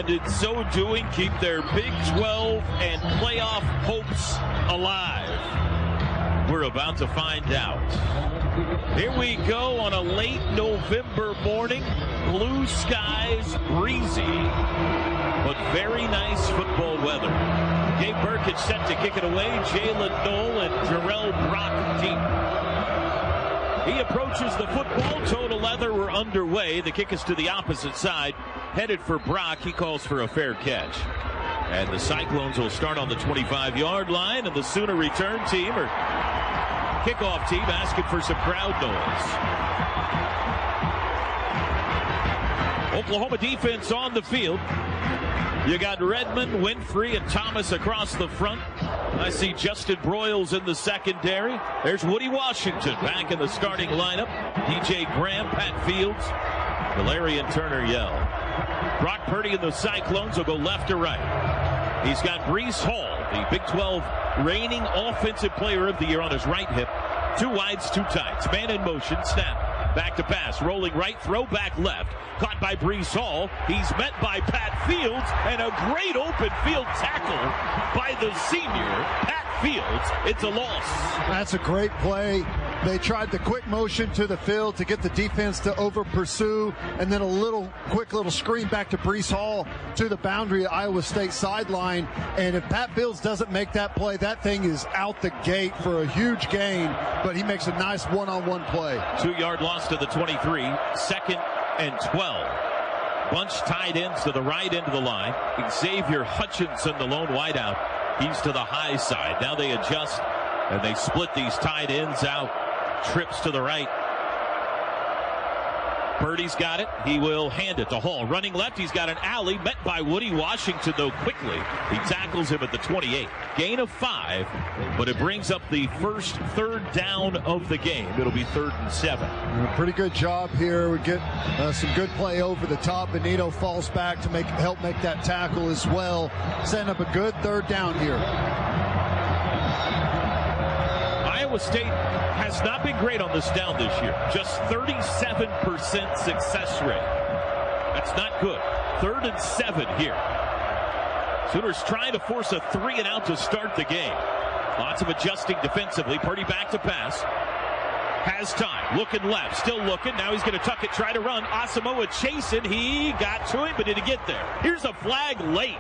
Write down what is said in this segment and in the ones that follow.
and in so doing, keep their Big 12 and playoff hopes alive? We're about to find out. Here we go on a late November morning. Blue skies, breezy, but very nice football weather. Gabe Ikard set to kick it away. Jalen Knoll and Jarrell Brock deep. He approaches the football. Total leather were underway. The kick is to the opposite side. Headed for Brock. He calls for a fair catch. And the Cyclones will start on the 25-yard line. And the Sooner return team, or kickoff team, asking for some crowd noise. Oklahoma defense on the field. You got Redmond, Winfrey, and Thomas across the front. I see Justin Broyles in the secondary. There's Woody Washington back in the starting lineup. DJ Graham, Pat Fields, Valerian Turner Yell. Brock Purdy and the Cyclones will go left to right. He's got Breece Hall, the Big 12 reigning offensive player of the year, on his right hip. Two wides, two tights. Man in motion, snap. Back to pass, rolling right, throw back left. Caught by Breece Hall. He's met by Pat Fields, and a great open field tackle by the senior, Pat Fields. It's a loss. That's a great play. They tried the quick motion to the field to get the defense to over pursue, and then a quick little screen back to Breece Hall to the boundary of Iowa State sideline. And if Pat Fields doesn't make that play, that thing is out the gate for a huge gain, but he makes a nice one-on-one play. 2-yard loss to the 23, 2nd and 12. Bunch tight ends to the right end of the line. Xavier Hutchinson, the lone wideout. He's to the high side. Now they adjust, and they split these tight ends out. Trips to the right. Purdy's got it. He will hand it to Hall. Running left, he's got an alley. Met by Woody Washington, though, quickly. He tackles him at the 28. Gain of 5, but it brings up the first third down of the game. It'll be 3rd and 7. Pretty good job here. We get some good play over the top. Benito falls back to help make that tackle as well. Setting up a good 3rd down here. Iowa State has not been great on this down this year. Just 37% success rate. That's not good. 3rd and 7 here. Sooners trying to force a 3-and-out to start the game. Lots of adjusting defensively. Purdy back to pass. Has time. Looking left. Still looking. Now he's going to tuck it, try to run. Asamoah chasing. He got to him, but didn't get there. Here's a flag late.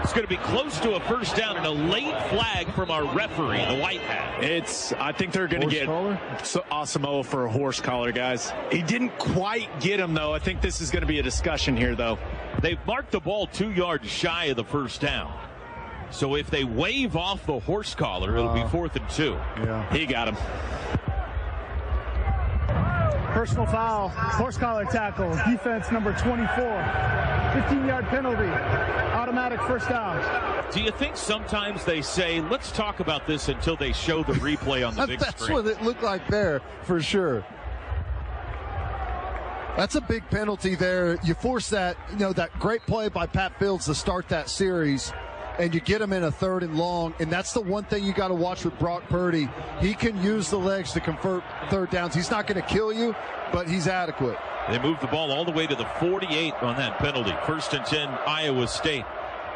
It's going to be close to a first down, and a late flag from our referee, the white hat. I think they're going to get Asamoah for a horse collar, guys. He didn't quite get him, though. I think this is going to be a discussion here, though. They've marked the ball 2 yards shy of the first down. So if they wave off the horse collar, it'll be 4th and 2. Yeah. He got him. Personal foul, horse collar tackle, defense number 24, 15-yard penalty, automatic first down. Do you think sometimes they say, let's talk about this until they show the replay on the big That's screen? what it looked like there, for sure. That's a big penalty there. You force that, that great play by Pat Fields to start that series, and you get him in a 3rd and long, and that's the one thing you got to watch with Brock Purdy. He can use the legs to convert 3rd downs. He's not going to kill you, but he's adequate. They move the ball all the way to the 48 on that penalty. 1st and 10, Iowa State.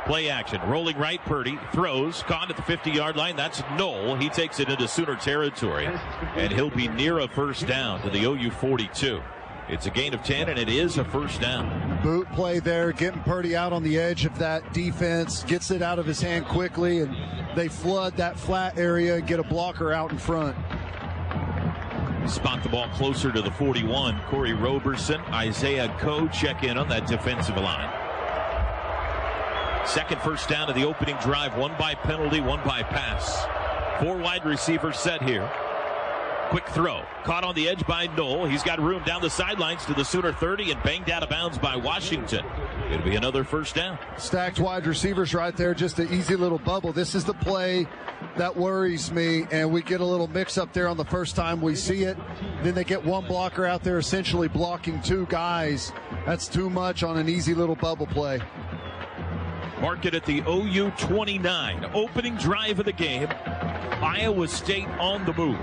Play action. Rolling right, Purdy throws. Caught at the 50-yard line. That's Knoll. He takes it into Sooner territory, and he'll be near a first down to the OU 42. It's a gain of 10, and it is a first down. Boot play there, getting Purdy out on the edge of that defense, gets it out of his hand quickly, and they flood that flat area and get a blocker out in front. Spot the ball closer to the 41. Corey Roberson, Isaiah Coe check in on that defensive line. Second first down of the opening drive, one by penalty, one by pass. 4 wide receivers set here. Quick throw. Caught on the edge by Knoll. He's got room down the sidelines to the Sooner 30 and banged out of bounds by Washington. It'll be another first down. Stacked wide receivers right there. Just an easy little bubble. This is the play that worries me, and we get a little mix up there on the first time we see it. Then they get one blocker out there essentially blocking 2 guys. That's too much on an easy little bubble play. Mark it at the OU 29. Opening drive of the game. Iowa State on the move.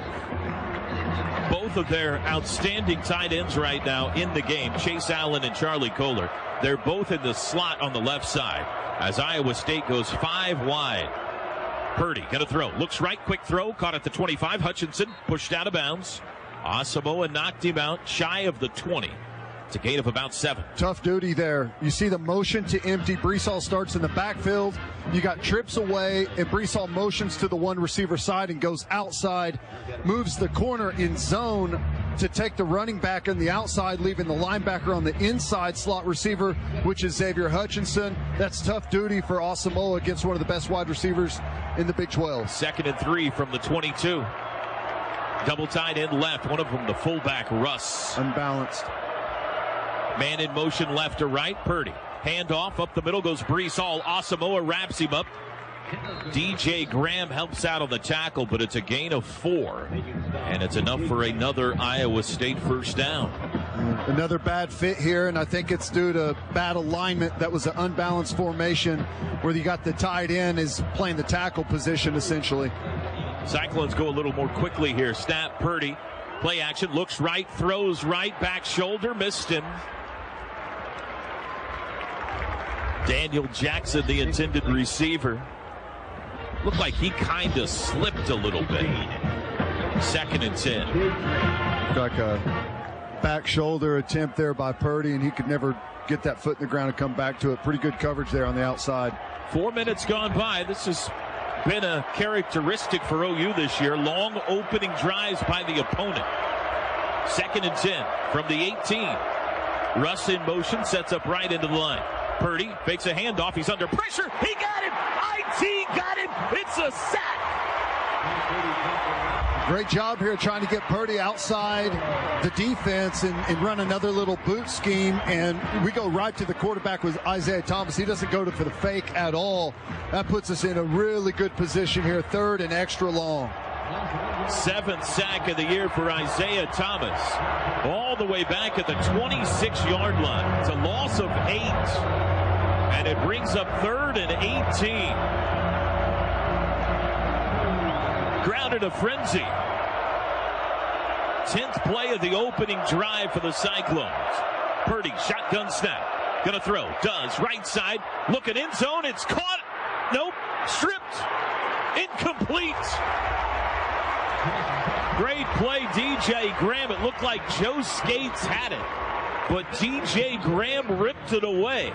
Both of their outstanding tight ends right now in the game, Chase Allen and Charlie Kohler. They're both in the slot on the left side as Iowa State goes 5 wide. Purdy going to throw. Looks right. Quick throw. Caught at the 25. Hutchinson pushed out of bounds. Asamoah knocked him out shy of the 20. It's a gain of about 7. Tough duty there. You see the motion to empty. Brees Hall starts in the backfield. You got trips away, and Brees Hall motions to the one receiver side and goes outside, moves the corner in zone to take the running back on the outside, leaving the linebacker on the inside slot receiver, which is Xavier Hutchinson. That's tough duty for Asamoah against one of the best wide receivers in the Big 12. 2nd and 3 from the 22. Double tight end left. One of them, the fullback, Russ. Unbalanced. Man in motion left to right. Purdy. Handoff up the middle goes Brees Hall. Asamoah wraps him up. DJ Graham helps out on the tackle, but it's a gain of 4. And it's enough for another Iowa State first down. Another bad fit here, and I think it's due to bad alignment. That was an unbalanced formation where you got the tight end is playing the tackle position essentially. Cyclones go a little more quickly here. Snap, Purdy. Play action, looks right, throws right, back shoulder, missed him. Daniel Jackson, the intended receiver. Looked like he kind of slipped a little bit. 2nd and 10. Like a back shoulder attempt there by Purdy, and he could never get that foot in the ground and come back to it. Pretty good coverage there on the outside. 4 minutes gone by. This has been a characteristic for OU this year. Long opening drives by the opponent. 2nd and 10 from the 18. Russ in motion, sets up right into the line. Purdy fakes a handoff. He's under pressure. He got him. IT got him. It's a sack. Great job here trying to get Purdy outside the defense and run another little boot scheme. And we go right to the quarterback with Isaiah Thomas. He doesn't go for the fake at all. That puts us in a really good position here. 3rd and extra long. 7th sack of the year for Isaiah Thomas. All the way back at the 26-yard line. It's a loss of 8. And it brings up 3rd and 18. Grounded a frenzy. 10th play of the opening drive for the Cyclones. Purdy, shotgun snap. Gonna throw. Does. Right side. Looking end zone. It's caught. Nope. Stripped. Incomplete. Great play, DJ Graham. It looked like Joe Skates had it, but DJ Graham ripped it away.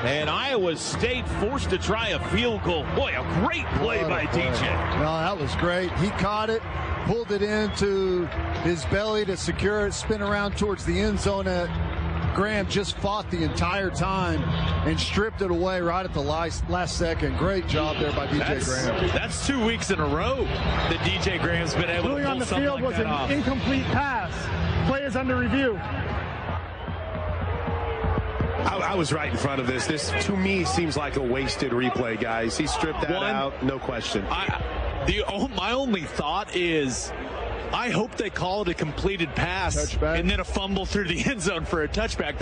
And Iowa State forced to try a field goal. Boy, a great play by DJ. No, that was great. He caught it, pulled it into his belly to secure it, spin around towards the end zone. Graham just fought the entire time and stripped it away right at the last second. Great job there by DJ Graham. That's 2 weeks in a row that DJ Graham's been able to pull on the something field like was that an off. incomplete pass. Play is under review. I was right in front of this. This, to me, seems like a wasted replay, guys. He stripped that out, no question. My only thought is, I hope they call it a completed pass touchback, and then a fumble through the end zone for a touchback.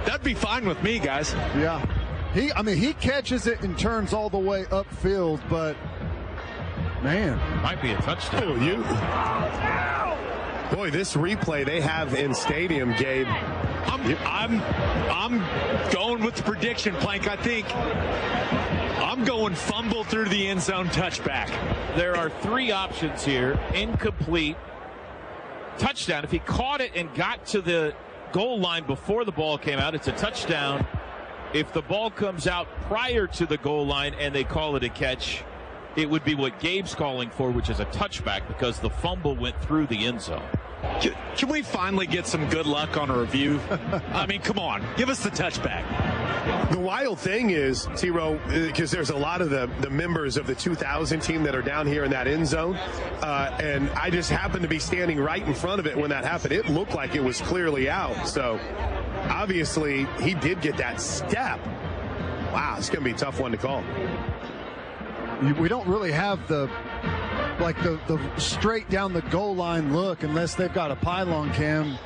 That'd be fine with me, guys. Yeah. He catches it and turns all the way upfield, but man, might be a touchdown. Boy, this replay they have in stadium, Gabe. I'm going with the prediction, Plank. I think I'm going fumble through the end zone, touchback. There are 3 options here. Incomplete, touchdown. If he caught it and got to the goal line before the ball came out, it's a touchdown. If the ball comes out prior to the goal line and they call it a catch, it would be what Gabe's calling for, which is a touchback, because the fumble went through the end zone. Can we finally get some good luck on a review? I mean, come on. Give us the touchback. The wild thing is, T-Row, because there's a lot of the members of the 2000 team that are down here in that end zone, and I just happened to be standing right in front of it when that happened. It looked like it was clearly out. So, obviously, he did get that step. Wow, it's going to be a tough one to call. We don't really have the straight down the goal line look unless they've got a pylon cam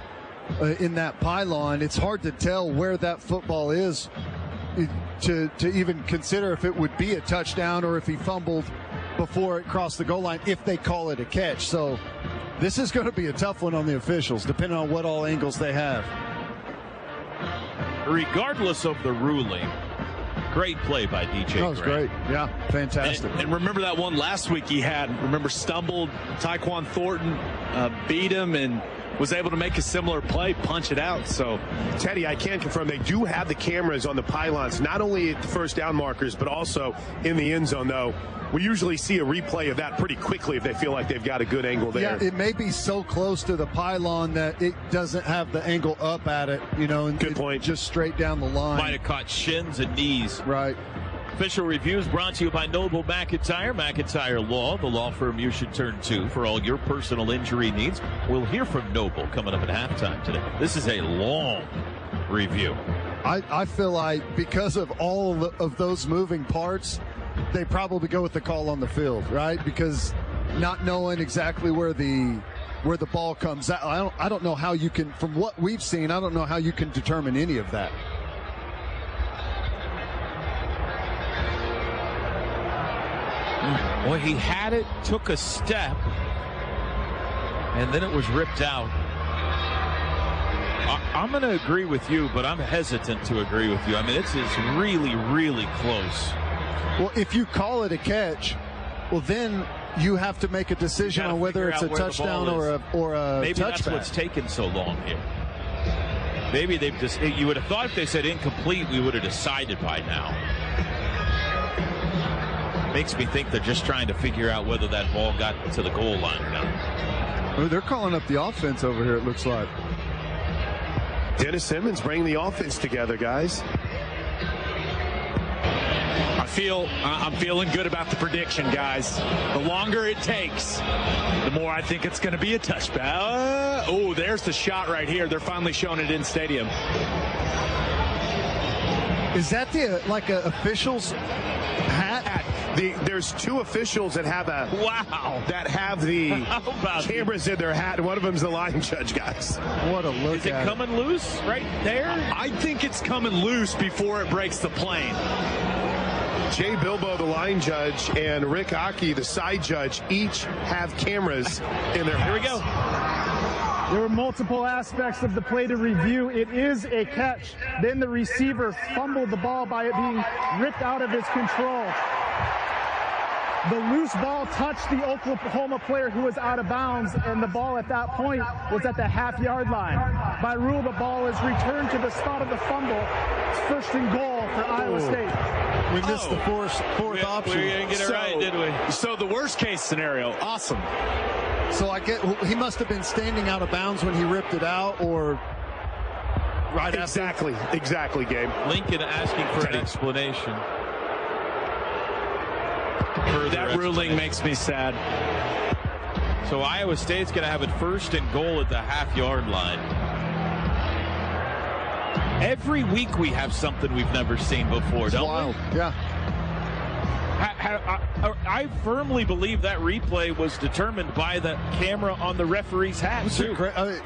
in that pylon. It's hard to tell where that football is to even consider if it would be a touchdown or if he fumbled before it crossed the goal line, if they call it a catch. So this is going to be a tough one on the officials, depending on what all angles they have. regardless of the ruling, great play by DJ. That was great. Yeah, fantastic. And remember that one last week he had, stumbled, Tyquan Thornton beat him and was able to make a similar play, punch it out. So, Teddy, I can confirm they do have the cameras on the pylons, not only at the first down markers, but also in the end zone, though. We usually see a replay of that pretty quickly if they feel like they've got a good angle there. Yeah, it may be so close to the pylon that it doesn't have the angle up at it, and good point. Just straight down the line. Might have caught shins and knees. Right. Official reviews brought to you by Noble McIntyre. McIntyre Law, the law firm you should turn to for all your personal injury needs. We'll hear from Noble coming up at halftime today. This is a long review. I feel like because of all of those moving parts, they probably go with the call on the field, right? Because not knowing exactly where the ball comes out, I don't know how you can, from what we've seen, I don't know how you can determine any of that. Well, he had it, took a step, and then it was ripped out. I'm going to agree with you, but I'm hesitant to agree with you. I mean, it's really, really close. Well, if you call it a catch, well, then you have to make a decision on whether it's a touchdown or a touchback. Maybe that's what's taken so long here. Maybe they've just, you would have thought if they said incomplete, we would have decided by now. Makes me think they're just trying to figure out whether that ball got to the goal line or not. Oh, they're calling up the offense over here, it looks like. Dennis Simmons bringing the offense together, guys. I'm feeling good about the prediction, guys. The longer it takes, the more I think it's going to be a touchdown. Oh, there's the shot right here. They're finally showing it in stadium. Is that the official's hat? There's two officials that have the cameras in their hat, and one of them's the line judge, guys. What a look! Is it coming loose right there? I think it's coming loose before it breaks the plane. Jay Bilbo, the line judge, and Rick Aki, the side judge, each have cameras in their hats. Here we go. There were multiple aspects of the play to review. It is a catch. Then the receiver fumbled the ball by it being ripped out of his control. The loose ball touched the Oklahoma player who was out of bounds, and the ball at that point was at the half-yard line. By rule, the ball is returned to the spot of the fumble. It's first and goal for Iowa State. We missed the fourth option. We didn't get it right, did we? So the worst-case scenario, awesome. So he must have been standing out of bounds when he ripped it out, or right after. Exactly, Gabe. Lincoln asking for an explanation. That ruling makes me sad. So Iowa State's going to have it first and goal at the half-yard line. Every week we have something we've never seen before, don't we? Yeah. I firmly believe that replay was determined by the camera on the referee's hat, too.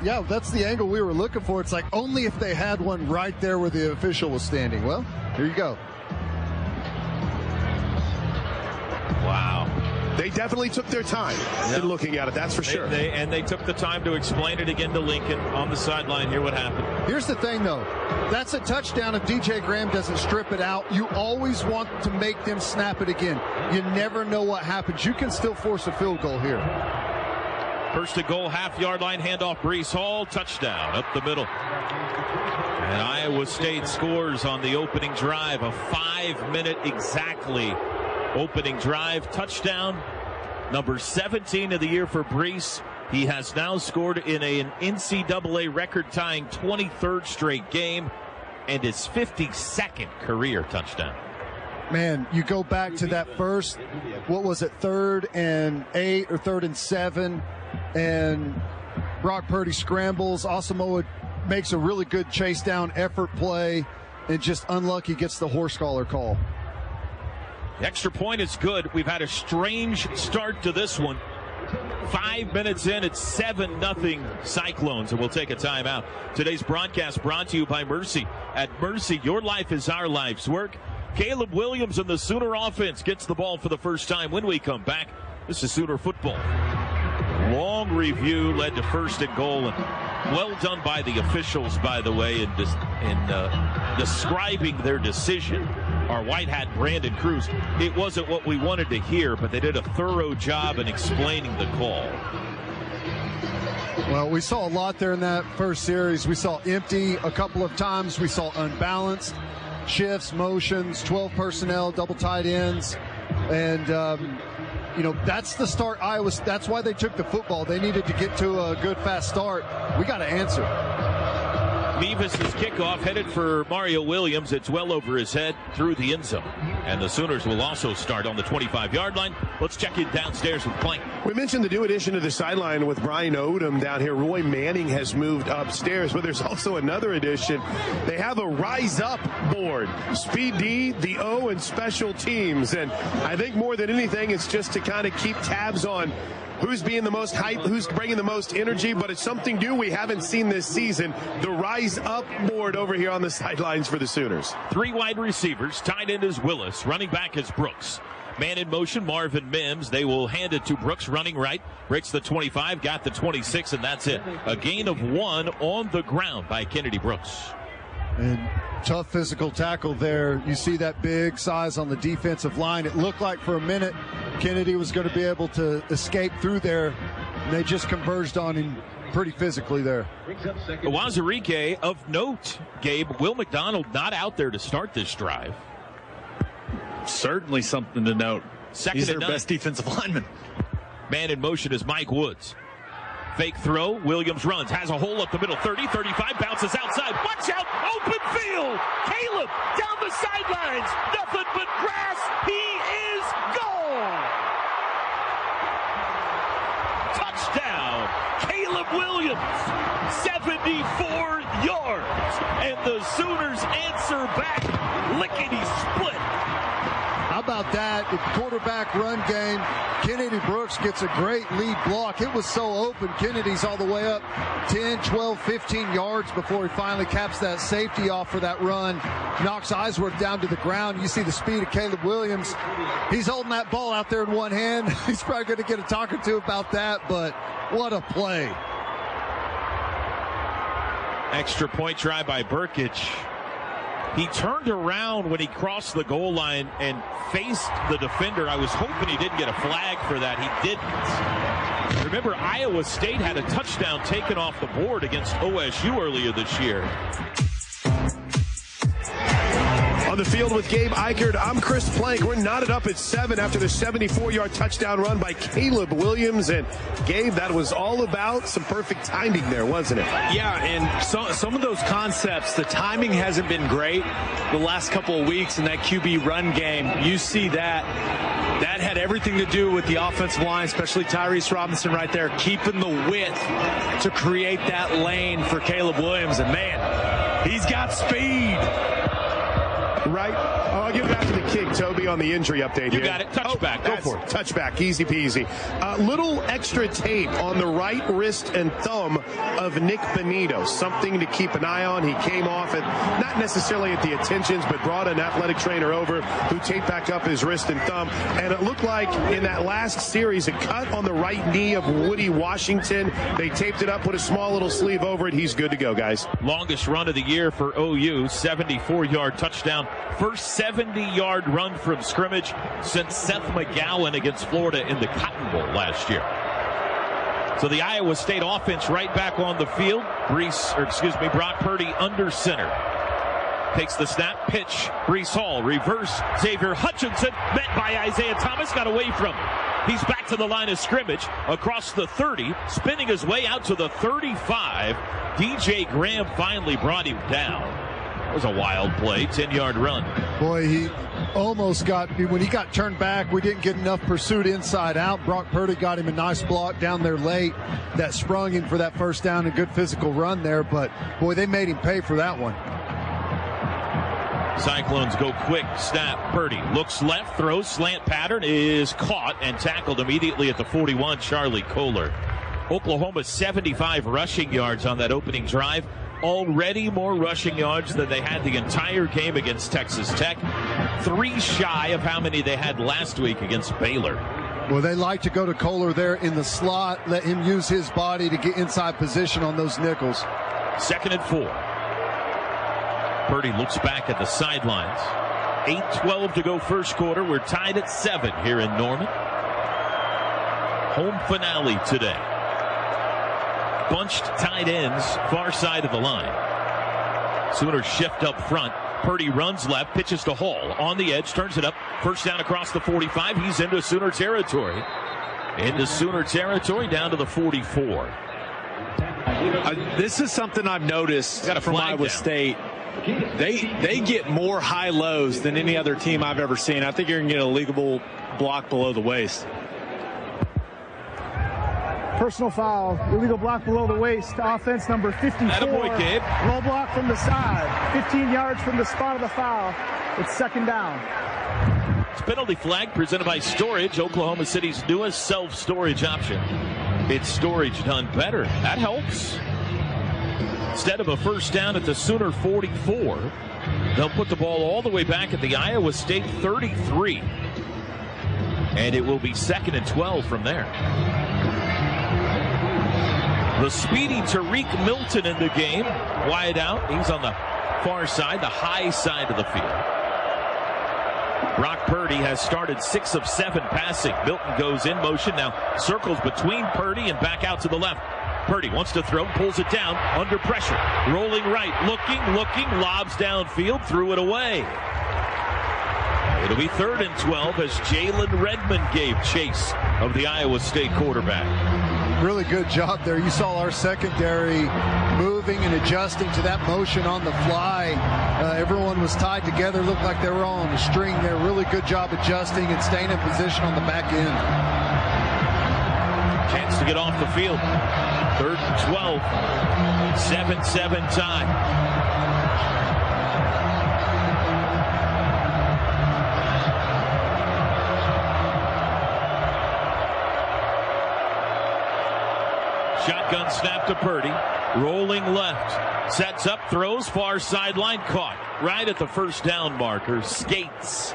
Yeah, that's the angle we were looking for. It's like only if they had one right there where the official was standing. Well, here you go. Wow. They definitely took their time in looking at it, that's for sure. They took the time to explain it again to Lincoln on the sideline. Hear what happened. Here's the thing, though. That's a touchdown if DJ Graham doesn't strip it out. You always want to make them snap it again. You never know what happens. You can still force a field goal here. First and goal, half-yard line, handoff, Breece Hall, touchdown up the middle. And Iowa State scores on the opening drive, a 5-minute exactly opening drive, touchdown, number 17 of the year for Breece. He has now scored in an NCAA record-tying 23rd straight game and his 52nd career touchdown. Man, you go back to that first, what was it, 3rd and 8 or 3rd and 7, and Brock Purdy scrambles. Asamoah makes a really good chase down effort play, and just unlucky gets the horse collar call. The extra point is good. We've had a strange start to this one. 5 minutes in, it's 7-0 Cyclones, and we'll take a timeout. Today's broadcast brought to you by Mercy. At Mercy, your life is our life's work. Caleb Williams and the Sooner offense gets the ball for the first time when we come back. This is Sooner football. Long review led to first and goal, and Well done by the officials, by the way, in describing their decision. Our white hat, Brandon Cruz. It wasn't what we wanted to hear, but they did a thorough job in explaining the call. Well, we saw a lot there in that first series. We saw empty a couple of times. We saw unbalanced shifts, motions, 12 personnel, double tight ends. And, that's the start that's why they took the football. They needed to get to a good, fast start. We got to answer. Mevis' kickoff headed for Mario Williams. It's well over his head through the end zone. And the Sooners will also start on the 25-yard line. Let's check in downstairs with Plank. We mentioned the new addition to the sideline with Brian Odom down here. Roy Manning has moved upstairs, but there's also another addition. They have a Rise Up board. Speed D, the O, and special teams. And I think more than anything, it's just to kind of keep tabs on who's being the most hype, who's bringing the most energy, but it's something new we haven't seen this season. The Rise Up board over here on the sidelines for the Sooners. 3 wide receivers. Tight end is Willis. Running back is Brooks. Man in motion, Marvin Mims. They will hand it to Brooks, running right. Breaks the 25, got the 26, and that's it. A gain of 1 on the ground by Kennedy Brooks. And tough physical tackle there. You see that big size on the defensive line. It looked like for a minute Kennedy was going to be able to escape through there, and they just converged on him pretty physically there. Wazirike of note, Gabe. Will McDonald not out there to start this drive. Certainly something to note. He's their best defensive lineman. Man in motion is Mike Woods. Fake throw. Williams runs. Has a hole up the middle. 30, 35. Bounces outside. Watch out. Open field. Caleb down the sidelines. Nothing but grass. He is gone. Touchdown. Caleb Williams. 74 yards. And the Sooners answer back. Lickety-split. How about that? The quarterback run game. Kennedy Brooks gets a great lead block. It was so open. Kennedy's all the way up 10, 12, 15 yards before he finally caps that safety off for that run. Knocks Eisworth down to the ground. You see the speed of Caleb Williams. He's holding that ball out there in one hand. He's probably going to get a talk or two about that, but what a play. Extra point try by Burkich. He turned around when he crossed the goal line and faced the defender. I was hoping he didn't get a flag for that. He didn't. Remember, Iowa State had a touchdown taken off the board against OSU earlier this year. On the field with Gabe Ikard, I'm Chris Plank. We're knotted up at 7 after the 74-yard touchdown run by Caleb Williams. And Gabe, that was all about some perfect timing there, wasn't it? Yeah, and some of those concepts, the timing hasn't been great the last couple of weeks in that QB run game. You see that. That had everything to do with the offensive line, especially Tyrese Robinson right there, keeping the width to create that lane for Caleb Williams. And, man, he's got speed. Right. I'll give it after the kick, Toby, on the injury update. You got it. Touchback. Go for it. Touchback. Easy peasy. Little extra tape on the right wrist and thumb of Nick Benito. Something to keep an eye on. He came off at, not necessarily at the attentions, but brought an athletic trainer over who taped back up his wrist and thumb. And it looked like in that last series, a cut on the right knee of Woody Washington. They taped it up, put a small little sleeve over it. He's good to go, guys. Longest run of the year for OU, 74-yard touchdown. First 70-yard run from scrimmage since Seth McGowan against Florida in the Cotton Bowl last year. So the Iowa State offense right back on the field. Brock Purdy under center. Takes the snap, pitch, Breece Hall, reverse, Xavier Hutchinson, met by Isaiah Thomas, got away from him. He's back to the line of scrimmage, across the 30, spinning his way out to the 35. DJ Graham finally brought him down. It was a wild play, 10-yard run. Boy, he almost got, when he got turned back, we didn't get enough pursuit inside out. Brock Purdy got him a nice block down there late that sprung him for that first down, a good physical run there, but boy, they made him pay for that one. Cyclones go quick, snap, Purdy looks left, throws, slant pattern, is caught and tackled immediately at the 41, Charlie Kohler. Oklahoma 75 rushing yards on that opening drive. Already more rushing yards than they had the entire game against Texas Tech. 3 shy of how many they had last week against Baylor. Well, they like to go to Kohler there in the slot, let him use his body to get inside position on those nickels. 2nd and 4. Purdy looks back at the sidelines. 8:12 to go first quarter. We're tied at 7 here in Norman. Home finale today. Bunched tight ends, far side of the line. Sooners shift up front. Purdy runs left, pitches to Hall. On the edge, turns it up. First down across the 45. He's into Sooner territory. Into Sooner territory, down to the 44. This is something I've noticed from Iowa State. They get more high-lows than any other team I've ever seen. I think you're going to get a legal block below the waist. Personal foul, illegal block below the waist, offense number 54. Attaboy, Gabe. Low block from the side, 15 yards from the spot of the foul. It's 2nd down. It's penalty flag presented by Storage, Oklahoma City's newest self-storage option. It's storage done better. That helps. Instead of a first down at the Sooner 44, they'll put the ball all the way back at the Iowa State 33. And it will be 2nd and 12 from there. The speedy Tariq Milton in the game. Wide out. He's on the far side, the high side of the field. Brock Purdy has started 6 of 7 passing. Milton goes in motion now, circles between Purdy and back out to the left. Purdy wants to throw, pulls it down, under pressure. Rolling right, looking, lobs downfield, threw it away. It'll be 3rd and 12 as Jalen Redmond gave chase of the Iowa State quarterback. Really good job there. You saw our secondary moving and adjusting to that motion on the fly. Everyone was tied together, looked like they were all on a string there. Really good job adjusting and staying in position on the back end. Chance to get off the field. 3rd and 12. 7-7 tie. Shotgun snap to Purdy. Rolling left. Sets up, throws, far sideline, caught. Right at the first down marker. Skates.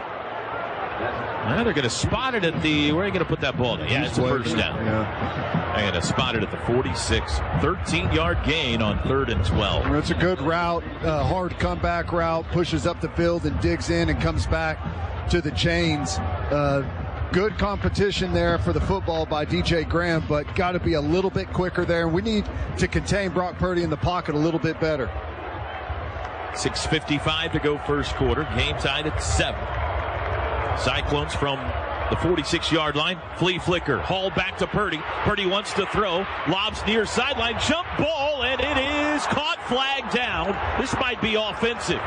Now they're going to spot it at the... Where are you going to put that ball? Yeah, it's a first down. Yeah. They're going to spot it at the 46. 13-yard gain on 3rd and 12. It's a good route, hard comeback route. Pushes up the field and digs in and comes back to the chains. Good competition there for the football by DJ Graham, but got to be a little bit quicker there. We need to contain Brock Purdy in the pocket a little bit better. 6:55 to go first quarter. Game tied at 7. Cyclones from the 46-yard line. Flea flicker. Hall back to Purdy. Purdy wants to throw. Lobs near sideline. Jump ball, and it is caught, flag down. This might be offensive.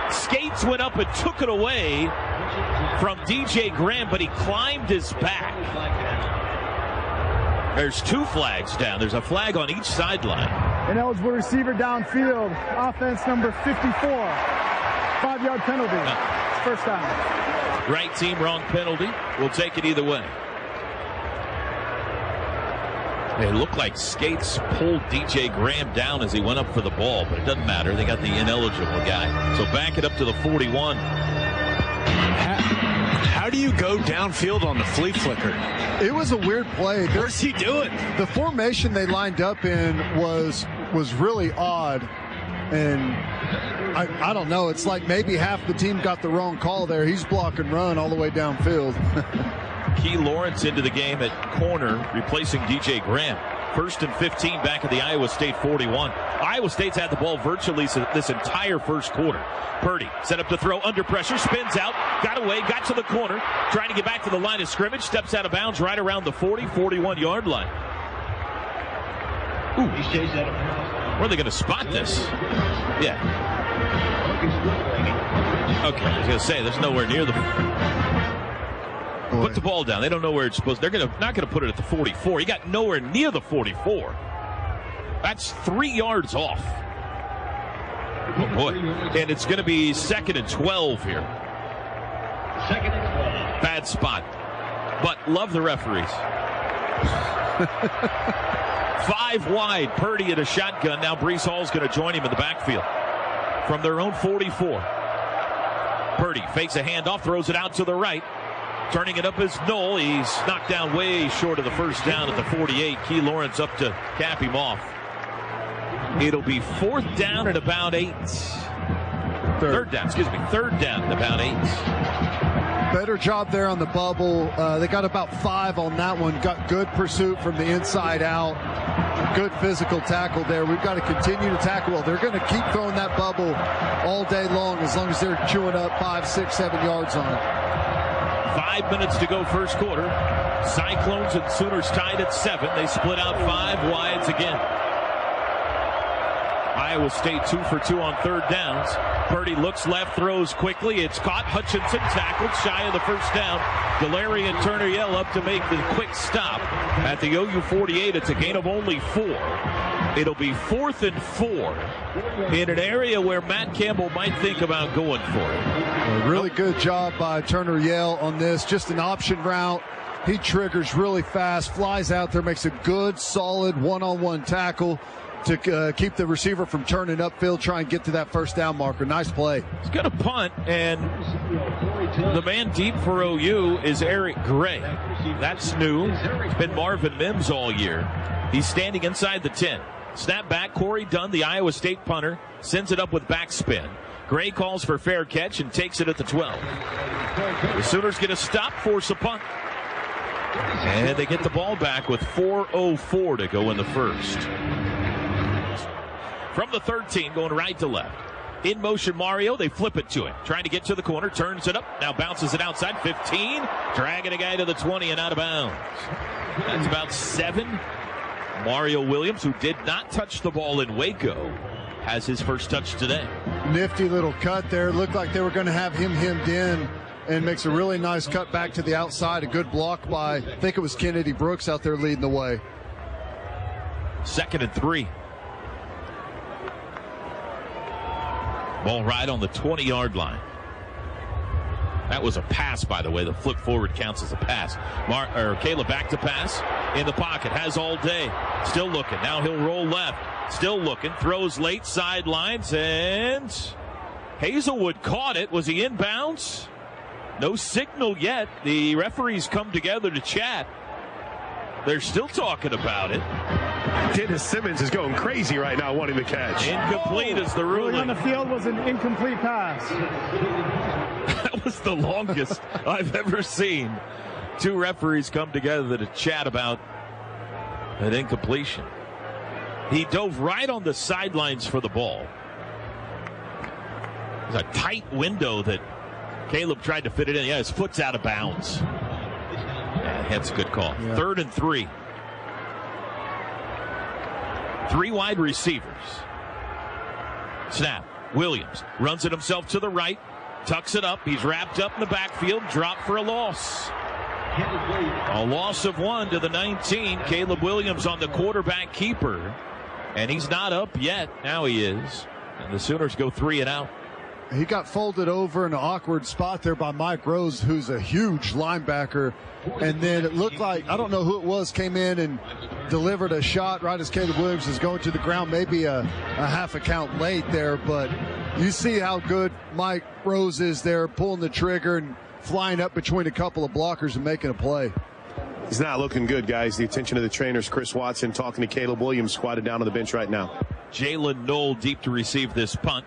Skates went up and took it away from DJ Graham, but he climbed his back. There's 2 flags down. There's a flag on each sideline. Ineligible receiver downfield. Offense number 54. 5-yard penalty. First down. Right team, wrong penalty. We'll take it either way. It looked like Skates pulled DJ Graham down as he went up for the ball, but it doesn't matter. They got the ineligible guy. So back it up to the 41. How do you go downfield on the flea flicker? It was a weird play. What's he doing? The formation they lined up in was really odd. And I don't know. It's like maybe half the team got the wrong call there. He's block and run all the way downfield. Key Lawrence into the game at corner, replacing DJ Graham. 1st and 15 back at the Iowa State 41. Iowa State's had the ball virtually this entire first quarter. Purdy set up to throw, under pressure, spins out, got away, got to the corner, trying to get back to the line of scrimmage, steps out of bounds right around the 41-yard line. Ooh. Where are they going to spot this? Yeah. Okay, I was going to say, there's nowhere near the... Put the ball down. They don't know where it's supposed to. They're not going to put it at the 44. He got nowhere near the 44. That's 3 yards off. Oh, boy. And it's going to be 2nd and 12 here. 2nd and 12. Bad spot. But love the referees. 5 wide. Purdy in a shotgun. Now Breece Hall's going to join him in the backfield. From their own 44. Purdy fakes a handoff, throws it out to the right. Turning it up is Knoll. He's knocked down way short of the first down at the 48. Key Lawrence up to cap him off. It'll be 4th down at about 8. Third down at about 8. Better job there on the bubble. They got about 5 on that one. Got good pursuit from the inside out. Good physical tackle there. We've got to continue to tackle well. They're going to keep throwing that bubble all day long as they're chewing up 5, 6, 7 yards on it. 5 minutes to go first quarter. Cyclones and Sooners tied at 7. They split out 5 wides again. Iowa State 2 for 2 on 3rd downs. Purdy looks left, throws quickly. It's caught. Hutchinson tackled shy of the first down. Galleri and Turner-Yell up to make the quick stop at the OU 48. It's a gain of only 4. It'll be 4th and 4 in an area where Matt Campbell might think about going for it. A really good job by Turner-Yell on this. Just an option route. He triggers really fast, flies out there, makes a good, solid one-on-one tackle to keep the receiver from turning upfield, try and get to that first down marker. Nice play. He's going to punt, and the man deep for OU is Eric Gray. That's new. It's been Marvin Mims all year. He's standing inside the 10. Snap back, Corey Dunn, the Iowa State punter, sends it up with backspin. Gray calls for fair catch and takes it at the 12. The Sooners get a stop, force a punt. And they get the ball back with 4:04 to go in the first. From the 13, going right to left. In motion, Mario. They flip it to him. Trying to get to the corner. Turns it up. Now bounces it outside. 15. Dragging a guy to the 20 and out of bounds. That's about 7. Mario Williams, who did not touch the ball in Waco, has his first touch today. Nifty little cut there. Looked like they were going to have him hemmed in, and makes a really nice cut back to the outside. A good block by, I think it was Kennedy Brooks out there leading the way. 2nd and 3. Ball right on the 20-yard line. That was a pass, by the way. The flip forward counts as a pass. Caleb back to pass. In the pocket. Has all day. Still looking. Now he'll roll left. Still looking. Throws late sidelines. And Hazelwood caught it. Was he inbounds? No signal yet. The referees come together to chat. They're still talking about it. Dennis Simmons is going crazy right now wanting to catch. Incomplete is the ruling. On the field was an incomplete pass. That was the longest I've ever seen. 2 referees come together to chat about an incompletion. He dove right on the sidelines for the ball. It was a tight window that Caleb tried to fit it in. Yeah, his foot's out of bounds. Yeah, that's a good call. Yeah. 3rd and 3. 3 wide receivers. Snap. Williams runs it himself to the right. Tucks it up. He's wrapped up in the backfield. Dropped for a loss. A loss of 1 to the 19. Caleb Williams on the quarterback keeper. And he's not up yet. Now he is. And the Sooners go 3 and out. He got folded over in an awkward spot there by Mike Rose, who's a huge linebacker. And then it looked like, I don't know who it was, came in and delivered a shot right as Caleb Williams is going to the ground. Maybe a half a count late there, but you see how good Mike Rose is there, pulling the trigger and flying up between a couple of blockers and making a play. He's not looking good, guys. The attention of the trainers, Chris Watson talking to Caleb Williams, squatted down on the bench right now. Jalen Knoll deep to receive this punt.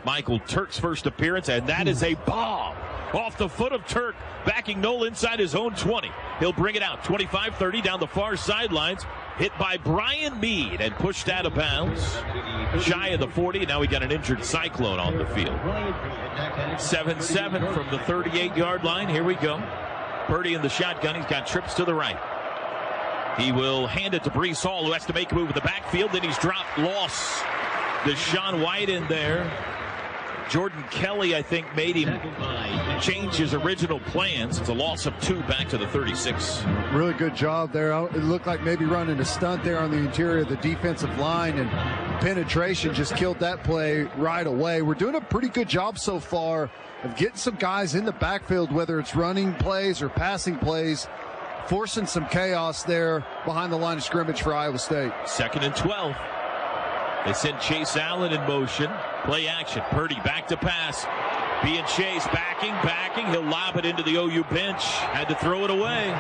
Michael Turk's first appearance, and that is a bomb off the foot of Turk, backing Knoll inside his own 20. He'll bring it out 25-30 down the far sidelines, hit by Brian Mead and pushed out of bounds shy of the 40. Now we got an injured Cyclone on the field. 7-7 from the 38-yard line. Here we go. Purdy in the shotgun. He's got trips to the right. He will hand it to Breece Hall, who has to make a move in the backfield. Then he's dropped. Loss. Deshaun White in there. Jordan Kelly, I think, made him change his original plans. It's a loss of 2 back to the 36. Really good job there. It looked like maybe running a stunt there on the interior of the defensive line, and penetration just killed that play right away. We're doing a pretty good job so far of getting some guys in the backfield, whether it's running plays or passing plays, forcing some chaos there behind the line of scrimmage for Iowa State. 2nd and 12. They send Chase Allen in motion. Play action. Purdy back to pass. Being chased, backing. He'll lob it into the OU bench. Had to throw it away.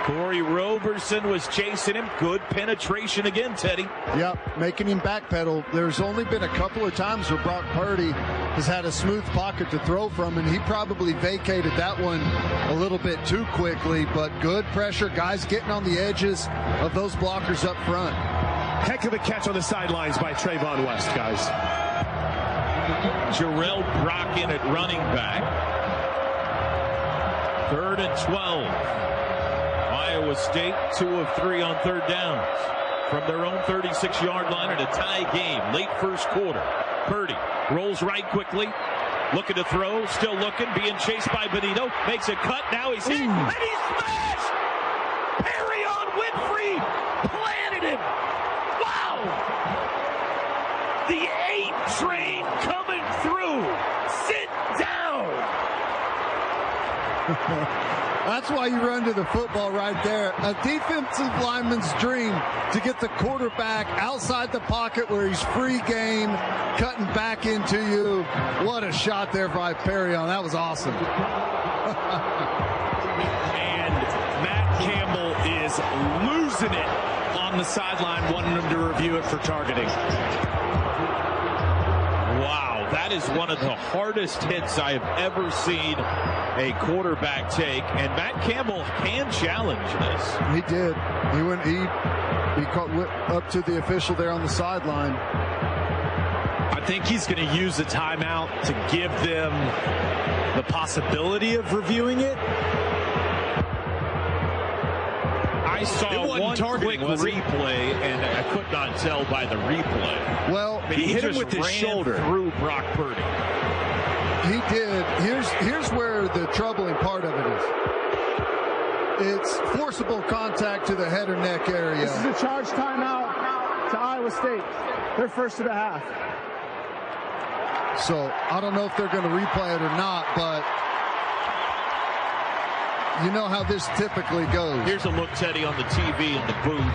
Corey Roberson was chasing him. Good penetration again, Teddy. Yep, making him backpedal. There's only been a couple of times where Brock Purdy has had a smooth pocket to throw from, and he probably vacated that one a little bit too quickly, but good pressure. Guys getting on the edges of those blockers up front. Heck of a catch on the sidelines by Trayvon West, guys. Jarrell Brock in at running back. 3rd and 12. Iowa State 2 of 3 on 3rd downs from their own 36-yard line in a tie game. Late first quarter. Purdy rolls right quickly. Looking to throw. Still looking. Being chased by Benito. Makes a cut. Now he's hit. And he's smashed! Perry on Winfrey. Planted him. Wow! The 8 train coming through. Sit down. That's why you run to the football right there. A defensive lineman's dream to get the quarterback outside the pocket where he's free game, cutting back into you. What a shot there by Perrion. That was awesome. And Matt Campbell is losing it on the sideline, wanting him to review it for targeting. Wow, that is one of the hardest hits I have ever seen a quarterback take, and Matt Campbell can challenge this. He did. He caught up to the official there on the sideline. I think he's going to use a timeout to give them the possibility of reviewing it. I saw one quick replay, and I could not tell by the replay. Well, he hit him with his shoulder through Brock Purdy. He did. Here's where the troubling part of it is. It's forcible contact to the head or neck area. This is a charge timeout to Iowa State. They're first of the half. So I don't know if they're going to replay it or not, but you know how this typically goes. Here's a look, Teddy, on the TV in the booth.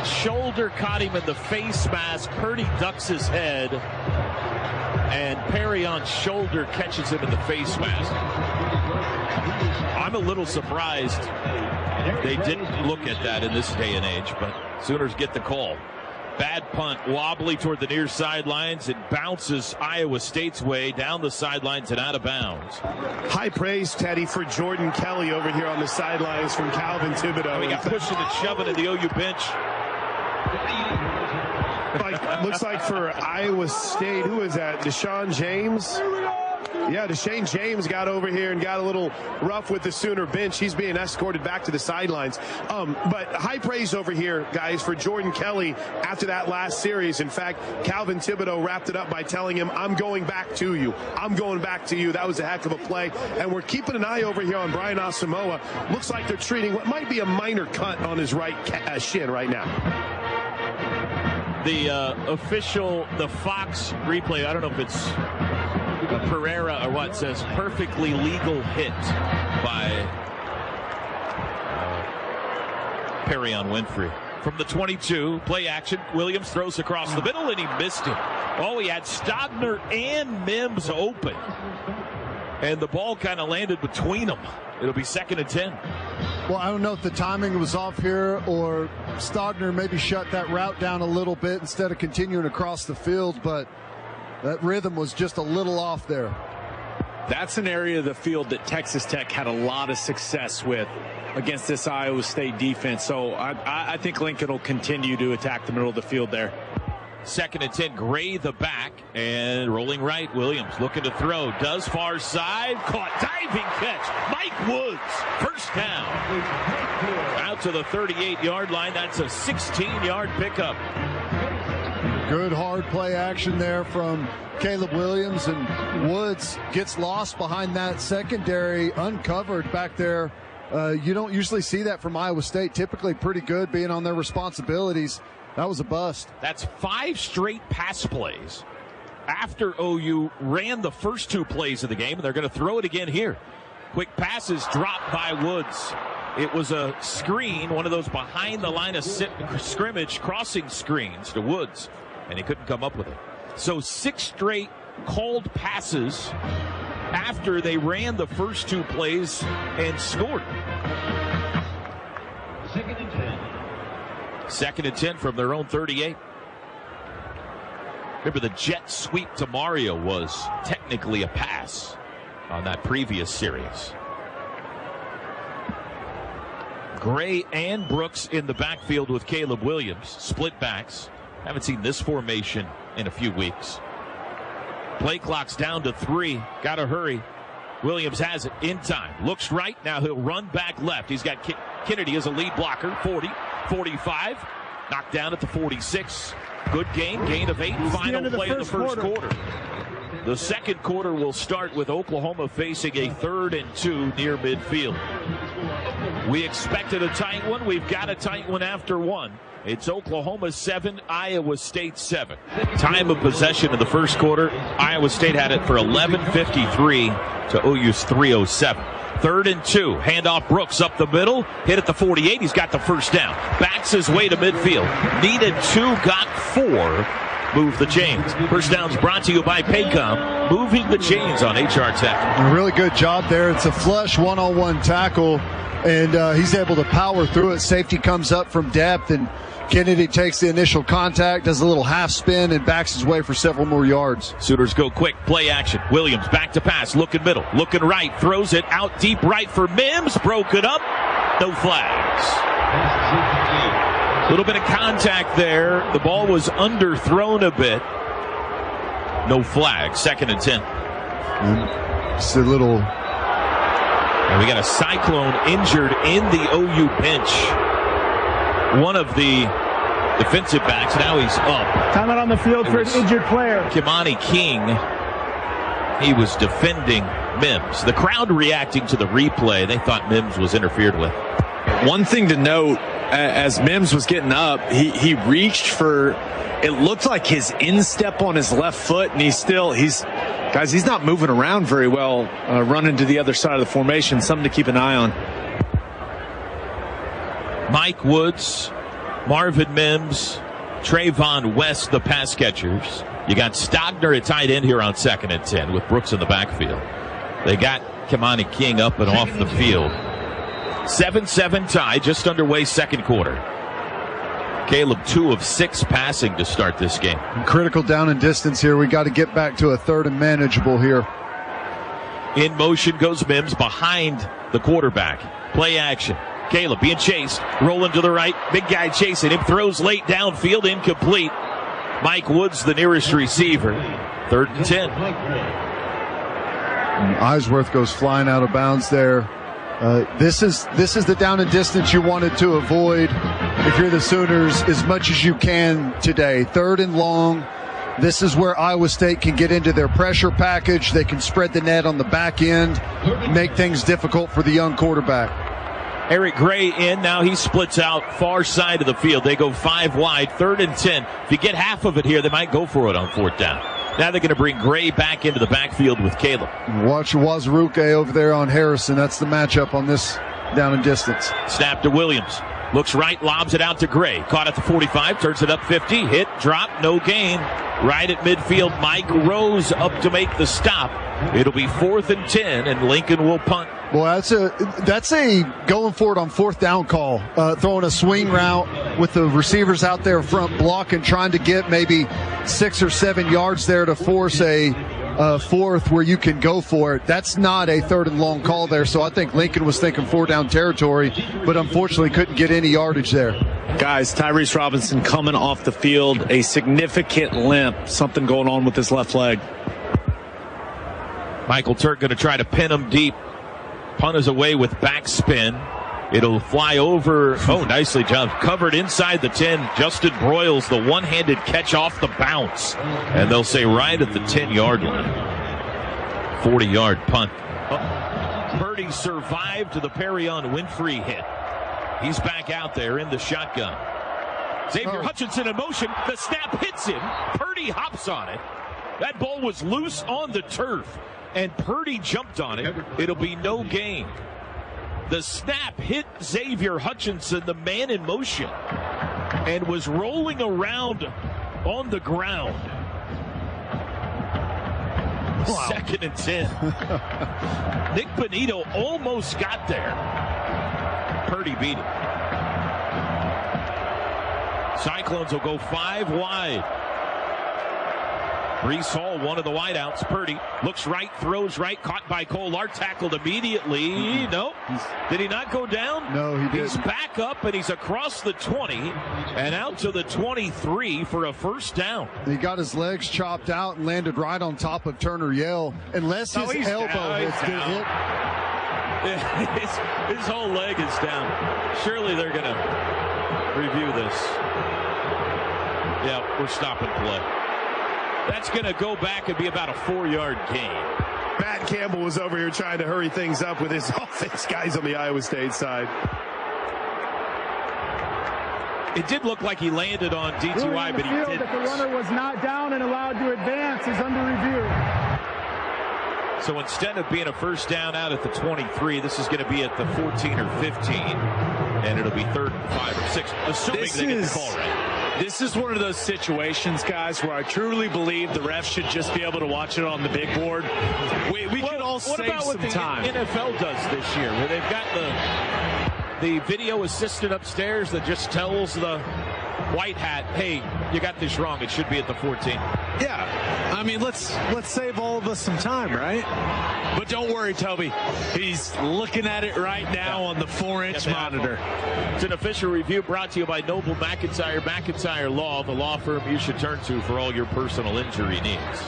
Shoulder caught him in the face mask. Purdy ducks his head, and Perrion's shoulder catches him in the face mask. I'm a little surprised they didn't look at that in this day and age, but Sooners get the call. Bad punt, wobbly toward the near sidelines. It bounces Iowa State's way down the sidelines and out of bounds. High praise, Teddy, for Jordan Kelly over here on the sidelines from Calvin Thibodeau. We got pushing and shoving in the OU bench. Looks like for Iowa State, who is that? Deshaun James? Yeah, Deshaun James got over here and got a little rough with the Sooner bench. He's being escorted back to the sidelines. But high praise over here, guys, for Jordan Kelly after that last series. In fact, Calvin Thibodeau wrapped it up by telling him, I'm going back to you. I'm going back to you. That was a heck of a play. And we're keeping an eye over here on Brian Asamoah. Looks like they're treating what might be a minor cut on his right shin right now. The official, the Fox replay, I don't know if it's Pereira or what, says perfectly legal hit by Perrion Winfrey. From the 22, play action, Williams throws across the middle, and he missed it. Oh, he had Stogner and Mims open, and the ball kind of landed between them. It'll be 2nd and 10. Well, I don't know if the timing was off here or Stogner maybe shut that route down a little bit instead of continuing across the field, but that rhythm was just a little off there. That's an area of the field that Texas Tech had a lot of success with against this Iowa State defense. So I think Lincoln will continue to attack the middle of the field there. 2nd and 10, Gray the back, and rolling right, Williams looking to throw, does far side, caught, diving catch, Mike Woods, first down. Out to the 38-yard line, that's a 16-yard pickup. Good hard play action there from Caleb Williams, and Woods gets lost behind that secondary, uncovered back there. You don't usually see that from Iowa State, typically pretty good being on their responsibilities. That was a bust. That's 5 straight pass plays after OU ran the first 2 plays of the game, and they're going to throw it again here. Quick passes dropped by Woods. It was a screen, one of those behind the line of scrimmage crossing screens to Woods. and he couldn't come up with it. So 6 straight called passes after they ran the first 2 plays and scored. 2nd and 10. 2nd and 10 from their own 38. Remember, the jet sweep to Mario was technically a pass on that previous series. Gray and Brooks in the backfield with Caleb Williams. Split backs. Haven't seen this formation in a few weeks. Play clock's down to 3. Got to hurry. Williams has it in time. Looks right. Now he'll run back left. He's got Kennedy as a lead blocker. 40, 45. Knocked down at the 46. Good gain of 8. Final play of the first quarter. The second quarter will start with Oklahoma facing a 3rd and 2 near midfield. We expected a tight one. We've got a tight one after 1. It's Oklahoma 7, Iowa State 7. Time of possession in the first quarter, Iowa State had it for 11:53 to OU's 3:07. 3rd and 2, handoff Brooks up the middle, hit at the 48. He's got the first down. Backs his way to midfield. Needed 2, got 4. Move the chains. First down's brought to you by Paycom. Moving the chains on HR Tech. A really good job there. It's a flush one-on-one tackle, and he's able to power through it. Safety comes up from depth, and Kennedy takes the initial contact, does a little half spin, and backs his way for several more yards. Sooners go quick. Play action. Williams back to pass. Looking middle. Looking right. Throws it out deep right for Mims. Broken up. No flags. A little bit of contact there. The ball was underthrown a bit. No flag. 2nd and 10. It's a little... And we got a Cyclone injured in the OU bench. One of the defensive backs. Now he's up. Timeout on the field for an injured player. Kimani King. He was defending Mims. The crowd reacting to the replay. They thought Mims was interfered with. One thing to note, as Mims was getting up, he reached for, it looked like his instep on his left foot, and he's not moving around very well, running to the other side of the formation. Something to keep an eye on. Mike Woods, Marvin Mims, Trayvon West, the pass catchers. You got Stogner at tight end here on 2nd and 10 with Brooks in the backfield. They got Kimani King up and off the field. 7-7 tie, just underway second quarter. Caleb 2 of 6 passing to start this game. Critical down and distance here. We got to get back to a 3rd and manageable here. In motion goes Mims behind the quarterback. Play action. Caleb being chased. Rolling to the right. Big guy chasing him. Throws late downfield. Incomplete. Mike Woods, the nearest receiver. 3rd and 10. And Eisworth goes flying out of bounds there. This is the down and distance you wanted to avoid if you're the Sooners as much as you can today. 3rd and long. This is where Iowa State can get into their pressure package. They can spread the net on the back end, make things difficult for the young quarterback. Eric Gray in. Now he splits out far side of the field. They go 5 wide. 3rd and 10. If you get half of it here, they might go for it on 4th down. Now they're going to bring Gray back into the backfield with Caleb. Watch Wazaruke over there on Harrison. That's the matchup on this down and distance. Snap to Williams. Looks right, lobs it out to Gray. Caught at the 45, turns it up 50. Hit, drop, no gain. Right at midfield, Mike Rose up to make the stop. It'll be 4th and 10, and Lincoln will punt. Well, that's a going for it on 4th down call. Throwing a swing route with the receivers out there front blocking, trying to get maybe 6 or 7 yards there to force a 4th where you can go for it. That's not a 3rd and long call there. So I think Lincoln was thinking 4 down territory, but unfortunately couldn't get any yardage there. Guys, Tyrese Robinson coming off the field, a significant limp, something going on with his left leg. Michael Turk going to try to pin him deep. Punt is away with backspin. It'll fly over. Oh, nicely done. Covered inside the 10. Justin Broyles, the one-handed catch off the bounce. And they'll say right at the 10-yard line. 40-yard punt. Purdy survived to the Perrion Winfrey hit. He's back out there in the shotgun. Xavier Hutchinson in motion. The snap hits him. Purdy hops on it. That ball was loose on the turf, and Purdy jumped on it. It'll be no gain. The snap hit Xavier Hutchinson, the man in motion, and was rolling around on the ground. Wow. 2nd and 10. Nick Benito almost got there. Purdy beat him. Cyclones will go 5 wide. Brees Hall, one of the wideouts. Purdy looks right, throws right, caught by Kolar, tackled immediately. Nope. Did he not go down? No, he didn't. He's back up, and he's across the 20 and out to the 23 for a first down. He got his legs chopped out and landed right on top of Turner Yell. Unless his elbow hits the hit. His whole leg is down. Surely they're going to review this. Yeah, we're stopping play. That's going to go back and be about a 4-yard gain. Matt Campbell was over here trying to hurry things up with his offense guys on the Iowa State side. It did look like he landed on DTY, but he didn't. That the runner was not down and allowed to advance is under review. So instead of being a first down out at the 23, this is going to be at the 14 or 15, and it'll be 3rd and 5 or 6, assuming they get the call right. This is one of those situations, guys, where I truly believe the refs should just be able to watch it on the big board. We can all save some time. What about what the NFL does this year, where they've got the video assistant upstairs that just tells the white hat, hey, you got this wrong. It should be at the 14. Yeah. I mean, let's save all of us some time, right? But don't worry, Toby. He's looking at it right now on the 4-inch monitor. It's an official review brought to you by Noble McIntyre Law, the law firm you should turn to for all your personal injury needs.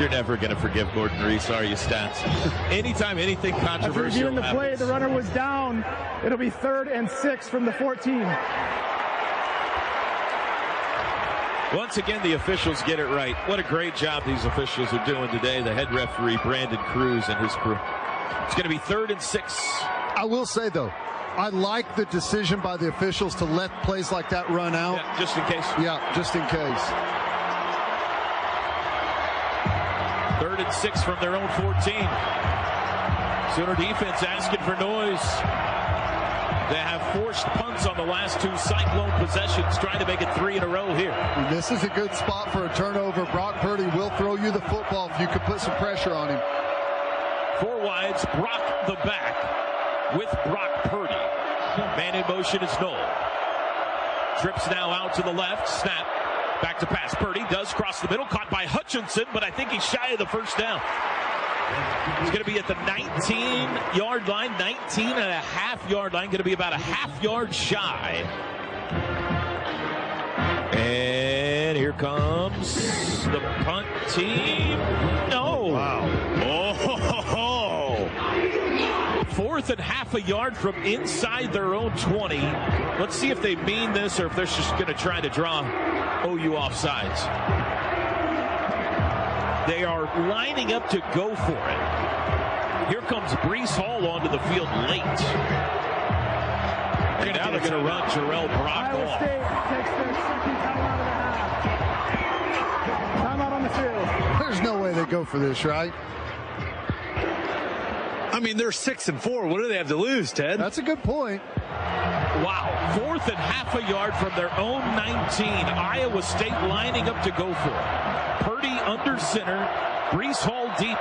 You're never going to forgive Gordon Reese, are you, Stats? Anytime anything controversial happens. The play, the runner was down. It'll be 3rd and 6 from the 14. Once again, the officials get it right. What a great job these officials are doing today. The head referee, Brandon Cruz, and his crew. It's going to be 3rd and 6. I will say, though, I like the decision by the officials to let plays like that run out. Yeah, just in case. Yeah, just in case. 3rd and 6 from their own 14. Sooner defense asking for noise. They have forced punts on the last 2 Cyclone possessions, trying to make it 3 in a row here. And this is a good spot for a turnover. Brock Purdy will throw you the football if you can put some pressure on him. 4 wides, Brock the back with Brock Purdy. Man in motion is Noel. Trips now out to the left, snap. Back to pass. Purdy does cross the middle, caught by Hutchinson, but I think he's shy of the first down. He's going to be at the 19-yard line, 19.5-yard line, going to be about a half-yard shy. And here comes the punt team. No. Wow. Oh. 4th and half a yard from inside their own 20. Let's see if they mean this or if they're just going to try to draw OU offsides. They are lining up to go for it. Here comes Brees Hall onto the field late. And now they're going to run Jarrell Brock Iowa off. State takes their second timeout of the half. Timeout on the field. There's no way they go for this, right? I mean, they're 6 and 4. What do they have to lose, Ted? That's a good point. Wow. 4th and half a yard from their own 19. Iowa State lining up to go for it. Purdy under center. Brees Hall deep.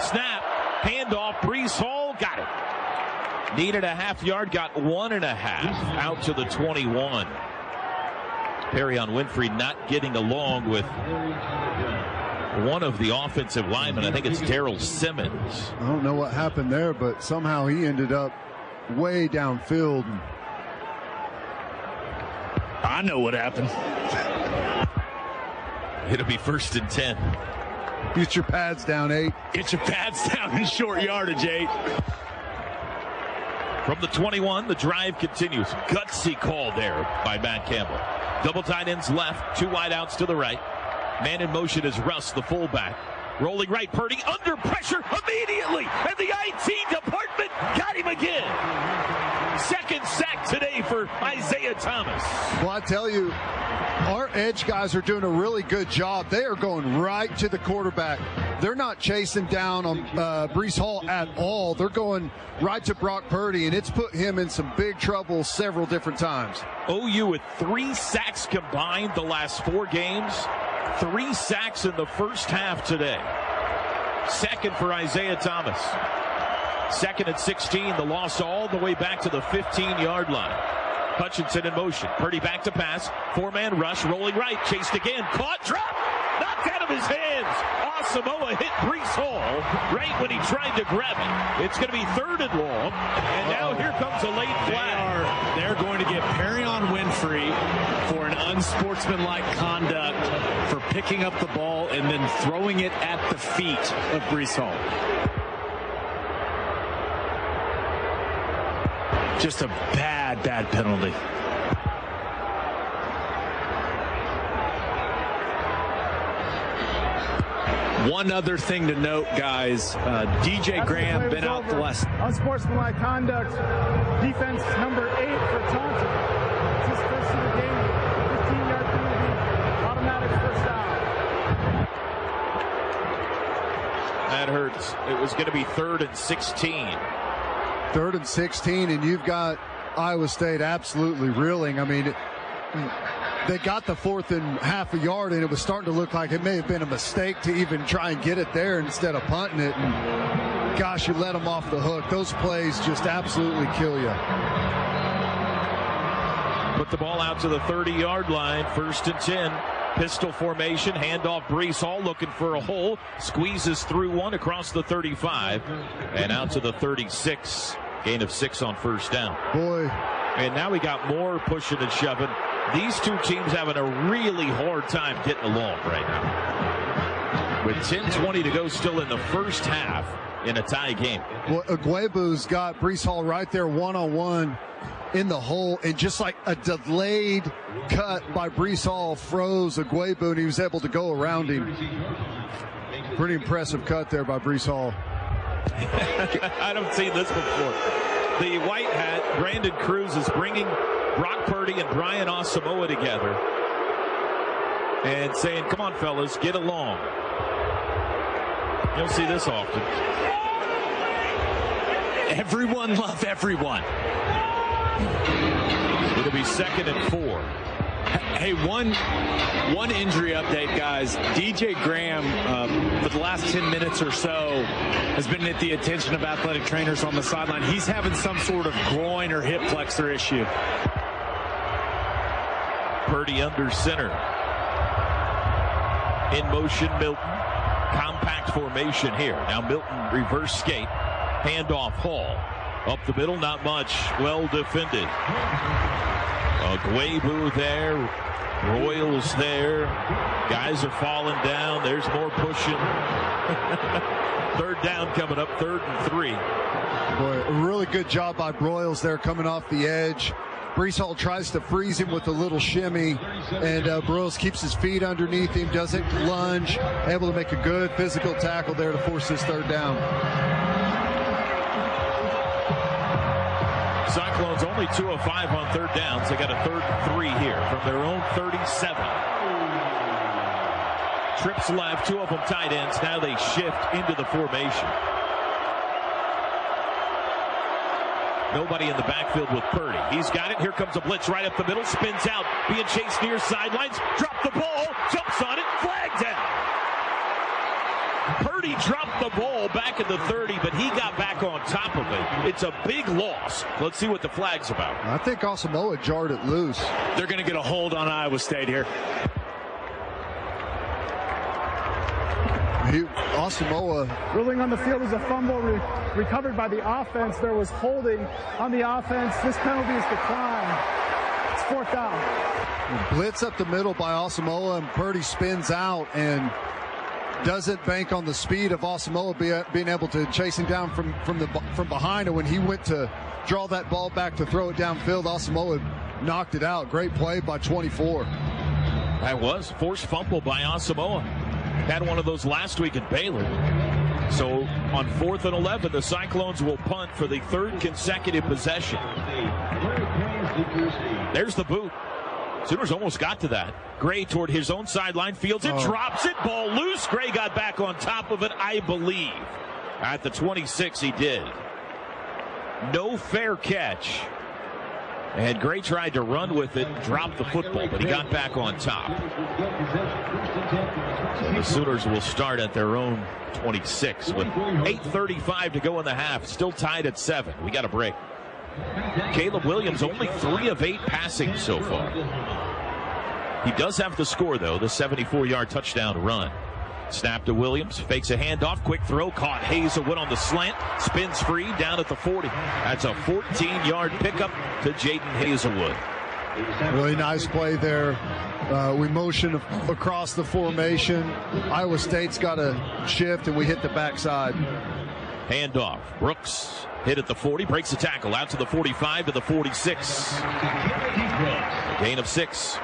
Snap. Handoff. Brees Hall got it. Needed a half-yard. Got 1.5. Out to the 21. Perrion Winfrey not getting along with one of the offensive linemen. I think it's Darrell Simmons. I don't know what happened there, but somehow he ended up way downfield. I know what happened. It'll be 1st and 10. Get your pads down, 8. Get your pads down in short yardage, 8. From the 21, the drive continues. Gutsy call there by Matt Campbell. Double tight ends left, 2 wideouts to the right. Man in motion is Russ, the fullback. Rolling right, Purdy under pressure immediately. And the IT department got him again. 2nd sack today for Isaiah Thomas. Well, I tell you, our edge guys are doing a really good job. They are going right to the quarterback. They're not chasing down on Breece Hall at all. They're going right to Brock Purdy, and it's put him in some big trouble several different times. OU with 3 sacks combined the last 4 games. 3 sacks in the first half today. Second for Isaiah Thomas. 2nd and 16. The loss all the way back to the 15-yard line. Hutchinson in motion. Purdy back to pass. 4-man rush. Rolling right. Chased again. Caught. Dropped. Knocked out of his hands. Asamoah hit Breece Hall right when he tried to grab it. It's going to be 3rd and long. And now here comes a late flag. They're going to get Perrion Winfrey for an unsportsmanlike conduct for picking up the ball and then throwing it at the feet of Breece Hall. Just a bad penalty. One other thing to note, guys, DJ Graham been out the last. Unsportsmanlike conduct, defense number 8 for taunting. It's his first of the game, 15-yard penalty, automatic first down. That hurts. It was going to be 3rd and 16. 3rd and 16, and you've got Iowa State absolutely reeling. I mean, they got the 4th and half a yard, and it was starting to look like it may have been a mistake to even try and get it there instead of punting it. And gosh, you let them off the hook. Those plays just absolutely kill you. Put the ball out to the 30-yard line. 1st and 10. Pistol formation. Handoff. Breece Hall looking for a hole. Squeezes through one across the 35 and out to the 36. Gain of 6 on 1st down. Boy. And now we got more pushing and shoving. These two teams having a really hard time getting along right now. With 10:20 to go still in the first half in a tie game. Well, Agwebu's got Breece Hall right there one-on-one in the hole, and just like a delayed cut by Breece Hall froze Agwebu, and he was able to go around him. Pretty impressive cut there by Breece Hall. I don't see this before. The white hat, Brandon Cruz, is bringing Brock Purdy and Brian Asamoah together and saying, come on, fellas, get along. You'll see this often. Everyone love everyone. It'll be 2nd and 4. Hey, one injury update, guys. DJ Graham, for the last 10 minutes or so, has been at the attention of athletic trainers on the sideline. He's having some sort of groin or hip flexor issue. Purdy under center. In motion, Milton. Compact formation here. Now Milton reverse skate. Handoff Hall. Up the middle, not much. Well defended. Agwebu there. Royals there. Guys are falling down. There's more pushing. 3rd down coming up. 3rd and 3. Boy, a really good job by Broyles there coming off the edge. Breece Hall tries to freeze him with a little shimmy, and Broyles keeps his feet underneath him, doesn't lunge, able to make a good physical tackle there to force his 3rd down. Cyclones only 2 of 5 on 3rd downs. They got a 3rd and 3 here from their own 37. Trips left, 2 of them tight ends. Now they shift into the formation. Nobody in the backfield with Purdy. He's got it. Here comes a blitz right up the middle. Spins out. Being chased near sidelines. Dropped the ball. Jumps on it. Flag down. Purdy dropped the ball back at the 30, but he got back on top of it. It's a big loss. Let's see what the flag's about. I think Asamoah jarred it loose. They're going to get a hold on Iowa State here. Asamoah. Ruling on the field is a fumble recovered by the offense. There was holding on the offense. This penalty is declined. It's 4th down. Blitz up the middle by Asamoah, and Purdy spins out and doesn't bank on the speed of Asamoah being able to chase him down from behind. And when he went to draw that ball back to throw it downfield, Asamoah knocked it out. Great play by 24. That was forced fumble by Asamoah. Had one of those last week at Baylor. So on 4th and 11, the Cyclones will punt for the 3rd consecutive possession. There's the boot. Sooners almost got to that. Gray toward his own sideline, fields it, drops it, ball loose. Gray got back on top of it, I believe. At the 26, he did. No fair catch. And Gray tried to run with it, dropped the football, but he got back on top. So the Sooners will start at their own 26 with 8:35 to go in the half. Still tied at 7. We got a break. Caleb Williams only 3 of 8 passing so far. He does have the score, though, the 74-yard touchdown run. Snap to Williams, fakes a handoff, quick throw, caught Hazelwood on the slant, spins free down at the 40. That's a 14-yard pickup to Jaden Hazelwood. Really nice play there. We motion across the formation. Iowa State's got a shift, and we hit the backside. Handoff. Brooks hit at the 40, breaks the tackle out to the 45 to the 46. A gain of 6.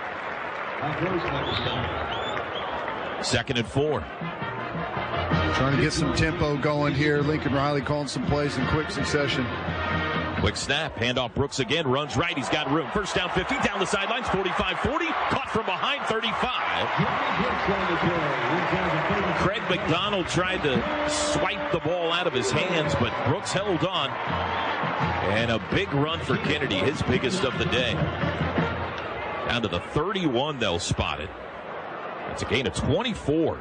2nd and 4. Trying to get some tempo going here. Lincoln Riley calling some plays in quick succession. Quick snap, handoff. Brooks again, runs right. He's got room. First down 50, down the sidelines, 45-40. Caught from behind, 35. Craig McDonald tried to swipe the ball out of his hands, but Brooks held on. And a big run for Kennedy, his biggest of the day. Down to the 31, they'll spot it. It's a gain of 24.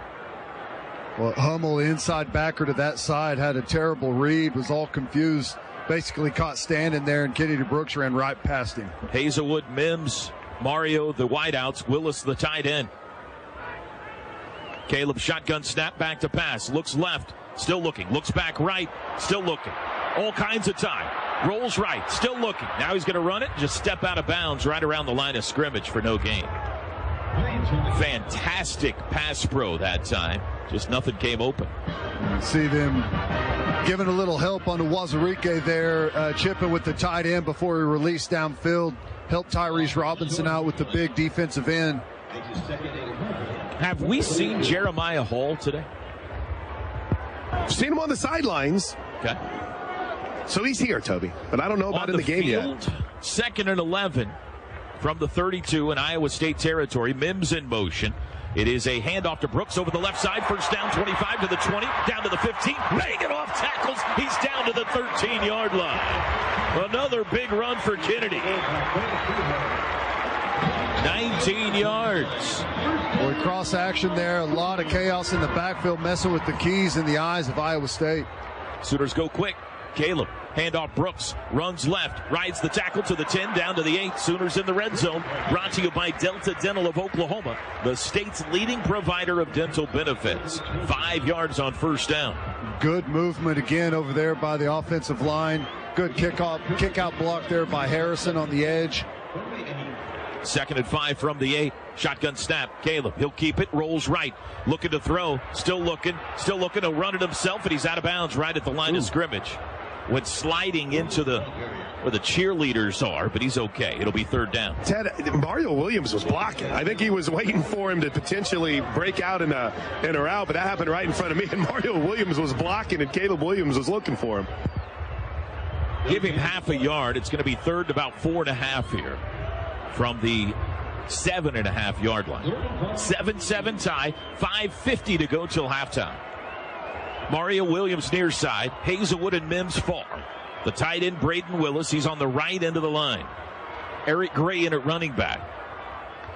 Well, Hummel, inside backer to that side, had a terrible read, was all confused. Basically caught standing there, and Kennedy Brooks ran right past him. Hazelwood, Mims, Mario, the wideouts, Willis, the tight end. Caleb shotgun snap, back to pass, looks left, still looking, looks back right, still looking. All kinds of time. Rolls right, still looking. Now he's going to run it, just step out of bounds right around the line of scrimmage for no gain. Fantastic pass pro that time. Just nothing came open. See them giving a little help on the Wazarike there, chipping with the tight end before he released downfield. Helped Tyrese Robinson out with the big defensive end. Have we seen Jeremiah Hall today? Seen him on the sidelines. Okay. So he's here, Toby, but I don't know about in the game field, yet. 2nd and 11 from the 32 in Iowa State territory. Mims in motion. It is a handoff to Brooks over the left side. First down, 25 to the 20, down to the 15. Banging off tackles. He's down to the 13-yard line. Another big run for Kennedy. 19 yards. Boy, cross action there. A lot of chaos in the backfield, messing with the keys in the eyes of Iowa State. Sooners go quick. Caleb, handoff Brooks, runs left, rides the tackle to the 10, down to the 8. Sooners in the red zone. Brought to you by Delta Dental of Oklahoma, the state's leading provider of dental benefits. 5 yards on first down. Good movement again over there by the offensive line. Good kick-out block there by Harrison on the edge. 2nd and 5 from the 8. Shotgun snap. Caleb, he'll keep it, rolls right, looking to throw, still looking to run it himself, and he's out of bounds right at the line of scrimmage. Went sliding into where the cheerleaders are, but he's okay. It'll be 3rd down. Ted, Mario Williams was blocking. I think he was waiting for him to potentially break out in a route, but that happened right in front of me, and Mario Williams was blocking, and Caleb Williams was looking for him. Give him half a yard. It's going to be 3rd and about 4.5 here from the 7.5 yard line. 7-7 tie, 5:50 to go till halftime. Mario Williams near side, Hazelwood and Mims far. The tight end, Braden Willis, he's on the right end of the line. Eric Gray in at running back.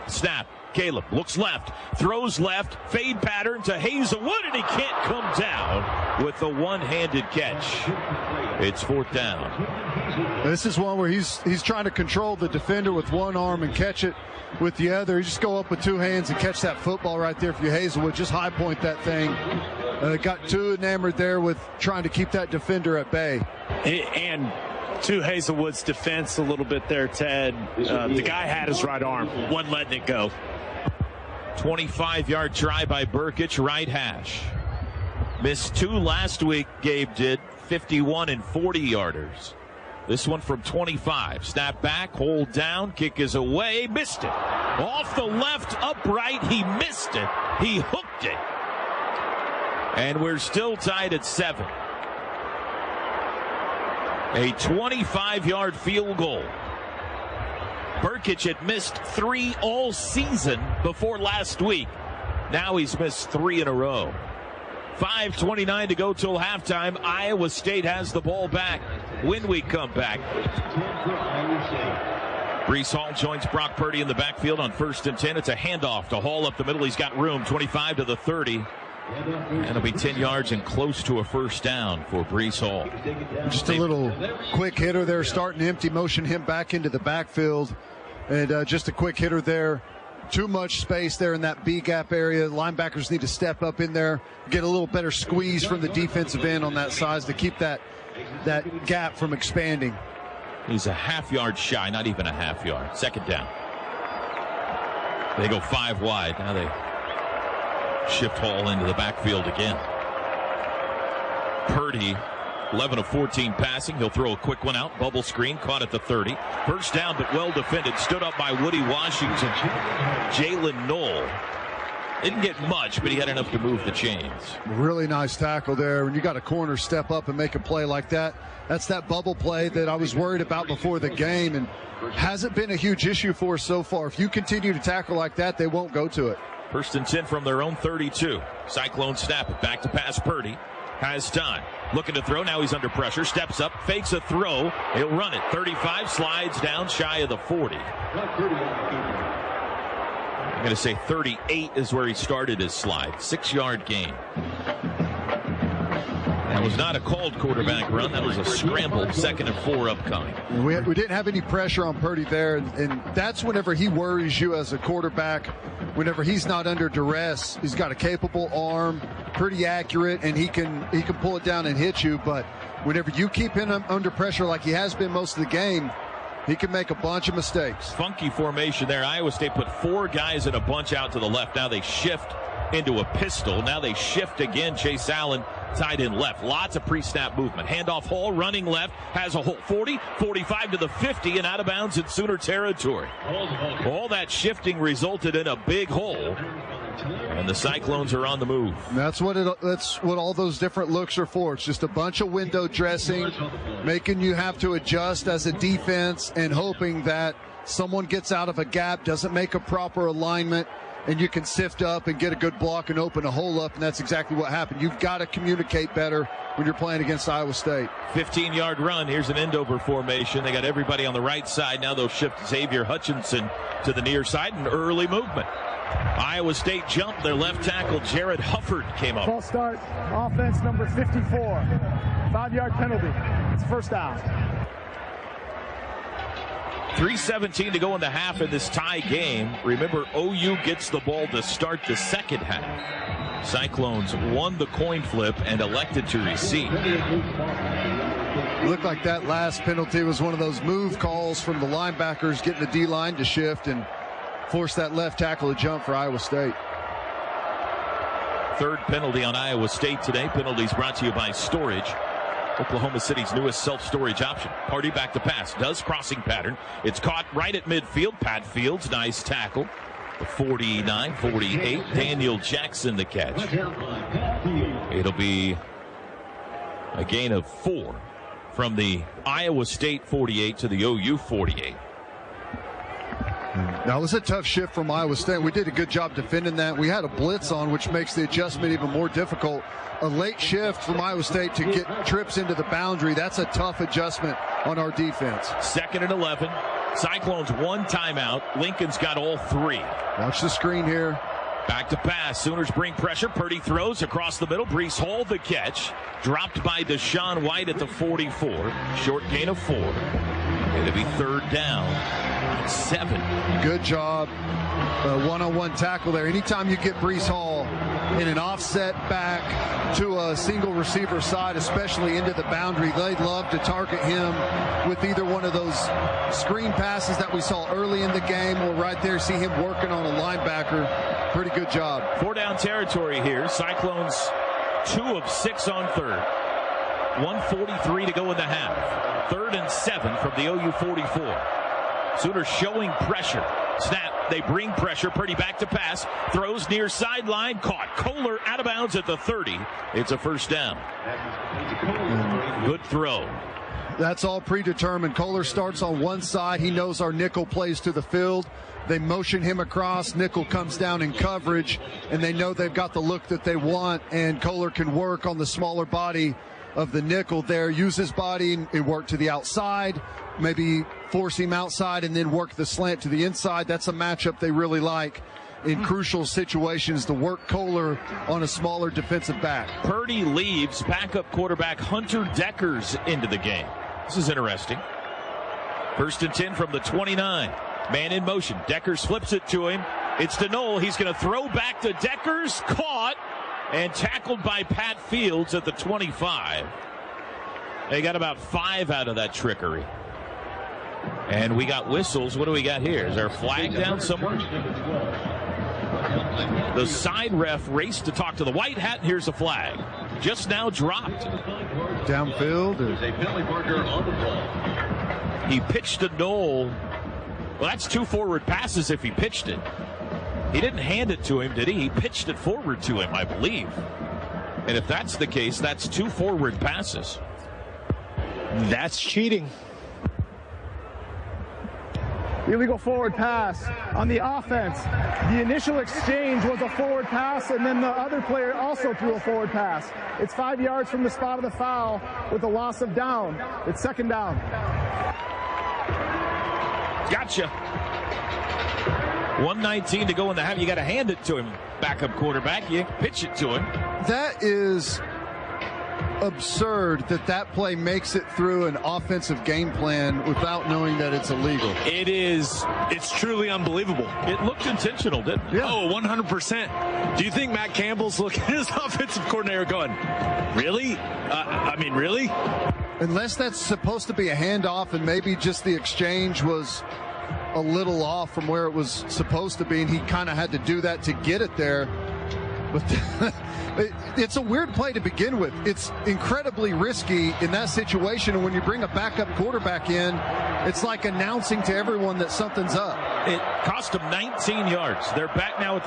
Snap, Caleb looks left, throws left, fade pattern to Hazelwood, and he can't come down with the one-handed catch. It's 4th down. This is one where he's trying to control the defender with one arm and catch it with the other. You just go up with 2 hands and catch that football right there for you, Hazelwood. Just high point that thing. Got too enamored there with trying to keep that defender at bay. And to Hazelwood's defense a little bit there, Ted. The guy had his right arm, wasn't letting it go. 25-yard try by Burkich, right hash. Missed 2 last week, Gabe did. 51 and 40-yarders. This one from 25. Snap back, hold down, kick is away, missed it. Off the left, upright, he missed it. He hooked it. And we're still tied at 7. A 25-yard field goal Burkich had missed 3 all season before last week. Now he's missed 3 in a row. 5:29 to go till halftime. Iowa State has the ball back when we come back. Breece Hall joins Brock Purdy in the backfield on 1st and 10. It's a handoff to Hall up the middle. He's got room, 25 to the 30. And it'll be 10 yards and close to a first down for Breece Hall. Just a little quick hitter there, starting to empty motion him back into the backfield. And just a quick hitter there. Too much space there in that B gap area. Linebackers need to step up in there, get a little better squeeze from the defensive end on that side to keep that gap from expanding. He's a half yard shy, not even a half yard. Second down. They go 5 wide. Now they shift Hall into the backfield again. Purdy, 11 of 14 passing. He'll throw a quick one out. Bubble screen, caught at the 30. First down, but well defended. Stood up by Woody Washington. Jalen Knoll didn't get much, but he had enough to move the chains. Really nice tackle there. When you got a corner step up and make a play like that, that's that bubble play that I was worried about before the game, and hasn't been a huge issue for us so far. If you continue to tackle like that, they won't go to it. 1st and 10 from their own 32. Cyclones snap it. Back to pass Purdy. Has time. Looking to throw. Now he's under pressure. Steps up. Fakes a throw. He'll run it. 35. Slides down shy of the 40. I'm going to say 38 is where he started his slide. 6-yard gain. That was not a called quarterback run. That was a scrambled 2nd and 4 upcoming. We didn't have any pressure on Purdy there, and that's whenever he worries you as a quarterback. Whenever he's not under duress, he's got a capable arm, pretty accurate, and he can pull it down and hit you. But whenever you keep him under pressure like he has been most of the game, he can make a bunch of mistakes. Funky formation there. Iowa State put 4 guys in a bunch out to the left. Now they shift into a pistol. Now they shift again. Chase Allen tied in left. Lots of pre-snap movement. Handoff Hall running left. Has a hole. 40, 45 to the 50 and out of bounds in Sooner territory. All that shifting resulted in a big hole. And the Cyclones are on the move. That's what all those different looks are for. It's just a bunch of window dressing, making you have to adjust as a defense and hoping that someone gets out of a gap, doesn't make a proper alignment, and you can sift up and get a good block and open a hole up, and that's exactly what happened. You've got to communicate better when you're playing against Iowa State. 15-yard run. Here's an end-over formation. They got everybody on the right side. Now they'll shift Xavier Hutchinson to the near side, and early movement. Iowa State jumped. Their left tackle, Jared Hufford, came up. False start, offense number 54. 5-yard penalty. It's first down. 3:17 to go in the half in this tie game. Remember, OU gets the ball to start the second half. Cyclones won the coin flip and elected to receive. Looked like that last penalty was one of those move calls from the linebackers getting the D-line to shift and force that left tackle to jump for Iowa State. 3rd penalty on Iowa State today. Penalties brought to you by Storage, Oklahoma City's newest self-storage option. Party back to pass. Does crossing pattern. It's caught right at midfield. Pat Fields, nice tackle. 49-48. Daniel Jackson the catch. It'll be a gain of 4 from the Iowa State 48 to the OU 48. That was a tough shift from Iowa State. We did a good job defending that. We had a blitz on, which makes the adjustment even more difficult. A late shift from Iowa State to get trips into the boundary. That's a tough adjustment on our defense. 2nd and 11. Cyclones 1 timeout. Lincoln's got all 3. Watch the screen here. Back to pass. Sooners bring pressure. Purdy throws across the middle. Breece Hall the catch. Dropped by Deshaun White at the 44. Short gain of 4. It'll be 3rd down. 7. Good job. One-on-one tackle there. Anytime you get Breece Hall in an offset back to a single receiver side, especially into the boundary, they love to target him with either one of those screen passes that we saw early in the game or right there, see him working on a linebacker. Pretty good job. 4 down territory here. Cyclones 2 of 6 on 3rd. 1:43 to go in the half. 3rd and 7 from the OU 44. Sooners showing pressure. Snap. They bring pressure. Purdy back to pass. Throws near sideline. Caught. Kohler out of bounds at the 30. It's a first down. Good throw. That's all predetermined. Kohler starts on one side. He knows our nickel plays to the field. They motion him across. Nickel comes down in coverage, and they know they've got the look that they want, and Kohler can work on the smaller body of the nickel there, use his body and work to the outside, maybe force him outside and then work the slant to the inside. That's a matchup they really like in crucial situations, to work Kohler on a smaller defensive back. Purdy leaves, backup quarterback Hunter Deckers into the game. This is interesting. 1st and 10 from the 29. Man in motion. Deckers flips it to him. It's to Knoll. He's going to throw back to Deckers. Caught and tackled by Pat Fields at the 25. They got about 5 out of that trickery. And we got whistles. What do we got here? Is there a flag down somewhere? The side ref raced to talk to the white hat. Here's a flag. Just now dropped. Downfield. He pitched to Knoll. Well, that's 2 forward passes if he pitched it. He didn't hand it to him, did he? He pitched it forward to him, I believe. And if that's the case, that's 2 forward passes. That's cheating. Illegal forward pass on the offense. The initial exchange was a forward pass, and then the other player also threw a forward pass. It's 5 yards from the spot of the foul with a loss of down. It's 2nd down. Gotcha. 1:19 to go in the half. You got to hand it to him, backup quarterback. You pitch it to him. That is absurd that play makes it through an offensive game plan without knowing that it's illegal. It is. It's truly unbelievable. It looked intentional, didn't it? Yeah. Oh, 100%. Do you think Matt Campbell's looking at his offensive coordinator going, really? Really? Unless that's supposed to be a handoff and maybe just the exchange was a little off from where it was supposed to be, and he kind of had to do that to get it there. But it's a weird play to begin with. It's incredibly risky in that situation, and when you bring a backup quarterback in, it's like announcing to everyone that something's up. It cost them 19 yards. They're back now at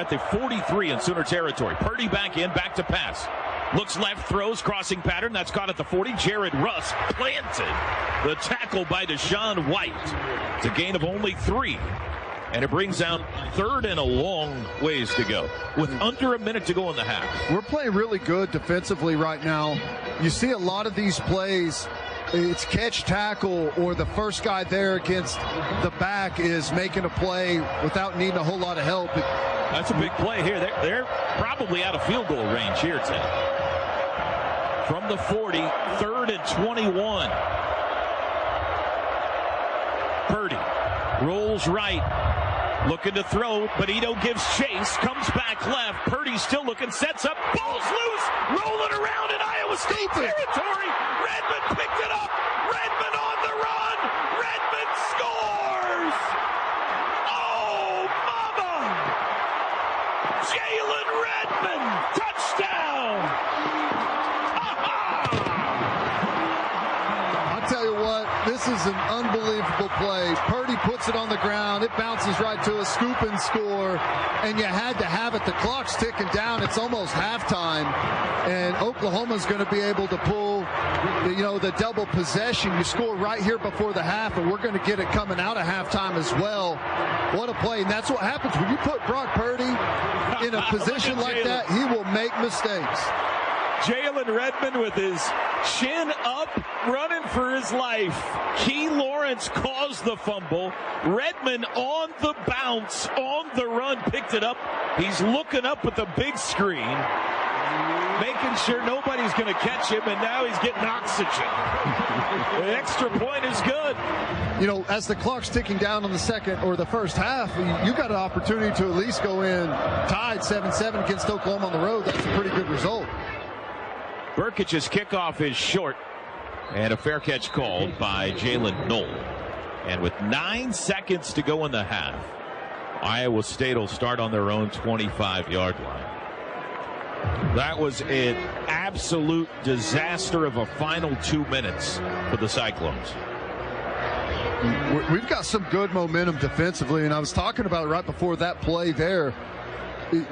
the 43 in Sooner territory. Purdy back in, back to pass. Looks left, throws, crossing pattern. That's caught at the 40. Jared Russ planted. The tackle by Deshaun White. It's a gain of only 3. And it brings out 3rd and a long ways to go with under a minute to go in the half. We're playing really good defensively right now. You see a lot of these plays, it's catch tackle, or the first guy there against the back is making a play without needing a whole lot of help. That's a big play here. They're probably out of field goal range here, Ted. From the 40, 3rd and 21. Purdy rolls right. Looking to throw, Benito gives chase, comes back left. Purdy still looking, sets up, ball's loose, rolling around in Iowa State territory. Redmond picked it up. Redmond on the run. Redmond scores. Oh, mama! Jalen Redmond, touchdown. I'll tell you what, this is an unbelievable play. Purdy puts it on the ground. It bounces right to a scoop and score, and you had to have it. The clock's ticking down. It's almost halftime, and Oklahoma's going to be able to pull, the double possession. You score right here before the half, and we're going to get it coming out of halftime as well. What a play, and that's what happens when you put Brock Purdy in a position like that. He will make mistakes. Jalen Redmond with his chin up, running for his life. Key Lawrence caused the fumble. Redmond on the bounce, on the run, picked it up. He's looking up at the big screen, making sure nobody's going to catch him, and now he's getting oxygen. The extra point is good. As the clock's ticking down on the second or the first half, you got an opportunity to at least go in tied 7-7 against Oklahoma on the road. That's a pretty good result. Burkich's kickoff is short, and a fair catch called by Jalen Knoll. And with 9 seconds to go in the half, Iowa State will start on their own 25-yard line. That was an absolute disaster of a final 2 minutes for the Cyclones. We've got some good momentum defensively, and I was talking about right before that play there.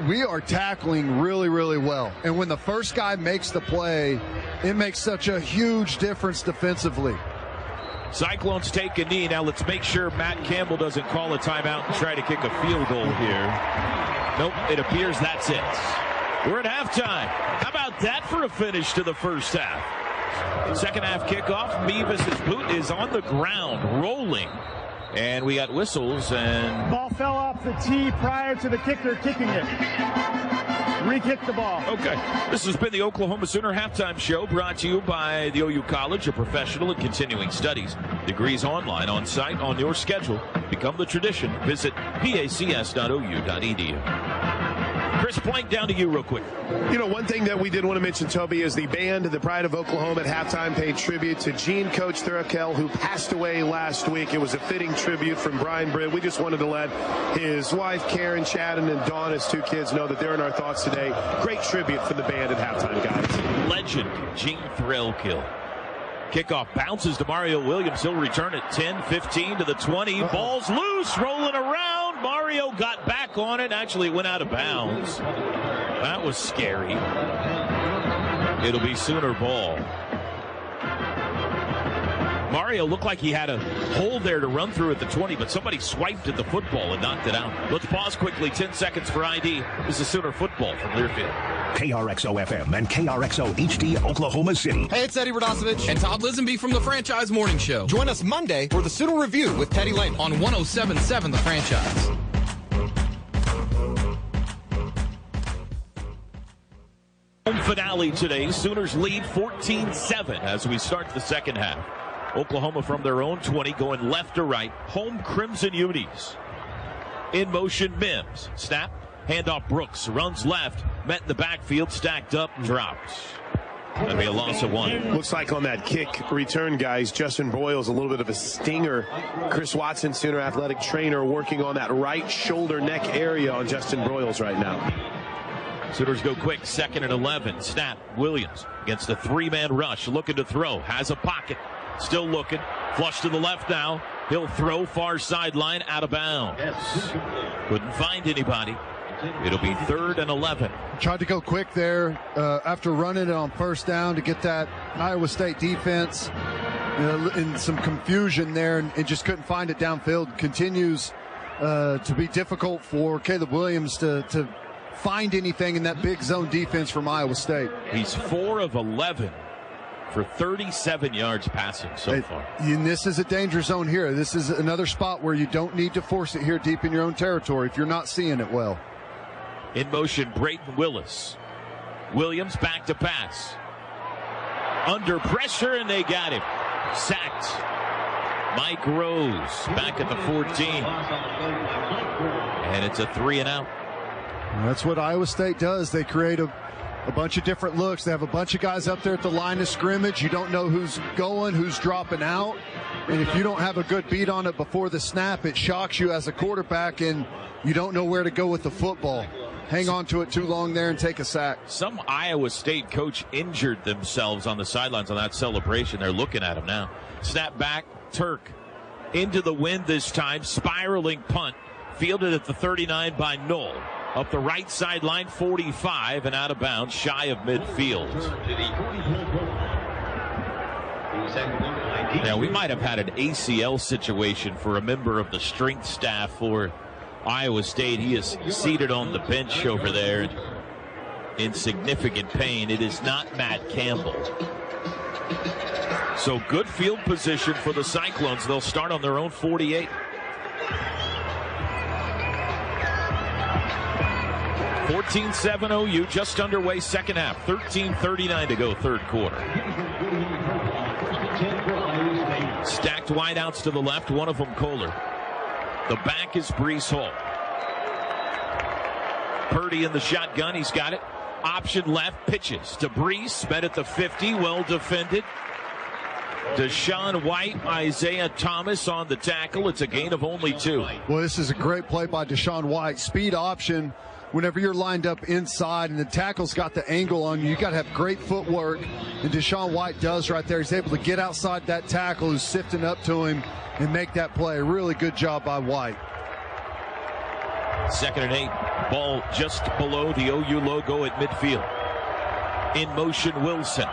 we are tackling really, really well. And when the first guy makes the play, it makes such a huge difference defensively. Cyclones take a knee. Now let's make sure Matt Campbell doesn't call a timeout and try to kick a field goal here. Nope, it appears that's it. We're at halftime. How about that for a finish to the first half? Second half kickoff. Mevis's boot is on the ground, rolling. And we got whistles and... Ball fell off the tee prior to the kicker kicking it. Re-kick the ball. Okay. This has been the Oklahoma Sooner Halftime Show, brought to you by the OU College of Professional and Continuing Studies. Degrees online, on site, on your schedule. Become the tradition. Visit pacs.ou.edu. Chris Plank, down to you real quick. You know, one thing that we did want to mention, Toby, is the band, the Pride of Oklahoma, at halftime paid tribute to Gene Coach Thurkel, who passed away last week. It was a fitting tribute from Brian Britt. We just wanted to let his wife, Karen Shadden, and Dawn, his two kids, know that they're in our thoughts today. Great tribute for the band at halftime, guys. Legend Gene Thurkel. Kickoff bounces to Mario Williams. He'll return it 10-15 to the 20. Ball's loose, rolling around. Mario got back on it. Actually, it went out of bounds. That was scary. It'll be Sooner ball. Mario looked like he had a hole there to run through at the 20, but somebody swiped at the football and knocked it out. Let's pause quickly. 10 seconds for ID. This is Sooner football from Learfield. KRXO-FM and KRXO-HD Oklahoma City. Hey, it's Eddie Radosevich. And Todd Lisenby from The Franchise Morning Show. Join us Monday for the Sooner Review with Teddy Lehman on 107.7 The Franchise. Home finale today. Sooners lead 14-7 as we start the second half. Oklahoma from their own 20 going left to right. Home Crimson Unis. In motion, Mims. Snap. Handoff Brooks. Runs left. Met in the backfield. Stacked up. Drops. That'd be a loss of one. Looks like on that kick return, guys, Justin Broyles a little bit of a stinger. Chris Watson, Sooner athletic trainer, working on that right shoulder neck area on Justin Broyles right now. Sooners go quick. 2nd and 11. Snap. Williams against a three-man rush. Looking to throw. Has a pocket. Still looking. Flush to the left now. He'll throw far sideline, out of bounds. Couldn't find anybody. It'll be 3rd and 11. Tried to go quick there after running it on first down to get that Iowa State defense in some confusion there and just couldn't find it downfield. Continues to be difficult for Caleb Williams to find anything in that big zone defense from Iowa State. He's 4 of 11 for 37 yards passing so far. And this is a danger zone here. This is another spot where you don't need to force it here deep in your own territory if you're not seeing it well. In motion, Brayton Willis. Williams back to pass. Under pressure, and they got him. Sacked. Mike Rose back at the 14. And it's a 3 and out. That's what Iowa State does. They create a bunch of different looks. They have a bunch of guys up there at the line of scrimmage. You don't know who's going, who's dropping out. And if you don't have a good beat on it before the snap, it shocks you as a quarterback, and you don't know where to go with the football. Hang on to it too long there and take a sack. Some Iowa State coach injured themselves on the sidelines on that celebration. They're looking at him now. Snap back, Turk into the wind this time. Spiraling punt. Fielded at the 39 by Knoll. Up the right sideline, 45, and out of bounds, shy of midfield. Now, we might have had an ACL situation for a member of the strength staff for Iowa State. He is seated on the bench over there in significant pain. It is not Matt Campbell. So good field position for the Cyclones. They'll start on their own 48. 14-7 OU, just underway second half. 13:39 to go, third quarter. Stacked wideouts to the left, one of them Kohler. The back is Breece Hall. Purdy in the shotgun, he's got it. Option left, pitches to Breece, met at the 50, well defended. Deshaun White, Isaiah Thomas on the tackle. It's a gain of only 2. Well, this is a great play by Deshaun White. Speed option. Whenever you're lined up inside and the tackle's got the angle on you, you got to have great footwork, and Deshaun White does right there. He's able to get outside that tackle who's sifting up to him and make that play. Really good job by White. 2nd and 8. Ball just below the OU logo at midfield. In motion, Wilson.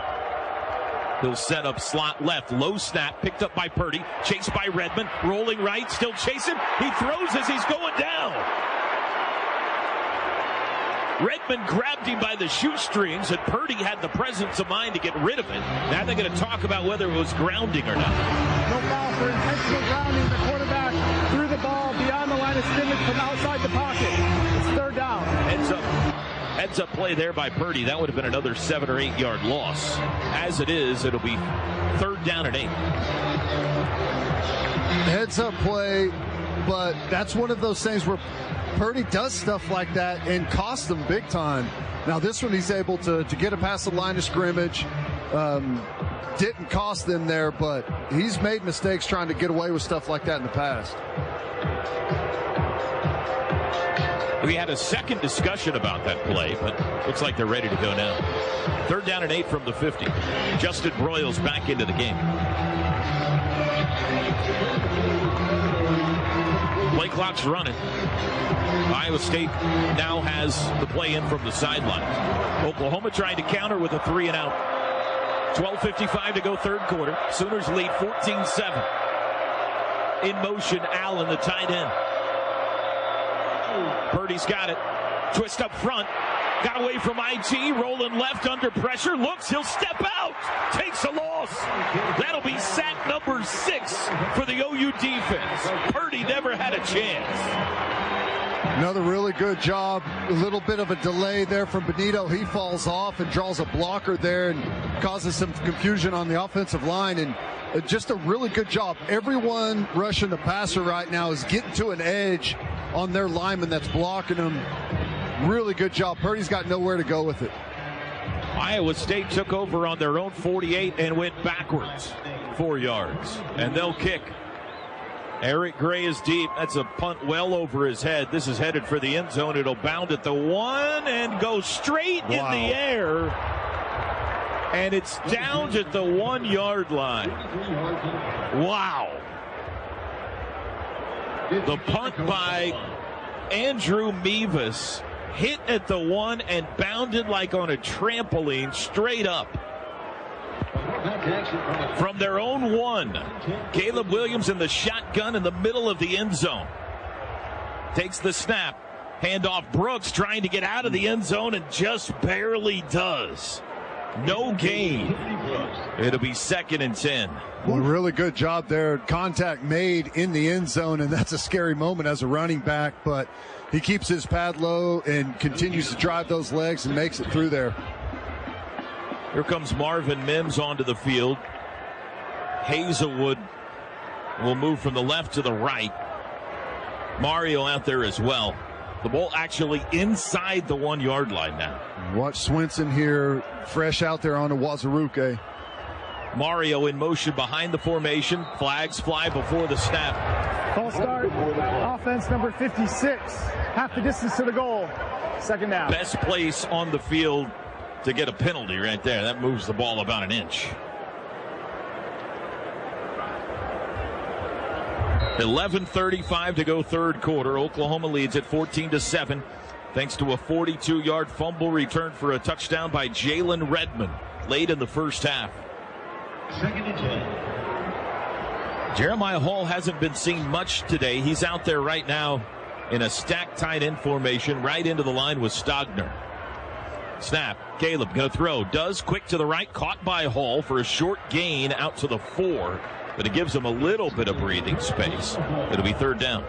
He'll set up slot left. Low snap, picked up by Purdy. Chased by Redmond. Rolling right, still chasing. He throws as he's going down. Redmond grabbed him by the shoestrings, and Purdy had the presence of mind to get rid of it. Now they're going to talk about whether it was grounding or not. No foul for intentional grounding. The quarterback threw the ball beyond the line of scrimmage from outside the pocket. It's third down. Heads up play there by Purdy. That would have been another 7 or 8 yard loss. As it is, it'll be third down and 8. Heads up play, but that's one of those things where Purdy does stuff like that and costs them big time. Now this one he's able to get it past the line of scrimmage. Didn't cost them there, but he's made mistakes trying to get away with stuff like that in the past. We had a second discussion about that play, but looks like they're ready to go now. Third down and 8 from the 50. Justin Broyles back into the game. Play clock's running. Iowa State now has the play in from the sidelines. Oklahoma trying to counter with a 3 and out. 12:55 to go third quarter. Sooners lead 14-7. In motion, Allen, the tight end. Purdy's got it. Twist up front. Got away from IT. Rowland left under pressure. Looks. He'll step out. Takes a loss. That'll be sack number 6 for the OU defense. Purdy never had a chance. Another really good job. A little bit of a delay there from Benito. He falls off and draws a blocker there and causes some confusion on the offensive line. And just a really good job. Everyone rushing the passer right now is getting to an edge on their lineman that's blocking them. Really good job. Purdy's got nowhere to go with it. Iowa State took over on their own 48 and went backwards 4 yards. And they'll kick. Eric Gray is deep. That's a punt well over his head. This is headed for the end zone. It'll bound at the 1 and go straight in the air. And it's down at the 1 yard line. Wow. The punt by Andrew Mevis hit at the 1 and bounded like on a trampoline straight up. From their own 1, Caleb Williams in the shotgun in the middle of the end zone. Takes the snap. Handoff Brooks trying to get out of the end zone and just barely does. No gain. It'll be 2nd and 10. Well, really good job there. Contact made in the end zone, and that's a scary moment as a running back, but he keeps his pad low and continues to drive those legs and makes it through there. Here comes Marvin Mims onto the field. Hazelwood will move from the left to the right. Mario out there as well. The ball actually inside the 1 yard line now. Watch Swinson here, fresh out there on a Wazaruke. Mario in motion behind the formation. Flags fly before the snap. False start. Offense number 56. Half the distance to the goal. 2nd down. Best place on the field to get a penalty right there. That moves the ball about an inch. 11:35 to go third quarter. Oklahoma leads at 14-7 thanks to a 42-yard fumble return for a touchdown by Jalen Redmond late in the first half. 2nd and 10. Jeremiah Hall hasn't been seen much today. He's out there right now in a stacked tight end formation right into the line with Stogner. Snap. Caleb going to throw. Does quick to the right. Caught by Hall for a short gain out to the 4. But it gives him a little bit of breathing space. It'll be 3rd down.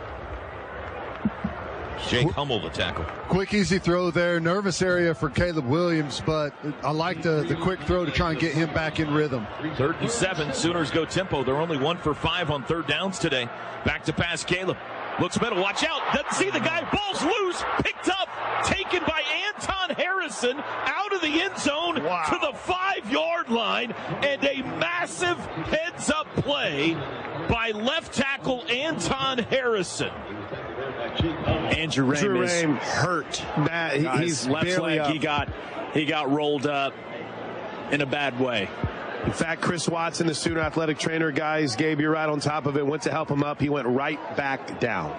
Jake Hummel the tackle. Quick, easy throw there. Nervous area for Caleb Williams, but I like the quick throw to try and get him back in rhythm. 3rd and 7. Sooners go tempo. They're only 1 for 5 on 3rd downs today. Back to pass Caleb. Looks middle. Watch out. Doesn't see the guy. Ball's loose. Picked up. Taken by Anton Harrison out of the end zone to the 5 yard line. And a massive heads up play by left tackle Anton Harrison. Andrew Rame is hurt. He's left barely leg. up. He got rolled up in a bad way. In fact, Chris Watson, the Sooner athletic trainer, guys, Gabe, you're right on top of it. Went to help him up. He went right back down.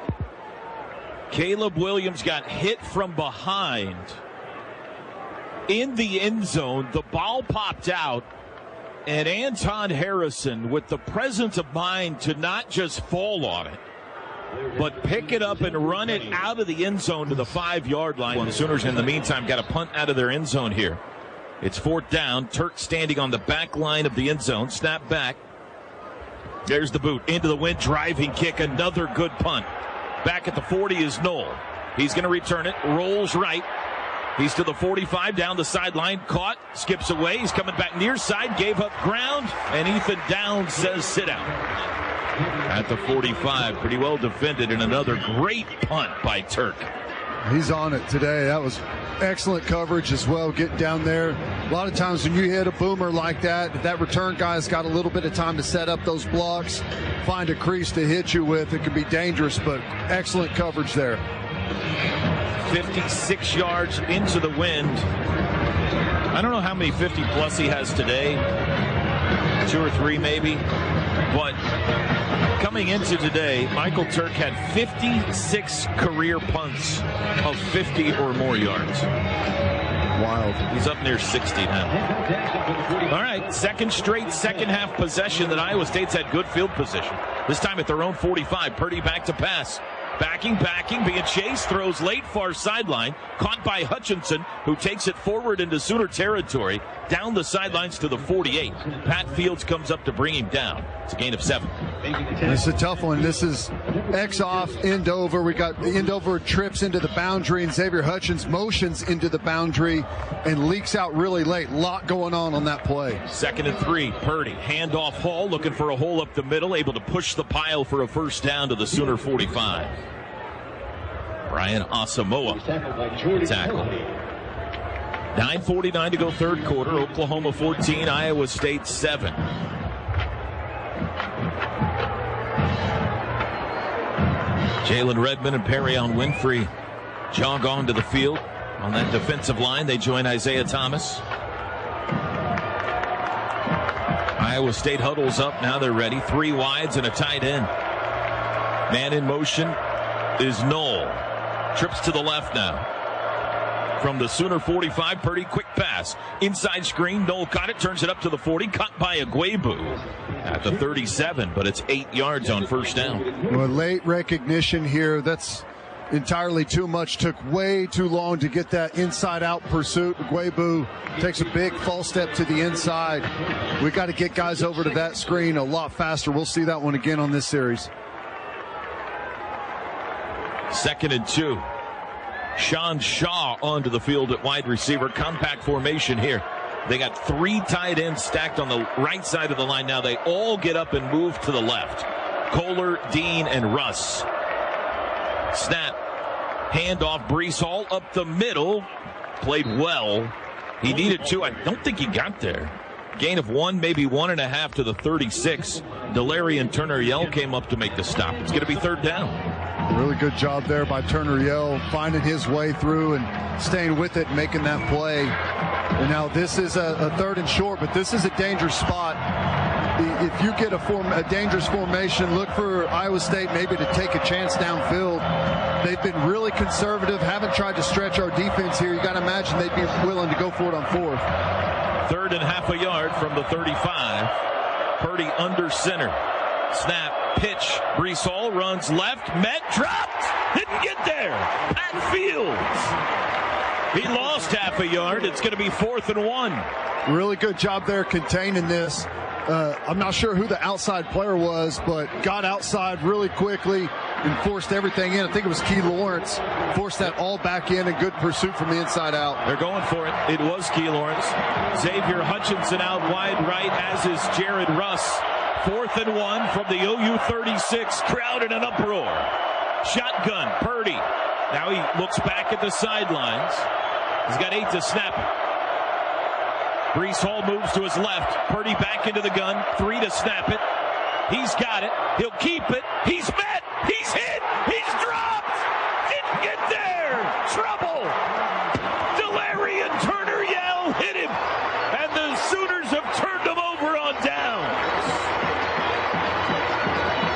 Caleb Williams got hit from behind in the end zone. The ball popped out, and Anton Harrison, with the presence of mind to not just fall on it, but pick it up and run it out of the end zone to the 5-yard line. The Sooners, in the meantime, got a punt out of their end zone here. It's 4th down. Turk standing on the back line of the end zone. Snap back. There's the boot. Into the wind. Driving kick. Another good punt. Back at the 40 is Knoll. He's going to return it. Rolls right. He's to the 45. Down the sideline. Caught. Skips away. He's coming back near side. Gave up ground. And Ethan Downs says sit down. At the 45. Pretty well defended. And another great punt by Turk. He's on it today. That was excellent coverage as well, getting down there. A lot of times when you hit a boomer like that, if that return guy's got a little bit of time to set up those blocks, find a crease to hit you with, it can be dangerous, but excellent coverage there. 56 yards into the wind. I don't know how many 50-plus he has today. 2 or 3 maybe. But coming into today, Michael Turk had 56 career punts of 50 or more yards. Wild. He's up near 60 now. All right, second straight second-half possession that Iowa State's had good field position. This time at their own 45. Purdy back to pass. Backing, being chased, throws late, far sideline, caught by Hutchinson, who takes it forward into Sooner territory, down the sidelines to the 48. Pat Fields comes up to bring him down. It's a gain of 7. This is a tough one. This is X off, end over. We got end over trips into the boundary, and Xavier Hutchins motions into the boundary and leaks out really late. A lot going on that play. 2nd and 3. Purdy, handoff Hall, looking for a hole up the middle, able to push the pile for a first down to the Sooner 45. Brian Asamoah tackle. 9:49 to go, third quarter. Oklahoma 14, Iowa State 7. Jalen Redmond and Perrion Winfrey jog onto the field. On that defensive line, they join Isaiah Thomas. Iowa State huddles up. Now they're ready. 3 wides and a tight end. Man in motion is Knoll. Trips to the left now. From the Sooner 45, Purdy, quick pass. Inside screen, Knoll caught it, turns it up to the 40, caught by Agwebu at the 37, but it's 8 yards on first down. Well, late recognition here. That's entirely too much. Took way too long to get that inside-out pursuit. Agwebu takes a big false step to the inside. We got to get guys over to that screen a lot faster. We'll see that one again on this series. 2nd and 2. Sean Shaw onto the field at wide receiver. Compact formation here. They got 3 tight ends stacked on the right side of the line. Now they all get up and move to the left. Kohler, Dean, and Russ. Snap. Handoff. Brees Hall up the middle. Played well. He needed 2. I don't think he got there. Gain of 1, maybe 1.5 to the 36. Delarian Turner-Yell came up to make the stop. It's going to be 3rd down. Really good job there by Turner-Yell, finding his way through and staying with it, making that play. And now this is a 3rd and short, but this is a dangerous spot. If you get a dangerous formation, look for Iowa State maybe to take a chance downfield. They've been really conservative, haven't tried to stretch our defense here. You got to imagine they'd be willing to go for it on 4th. 3rd and half a yard from the 35. Purdy under center. Snap, pitch. Brees Hall runs left. Met, dropped. Didn't get there. Pat Fields. He lost half a yard. It's going to be 4th and 1. Really good job there containing this. I'm not sure who the outside player was, but got outside really quickly and forced everything in. I think it was Key Lawrence. Forced that all back in and good pursuit from the inside out. They're going for it. It was Key Lawrence. Xavier Hutchinson out wide right, as is Jared Russ. 4th and 1 from the OU 36. Crowd in an uproar. Shotgun, Purdy. Now he looks back at the sidelines. He's got 8 to snap it. Brees Hall moves to his left. Purdy back into the gun. 3 to snap it. He's got it. He'll keep it. He's met. He's hit. He's dropped. Didn't get there. Trouble. Delarian Turner-Yell hit him. And the Sooners have turned him over on downs.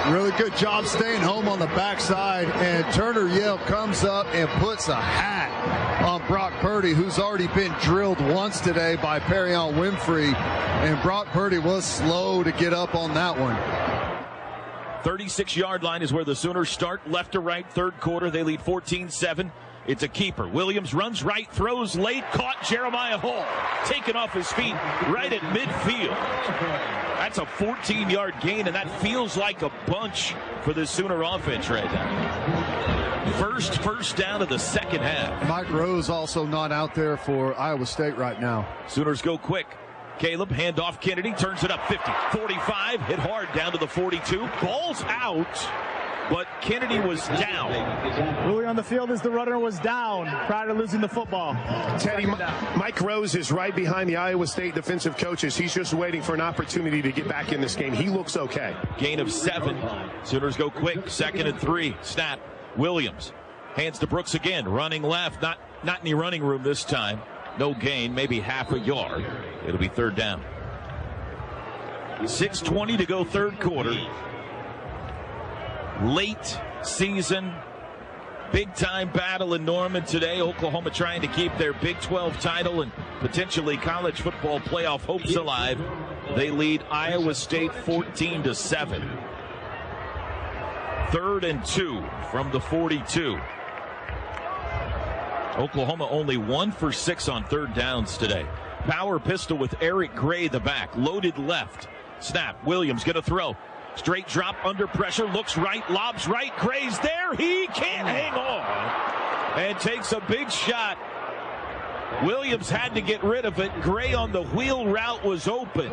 Really Really good job staying home on the backside, and Turner Yale comes up and puts a hat on Brock Purdy, who's already been drilled once today by Perrion Winfrey, and Brock Purdy was slow to get up on that one. 36-yard line is where the Sooners start, left to right, third quarter. They lead 14-7. It's a keeper. Williams runs right, throws late, caught Jeremiah Hall. Taken off his feet right at midfield. That's a 14-yard gain, and that feels like a bunch for the Sooner offense right now. First down of the second half. Mike Rose also not out there for Iowa State right now. Sooners go quick. Caleb, handoff Kennedy, turns it up 50, 45, hit hard down to the 42. Ball's out, but Kennedy was down. Really on the field as the runner was down prior to losing the football. Teddy, Mike Rose is right behind the Iowa State defensive coaches. He's just waiting for an opportunity to get back in this game. He looks okay. Gain of 7. Sooners go quick, 2nd and 3. Snap. Williams hands to Brooks again, running left, not any running room this time. No gain, maybe half a yard. It'll be 3rd down. 6:20 to go, third quarter. Late season, big-time battle in Norman today. Oklahoma trying to keep their Big 12 title and potentially college football playoff hopes alive. They lead Iowa State 14-7. 3rd and 2 from the 42. Oklahoma only 1 for 6 on 3rd downs today. Power pistol with Eric Gray, the back. Loaded left. Snap. Williams going to throw. Straight drop under pressure. Looks right. Lobs right. Gray's there. He can't hang on. And takes a big shot. Williams had to get rid of it. Gray on the wheel route was open.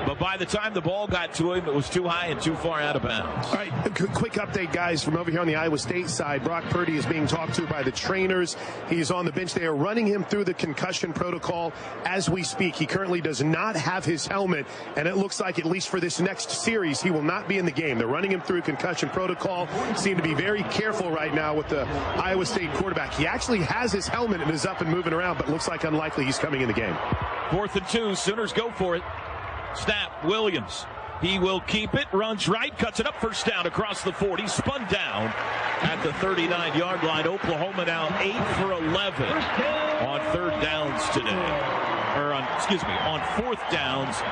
But by the time the ball got to him, it was too high and too far out of bounds. All right, quick update, guys, from over here on the Iowa State side. Brock Purdy is being talked to by the trainers. He's on the bench. They are running him through the concussion protocol as we speak. He currently does not have his helmet, and it looks like, at least for this next series, he will not be in the game. They're running him through concussion protocol. Seem to be very careful right now with the Iowa State quarterback. He actually has his helmet and is up and moving around, but looks like unlikely he's coming in the game. 4th and 2. Sooners go for it. Snap. Williams. He will keep it. Runs right. Cuts it up. 1st down across the 40. Spun down at the 39-yard line. Oklahoma now 8 for 11 on 3rd downs today. On 4th downs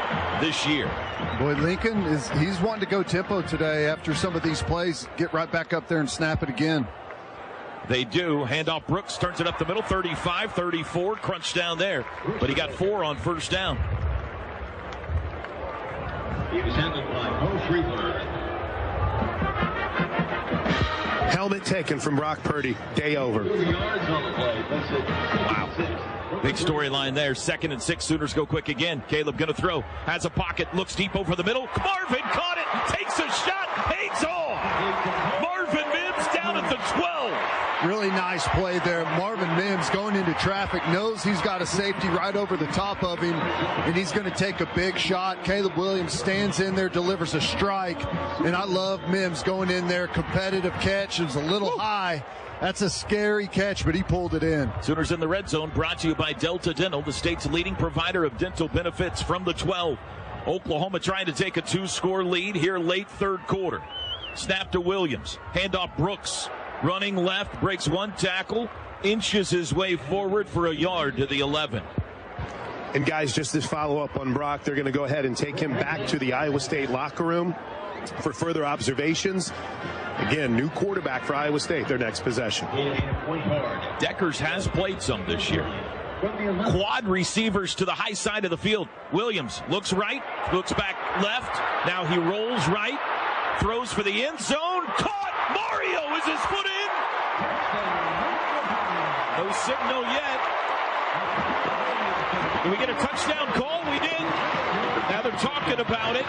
this year. Boy, Lincoln he's wanting to go tempo today after some of these plays. Get right back up there and snap it again. They do. Handoff Brooks, turns it up the middle, 35, 34, crunch down there. But he got 4 on 1st down. He was handled by Bo Freeberg. Helmet taken from Brock Purdy. Day over. Wow. Big storyline there. 2nd and 6. Sooners go quick again. Caleb going to throw. Has a pocket. Looks deep over the middle. Marvin caught it. Takes a shot. Hangs on. Marvin Mims down at the 12. Really nice play there. Marvin Mims going into traffic, knows he's got a safety right over the top of him, and he's going to take a big shot. Caleb Williams stands in there, delivers a strike, and I love Mims going in there. Competitive catch. It was a little high. That's a scary catch, but he pulled it in. Sooners in the red zone, brought to you by Delta Dental, the state's leading provider of dental benefits from the 12. Oklahoma trying to take a 2-score lead here late 3rd quarter. Snap to Williams. Handoff Brooks. Running left, breaks 1 tackle, inches his way forward for a yard to the 11. And guys, just to follow up on Brock, they're going to go ahead and take him back to the Iowa State locker room for further observations. Again, new quarterback for Iowa State, their next possession. Deckers has played some this year. Quad receivers to the high side of the field. Williams looks right, looks back left. Now he rolls right, throws for the end zone. Caught! Mario is his foot in. No signal yet. Did we get a touchdown call? We did. Now they're talking about it.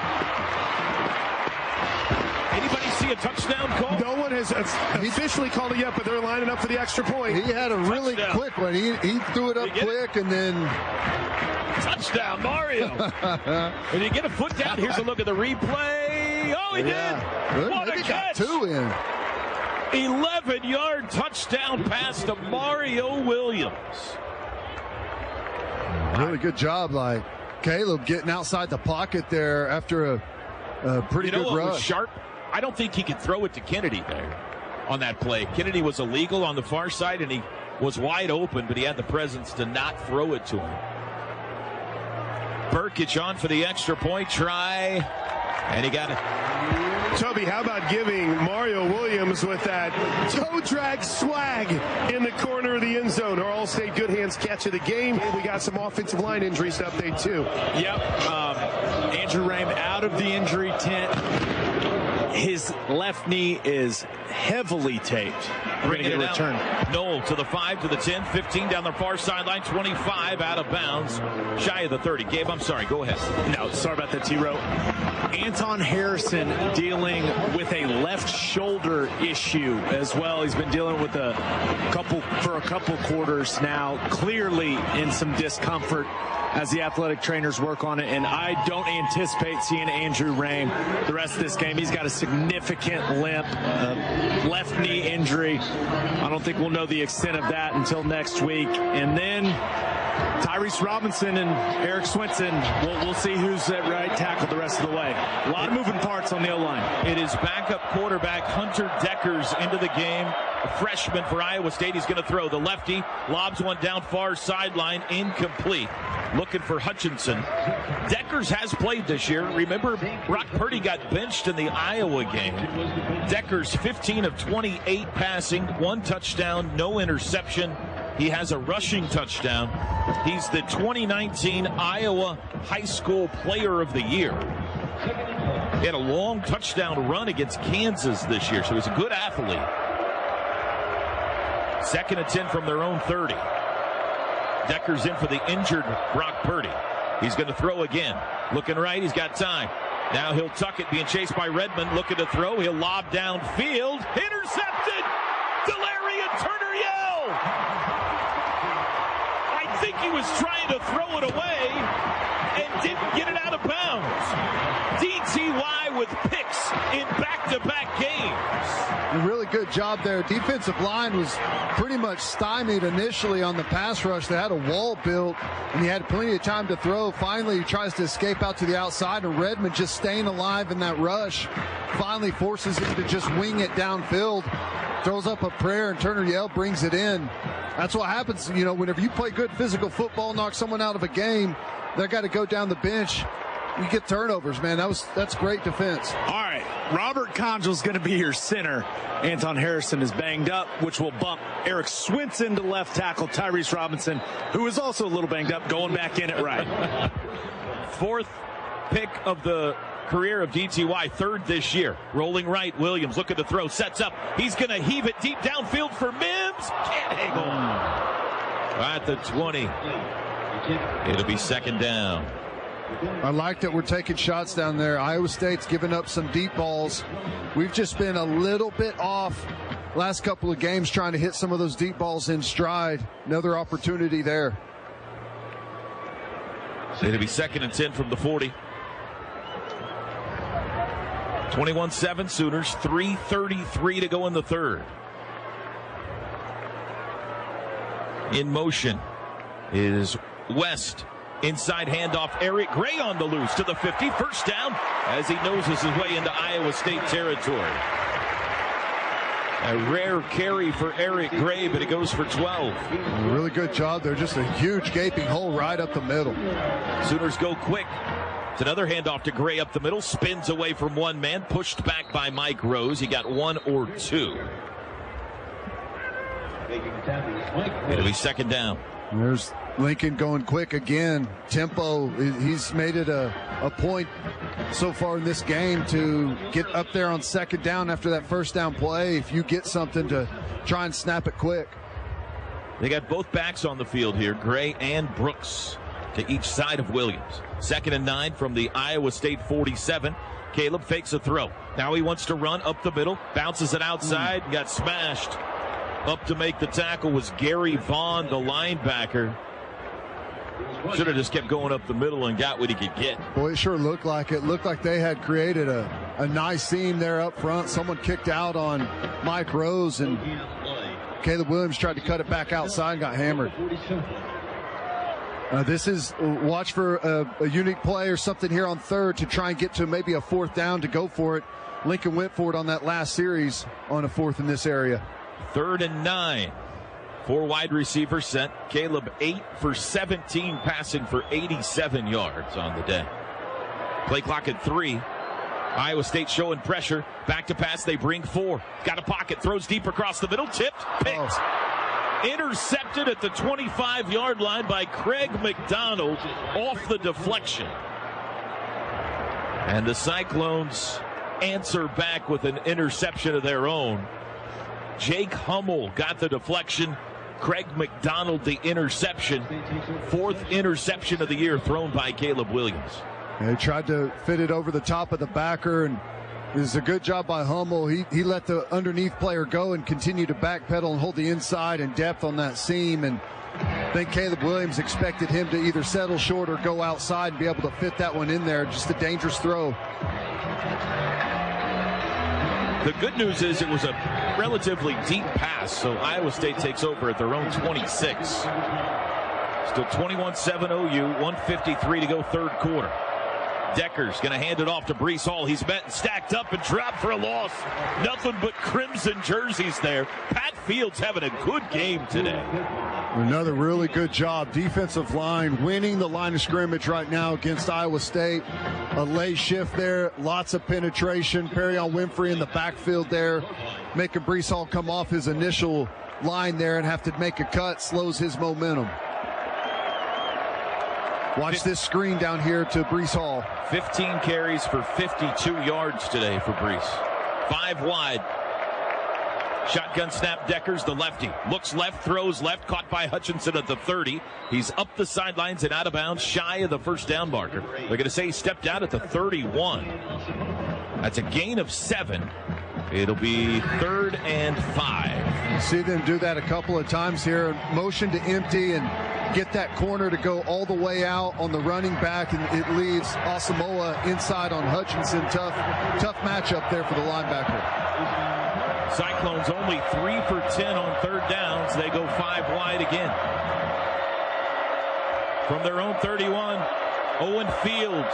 Anybody see a touchdown call? No one has officially called it yet, but they're lining up for the extra point. He had a really quick one. He threw it up quick and then... Touchdown, Mario. Did he get a foot down? Here's a look at the replay. Oh, he did. What a catch. 2 in. 11-yard touchdown pass to Mario Williams. Really good job, like Caleb getting outside the pocket there after a pretty good rush. Was sharp? I don't think he could throw it to Kennedy there on that play. Kennedy was illegal on the far side, and he was wide open, but he had the presence to not throw it to him. Burkich on for the extra point try, and he got it. Toby, how about giving Mario Williams with that toe drag swag in the corner of the end zone? Our All-State Good Hands catch of the game. We got some offensive line injuries to update, too. Yep. Andrew Rame out of the injury tent. His left knee is heavily taped. Bringing it return. Noel to the 5, to the 10, 15 down the far sideline, 25 out of bounds, shy of the 30. Gabe, I'm sorry. Go ahead. No, sorry about that, T-Row. Anton Harrison dealing with a left shoulder issue as well. He's been dealing with a couple quarters now, clearly in some discomfort as the athletic trainers work on it, and I don't anticipate seeing Andrew Rame the rest of this game. He's got a significant limp, left knee injury. I don't think we'll know the extent of that until next week. And then Tyrese Robinson and Eric Swinson, we'll see who's at right tackle the rest of the way. A lot of moving parts on the O-line. It is backup quarterback Hunter Deckers into the game. A freshman for Iowa State. He's going to throw. The lefty lobs one down far sideline, incomplete. Looking for Hutchinson. Deckers has played this year. Remember, Brock Purdy got benched in the Iowa game. Deckers 15 of 28 passing, 1 touchdown, no interception. He has a rushing touchdown. He's the 2019 Iowa High School Player of the Year. He had a long touchdown run against Kansas this year, so he's a good athlete. 2nd and 10 from their own 30. Deckers in for the injured Brock Purdy. He's going to throw again. Looking right, he's got time. Now he'll tuck it, being chased by Redmond. Looking to throw, he'll lob downfield. Intercepted! Delarian Turner yell! I think he was trying to throw it away and didn't get it out of bounds. DTY with picks in back-to-back games. A really good job there. Defensive line was pretty much stymied initially on the pass rush. They had a wall built, and he had plenty of time to throw. Finally, he tries to escape out to the outside, and Redmond just staying alive in that rush finally forces him to just wing it downfield. Throws up a prayer, and Turner Yell brings it in. That's what happens, you know, whenever you play good physical football, knock someone out of a game, they got to go down the bench. You get turnovers, man. That's great defense. All right, Robert Congel's going to be your center. Anton Harrison is banged up, which will bump Eric Swinson to left tackle. Tyrese Robinson, who is also a little banged up, going back in at right. 4th pick of the career of DTY, 3rd this year. Rolling right, Williams looking to throw, sets up. He's going to heave it deep downfield for Mims. Can't hang on. At the 20. It'll be 2nd down. I like that we're taking shots down there. Iowa State's giving up some deep balls. We've just been a little bit off last couple of games trying to hit some of those deep balls in stride. Another opportunity there. It'll be 2nd and 10 from the 40. 21-7 Sooners, 3:33 to go in the 3rd. In motion is West. Inside handoff, Eric Gray on the loose to the 50. 1st down as he noses his way into Iowa State territory. A rare carry for Eric Gray, but it goes for 12. Really good job there. Just a huge gaping hole right up the middle. Sooners go quick. It's another handoff to Gray up the middle. Spins away from one man. Pushed back by Mike Rose. He got 1 or 2. It'll be 2nd down. There's Lincoln going quick again. Tempo, he's made it a point so far in this game to get up there on 2nd down after that 1st down play. If you get something, to try and snap it quick. They got both backs on the field here, Gray and Brooks, to each side of Williams. 2nd and 9 from the Iowa State 47. Caleb fakes a throw. Now he wants to run up the middle, bounces it outside, got smashed. Up to make the tackle was Gary Vaughn, the linebacker. Should have just kept going up the middle and got what he could get. Boy, it sure looked like it. Looked like they had created a nice seam there up front. Someone kicked out on Mike Rose, and Caleb Williams tried to cut it back outside and got hammered. This is watch for a unique play or something here on third to try and get to maybe a fourth down to go for it. Lincoln went for it on that last series on a fourth in this area. 3rd and 9. 4 wide receivers sent. Caleb 8 for 17, passing for 87 yards on the day. Play clock at 3. Iowa State showing pressure. Back to pass. They bring 4. Got a pocket. Throws deep across the middle. Tipped. Picked. Intercepted at the 25-yard line by Craig McDonald off the deflection. And the Cyclones answer back with an interception of their own. Jake Hummel got the deflection. Craig McDonald the interception. 4th interception of the year thrown by Caleb Williams. They tried to fit it over the top of the backer, and it was a good job by Hummel. He let the underneath player go and continue to backpedal and hold the inside and depth on that seam. And I think Caleb Williams expected him to either settle short or go outside and be able to fit that one in there. Just a dangerous throw. The good news is it was a relatively deep pass, so Iowa State takes over at their own 26. Still 21-7 OU, 1:53 to go third quarter. Decker's going to hand it off to Breece Hall. He's met and stacked up and dropped for a loss. Nothing but crimson jerseys there. Pat Fields having a good game today. Another really good job. Defensive line winning the line of scrimmage right now against Iowa State. A lay shift there. Lots of penetration. Perrion Winfrey in the backfield there. Making Breece Hall come off his initial line there and have to make a cut. Slows his momentum. Watch this screen down here to Breece Hall. 15 carries for 52 yards today for Breece. 5 wide. Shotgun snap. Deckers, the lefty. Looks left, throws left, caught by Hutchinson at the 30. He's up the sidelines and out of bounds, shy of the first down marker. They're going to say he stepped out at the 31. That's a gain of 7. It'll be 3rd and 5. You see them do that a couple of times here. Motion to empty and get that corner to go all the way out on the running back, and it leaves Asamoah inside on Hutchinson. Tough matchup there for the linebacker. Cyclones only 3 for 10 on 3rd downs. They go 5 wide again. From their own 31, Owen Field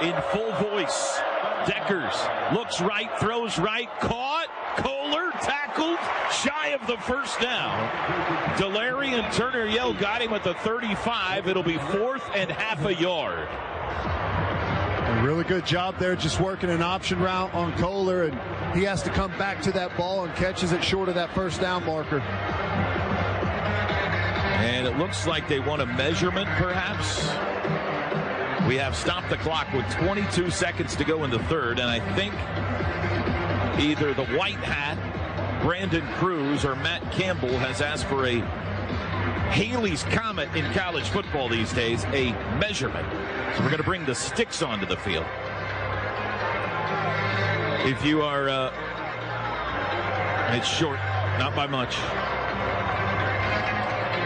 in full voice. Deckers looks right, throws right, caught. Kohler tackled, shy of the first down. Delary and Turner Yell got him at the 35. It'll be 4th and half a yard. A really good job there, just working an option route on Kohler, and he has to come back to that ball and catches it short of that first down marker. And it looks like they want a measurement, perhaps. We have stopped the clock with 22 seconds to go in the 3rd, and I think either the white hat, Brandon Cruz, or Matt Campbell has asked for a Haley's Comet in college football these days, a measurement. So we're going to bring the sticks onto the field. If you are, it's short, not by much.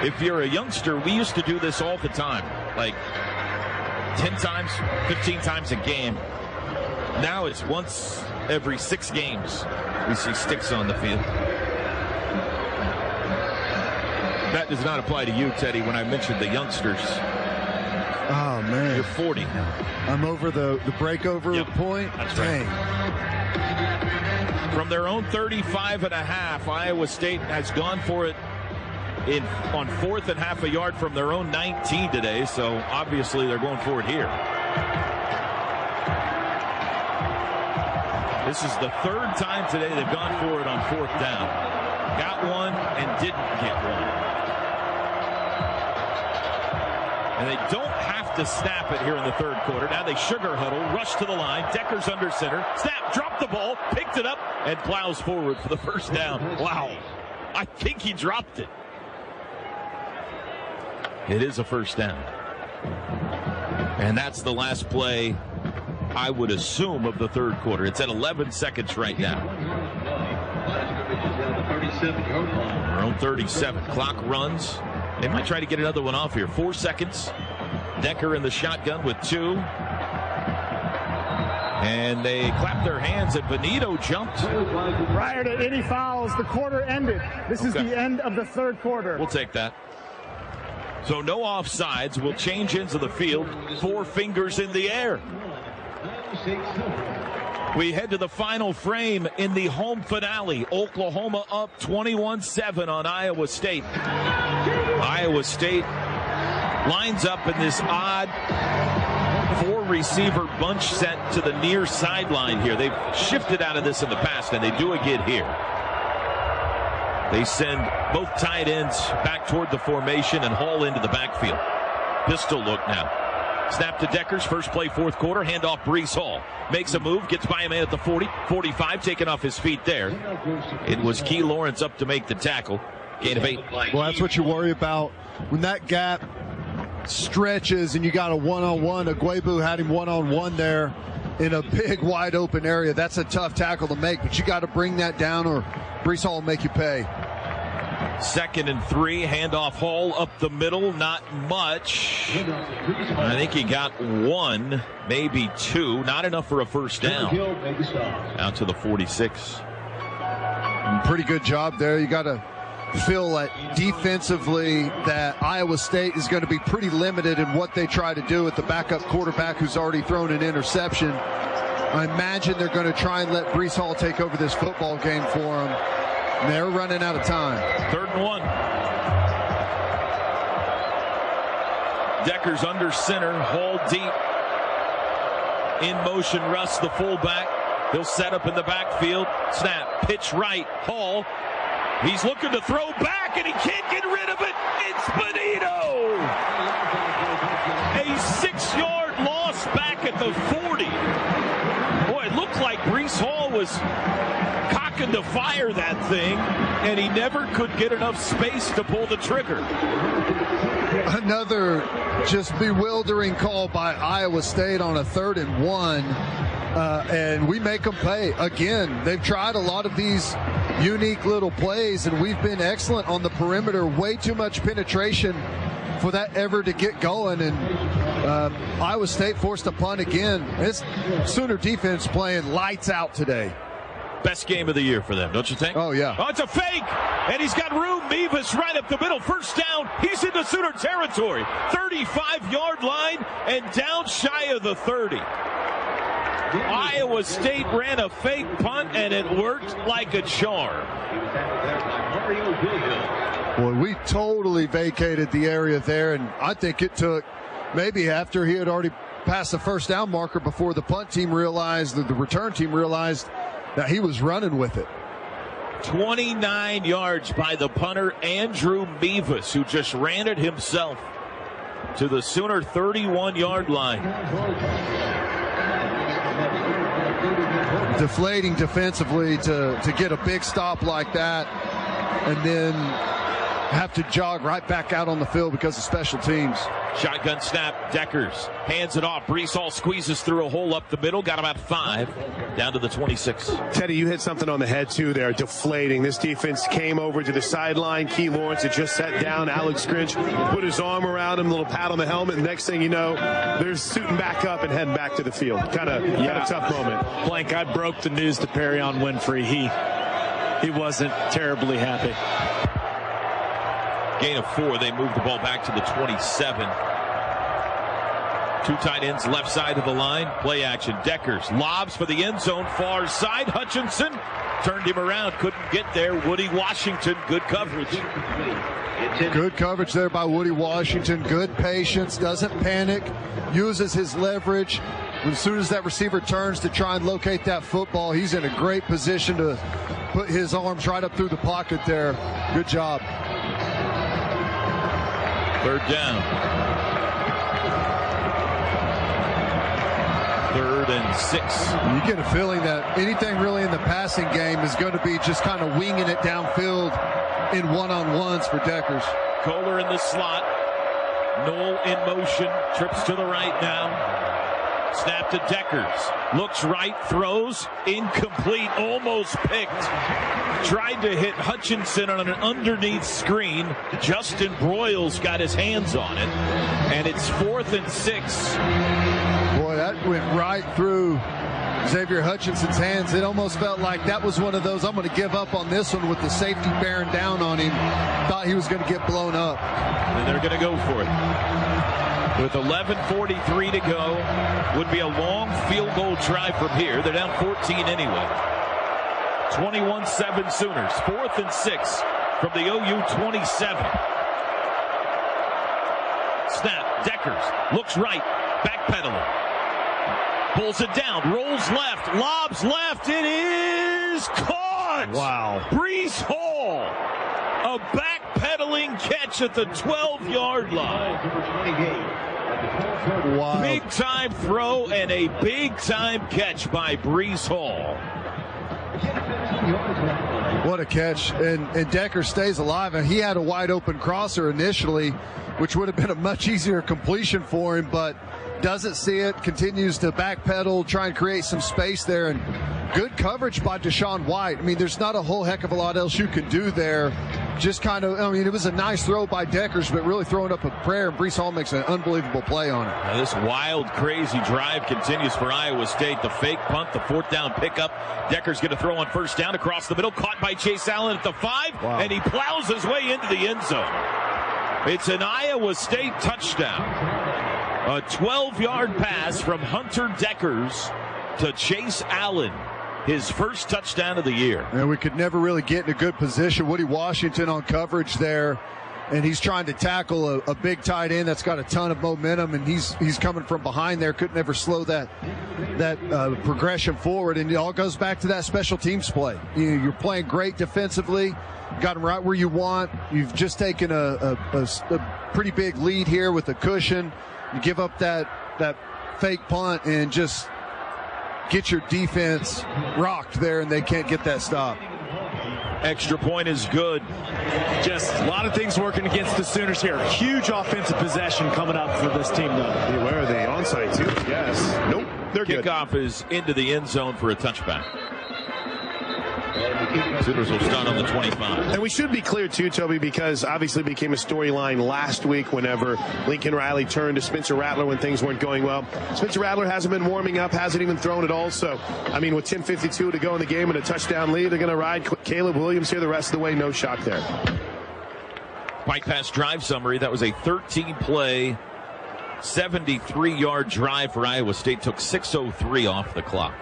If you're a youngster, we used to do this all the time, like 10 times, 15 times a game. Now it's once every 6 games we see sticks on the field. That does not apply to you, Teddy, when I mentioned the youngsters. Oh, man. You're 40 now. I'm over the breakover point. That's right. From their own 35 and a half, Iowa State has gone for it on 4th and half a yard from their own 19 today, so obviously they're going for it here. This is the 3rd time today they've gone for it on 4th down. Got one and didn't get one. And they don't have to snap it here in the 3rd quarter. Now they sugar huddle, rush to the line. Decker's under center. Snap, dropped the ball, picked it up, and plows forward for the first down. Wow. I think he dropped it. It is a first down. And that's the last play, I would assume, of the 3rd quarter. It's at 11 seconds right now. Our own 37. Clock runs. They might try to get another one off here. 4 seconds. Decker in the shotgun with 2. And they clap their hands, and Benito jumped. Prior to any fouls, the quarter ended. This is the end of the 3rd quarter. We'll take that. So no offsides. Will change ends of the field. 4 fingers in the air. We head to the final frame in the home finale. Oklahoma up 21-7 on Iowa State. Iowa State lines up in this odd 4-receiver bunch set to the near sideline here. They've shifted out of this in the past, and they do again here. They send both tight ends back toward the formation and haul into the backfield. Pistol look now. Snap to Deckers, first play, fourth quarter, handoff Breece Hall. Makes a move, gets by a man at the 40, 45, taken off his feet there. It was Key Lawrence up to make the tackle. Gain of 8. Well, that's what you worry about. When that gap stretches and you got a one-on-one, Agwebu had him one-on-one there in a big, wide open area. That's a tough tackle to make, but you got to bring that down or Breece Hall will make you pay. 2nd and 3, handoff Hall up the middle, not much. I think he got 1, maybe 2, not enough for a first down. Out to the 46. Pretty good job there. You got to feel like defensively that Iowa State is going to be pretty limited in what they try to do with the backup quarterback who's already thrown an interception. I imagine they're going to try and let Breece Hall take over this football game for them. They're running out of time. 3rd and 1. Deckers under center, Hall deep. In motion, Russ, the fullback. He'll set up in the backfield. Snap, pitch right, Hall. He's looking to throw back, and he can't get rid of it. It's Benito! A 6-yard loss back at the 40. Boy, it looked like Breece Hall was cocking to fire that thing, and he never could get enough space to pull the trigger. Another just bewildering call by Iowa State on a 3rd and 1, and we make them pay. Again, they've tried a lot of these unique little plays, and we've been excellent on the perimeter. Way too much penetration for that ever to get going, and Iowa State forced a punt again. It's Sooner defense playing lights out today. Best game of the year for them, don't you think? Oh, yeah. Oh, it's a fake, and he's got room. Mevis right up the middle. First down. He's into Sooner territory. 35-yard line and down shy of the 30. Iowa State ran a fake punt, and it worked like a charm. Boy, we totally vacated the area there, and I think it took maybe after he had already passed the first down marker before the punt team realized, the return team realized that he was running with it. 29 yards by the punter, Andrew Mevis, who just ran it himself to the Sooner 31-yard line. Deflating defensively to get a big stop like that and then have to jog right back out on the field because of special teams. Shotgun snap, Deckers hands it off. Breece Hall squeezes through a hole up the middle, got about 5, down to the 26. Teddy, you hit something on the head too there, deflating. This defense came over to the sideline. Key Lawrence had just sat down. Alex Grinch put his arm around him, a little pat on the helmet, and next thing you know, they're suiting back up and heading back to the field. Kind of tough moment. Blank, I broke the news to Perrion Winfrey. He wasn't terribly happy. Gain of 4. They move the ball back to the 27. 2 tight ends left side of the line. Play action. Deckers lobs for the end zone. Far side. Hutchinson turned him around. Couldn't get there. Woody Washington. Good coverage. Good coverage there by Woody Washington. Good patience. Doesn't panic. Uses his leverage. As soon as that receiver turns to try and locate that football, he's in a great position to put his arms right up through the pocket there. Good job. 3rd down. 3rd and 6. You get a feeling that anything really in the passing game is going to be just kind of winging it downfield in one-on-ones for Deckers. Kohler in the slot. Knoll in motion. Trips to the right now. Snap to Deckers. Looks right. Throws. Incomplete. Almost picked. Tried to hit Hutchinson on an underneath screen. Justin Broyles got his hands on it. And it's 4th and 6. Boy, that went right through Xavier Hutchinson's hands. It almost felt like that was one of those, I'm going to give up on this one with the safety bearing down on him. Thought he was going to get blown up. And they're going to go for it. With 11:43 to go, would be a long field goal try from here. They're down 14 anyway. 21-7 Sooners. 4th and 6 from the OU 27. Snap. Deckers looks right. Backpedaling. Pulls it down. Rolls left. Lobs left. It is caught. Wow. Brees Hall. A backpedaling catch at the 12-yard line. Wow. Big time throw and a big time catch by Brees Hall. What a catch. And Decker stays alive. And he had a wide open crosser initially, which would have been a much easier completion for him, but doesn't see it, continues to backpedal, try and create some space there. And good coverage by Deshaun White. I mean, there's not a whole heck of a lot else you can do there. Just kind of, I mean, it was a nice throw by Deckers, but really throwing up a prayer, and Brees Hall makes an unbelievable play on it. Now this wild, crazy drive continues for Iowa State. The fake punt, the 4th down pickup. Decker's going to throw on 1st down across the middle, caught by Chase Allen at the 5, wow. And he plows his way into the end zone. It's an Iowa State touchdown. A 12-yard pass from Hunter Deckers to Chase Allen. His first touchdown of the year. And we could never really get in a good position. Woody Washington on coverage there, and he's trying to tackle a big tight end that's got a ton of momentum, and he's coming from behind there. Couldn't ever slow that progression forward, and it all goes back to that special teams play. You're playing great defensively, got him right where you want. You've just taken a pretty big lead here with a cushion. You give up that fake punt and just get your defense rocked there, and they can't get that stop. Extra point is good. Just a lot of things working against the Sooners here. Huge offensive possession coming up for this team, though. Beware of the onside, too. Yes. Nope. They're good. Kickoff is into the end zone for a touchback. Sooners will start on the 25. And we should be clear, too, Toby, because obviously became a storyline last week whenever Lincoln Riley turned to Spencer Rattler when things weren't going well. Spencer Rattler hasn't been warming up, hasn't even thrown at all. So, I mean, with 10:52 to go in the game and a touchdown lead, they're going to ride Caleb Williams here the rest of the way. No shock there. Bike pass drive summary. That was a 13-play, 73-yard drive for Iowa State. Took 6:03 off the clock.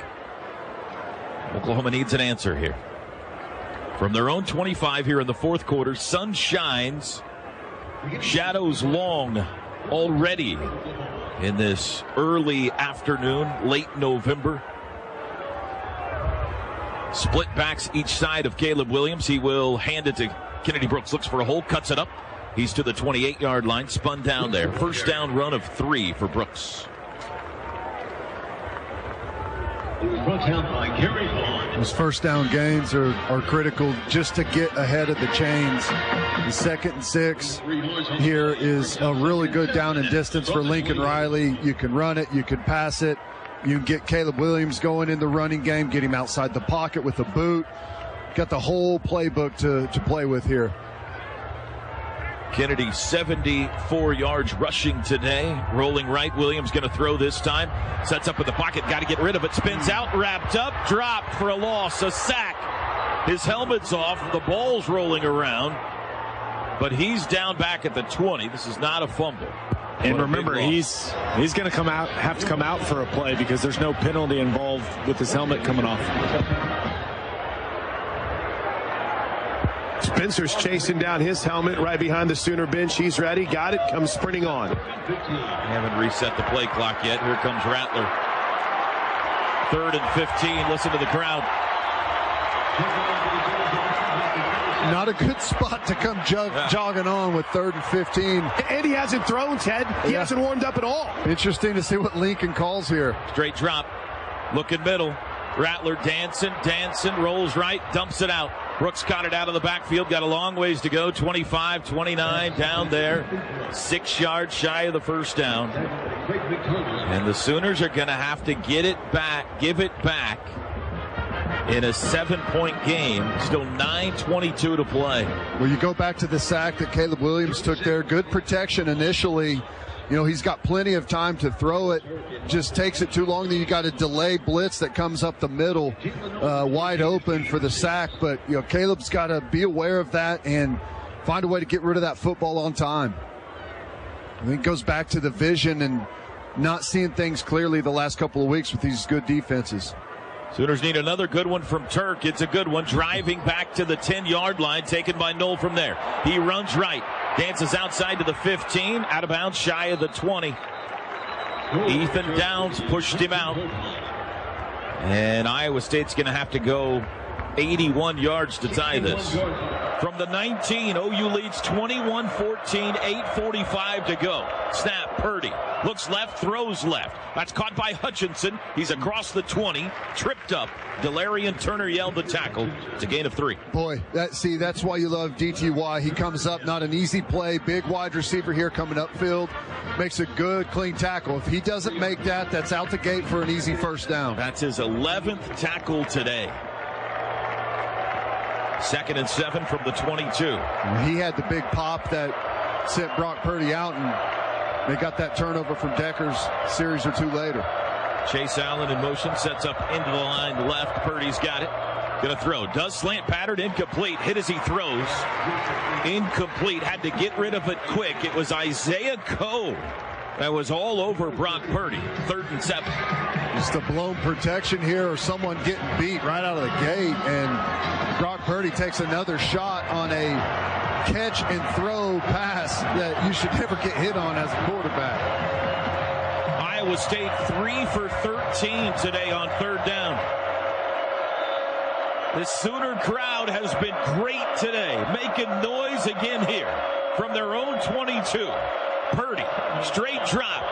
Oklahoma needs an answer here. From their own 25 here in the 4th quarter, sun shines, shadows long already in this early afternoon, late November. Split backs each side of Caleb Williams. He will hand it to Kennedy Brooks, looks for a hole, cuts it up. He's to the 28-yard line, spun down there. First down run of 3 for Brooks. Those first down gains are critical just to get ahead of the chains. The 2nd and 6 here is a really good down and distance for Lincoln Riley. You can run it, you can pass it, you can get Caleb Williams going in the running game, get him outside the pocket with a boot. Got the whole playbook to play with here. Kennedy 74 yards rushing today. Rolling right. Williams going to throw this time. Sets up in the pocket. Got to get rid of it. Spins out. Wrapped up. Dropped for a loss. A sack. His helmet's off. The ball's rolling around. But he's down back at the 20. This is not a fumble. And remember, he's going to have to come out for a play because there's no penalty involved with his helmet coming off. Spencer's chasing down his helmet right behind the Sooner bench. He's ready. Got it. Comes sprinting on. Haven't reset the play clock yet. Here comes Rattler. 3rd and 15. Listen to the crowd. Not a good spot to come jogging on with 3rd and 15. And he hasn't thrown, Ted. He hasn't warmed up at all. Interesting to see what Lincoln calls here. Straight drop. Looking middle. Rattler dancing, rolls right, dumps it out. Brooks caught it out of the backfield, got a long ways to go, 25, 29, down there, 6 yards shy of the first down. And the Sooners are going to have to give it back in a 7-point game. Still 9:22 to play. Well, you go back to the sack that Caleb Williams took there. Good protection initially He's got plenty of time to throw it. Just takes it too long. Then you got a delay blitz that comes up the middle, wide open for the sack. But, Caleb's got to be aware of that and find a way to get rid of that football on time. I think it goes back to the vision and not seeing things clearly the last couple of weeks with these good defenses. Sooners need another good one from Turk. It's a good one. Driving back to the 10-yard line, taken by Knoll from there. He runs right, dances outside to the 15, out of bounds, shy of the 20. Ethan Downs pushed him out. And Iowa State's going to have to go 81 yards to tie this. From the 19, OU leads 21-14, 8:45 to go. Snap, Purdy. Looks left, throws left. That's caught by Hutchinson. He's across the 20, tripped up. Delarian Turner yelled the tackle. It's a gain of 3. Boy, that's why you love DTY. He comes up, not an easy play. Big wide receiver here coming upfield. Makes a good, clean tackle. If he doesn't make that, that's out the gate for an easy first down. That's his 11th tackle today. 2nd and 7 from the 22. He had the big pop that sent Brock Purdy out, and they got that turnover from Deckers a series or two later. Chase Allen in motion, sets up into the line left. Purdy's got it. Gonna throw. Does slant pattern, incomplete. Hit as he throws. Incomplete. Had to get rid of it quick. It was Isaiah Coe that was all over Brock Purdy. 3rd and 7. Just a blown protection here, or someone getting beat right out of the gate, and Brock Purdy takes another shot on a catch and throw pass that you should never get hit on as a quarterback. Iowa State 3 for 13 today on 3rd down. The Sooner crowd has been great today, making noise again here from their own 22. Purdy, straight drop,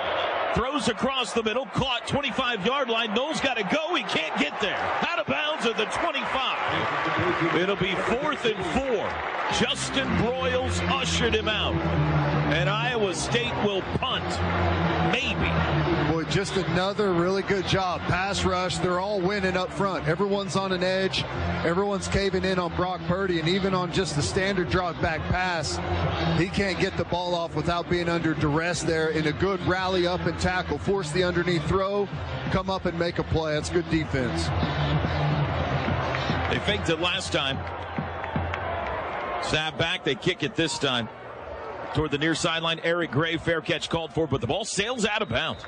throws across the middle, caught 25-yard line. Knowles got to go. He can't get there. Out of bounds at the 25. It'll be 4th and 4. Justin Broyles ushered him out. And Iowa State will punt. Maybe. Boy, just another really good job. Pass rush. They're all winning up front. Everyone's on an edge. Everyone's caving in on Brock Purdy. And even on just the standard drop back pass, he can't get the ball off without being under duress there. In a good rally up and tackle. Force the underneath throw. Come up and make a play. That's good defense. They faked it last time. Snap back. They kick it this time. Toward the near sideline, Eric Gray, fair catch called for, but the ball sails out of bounds.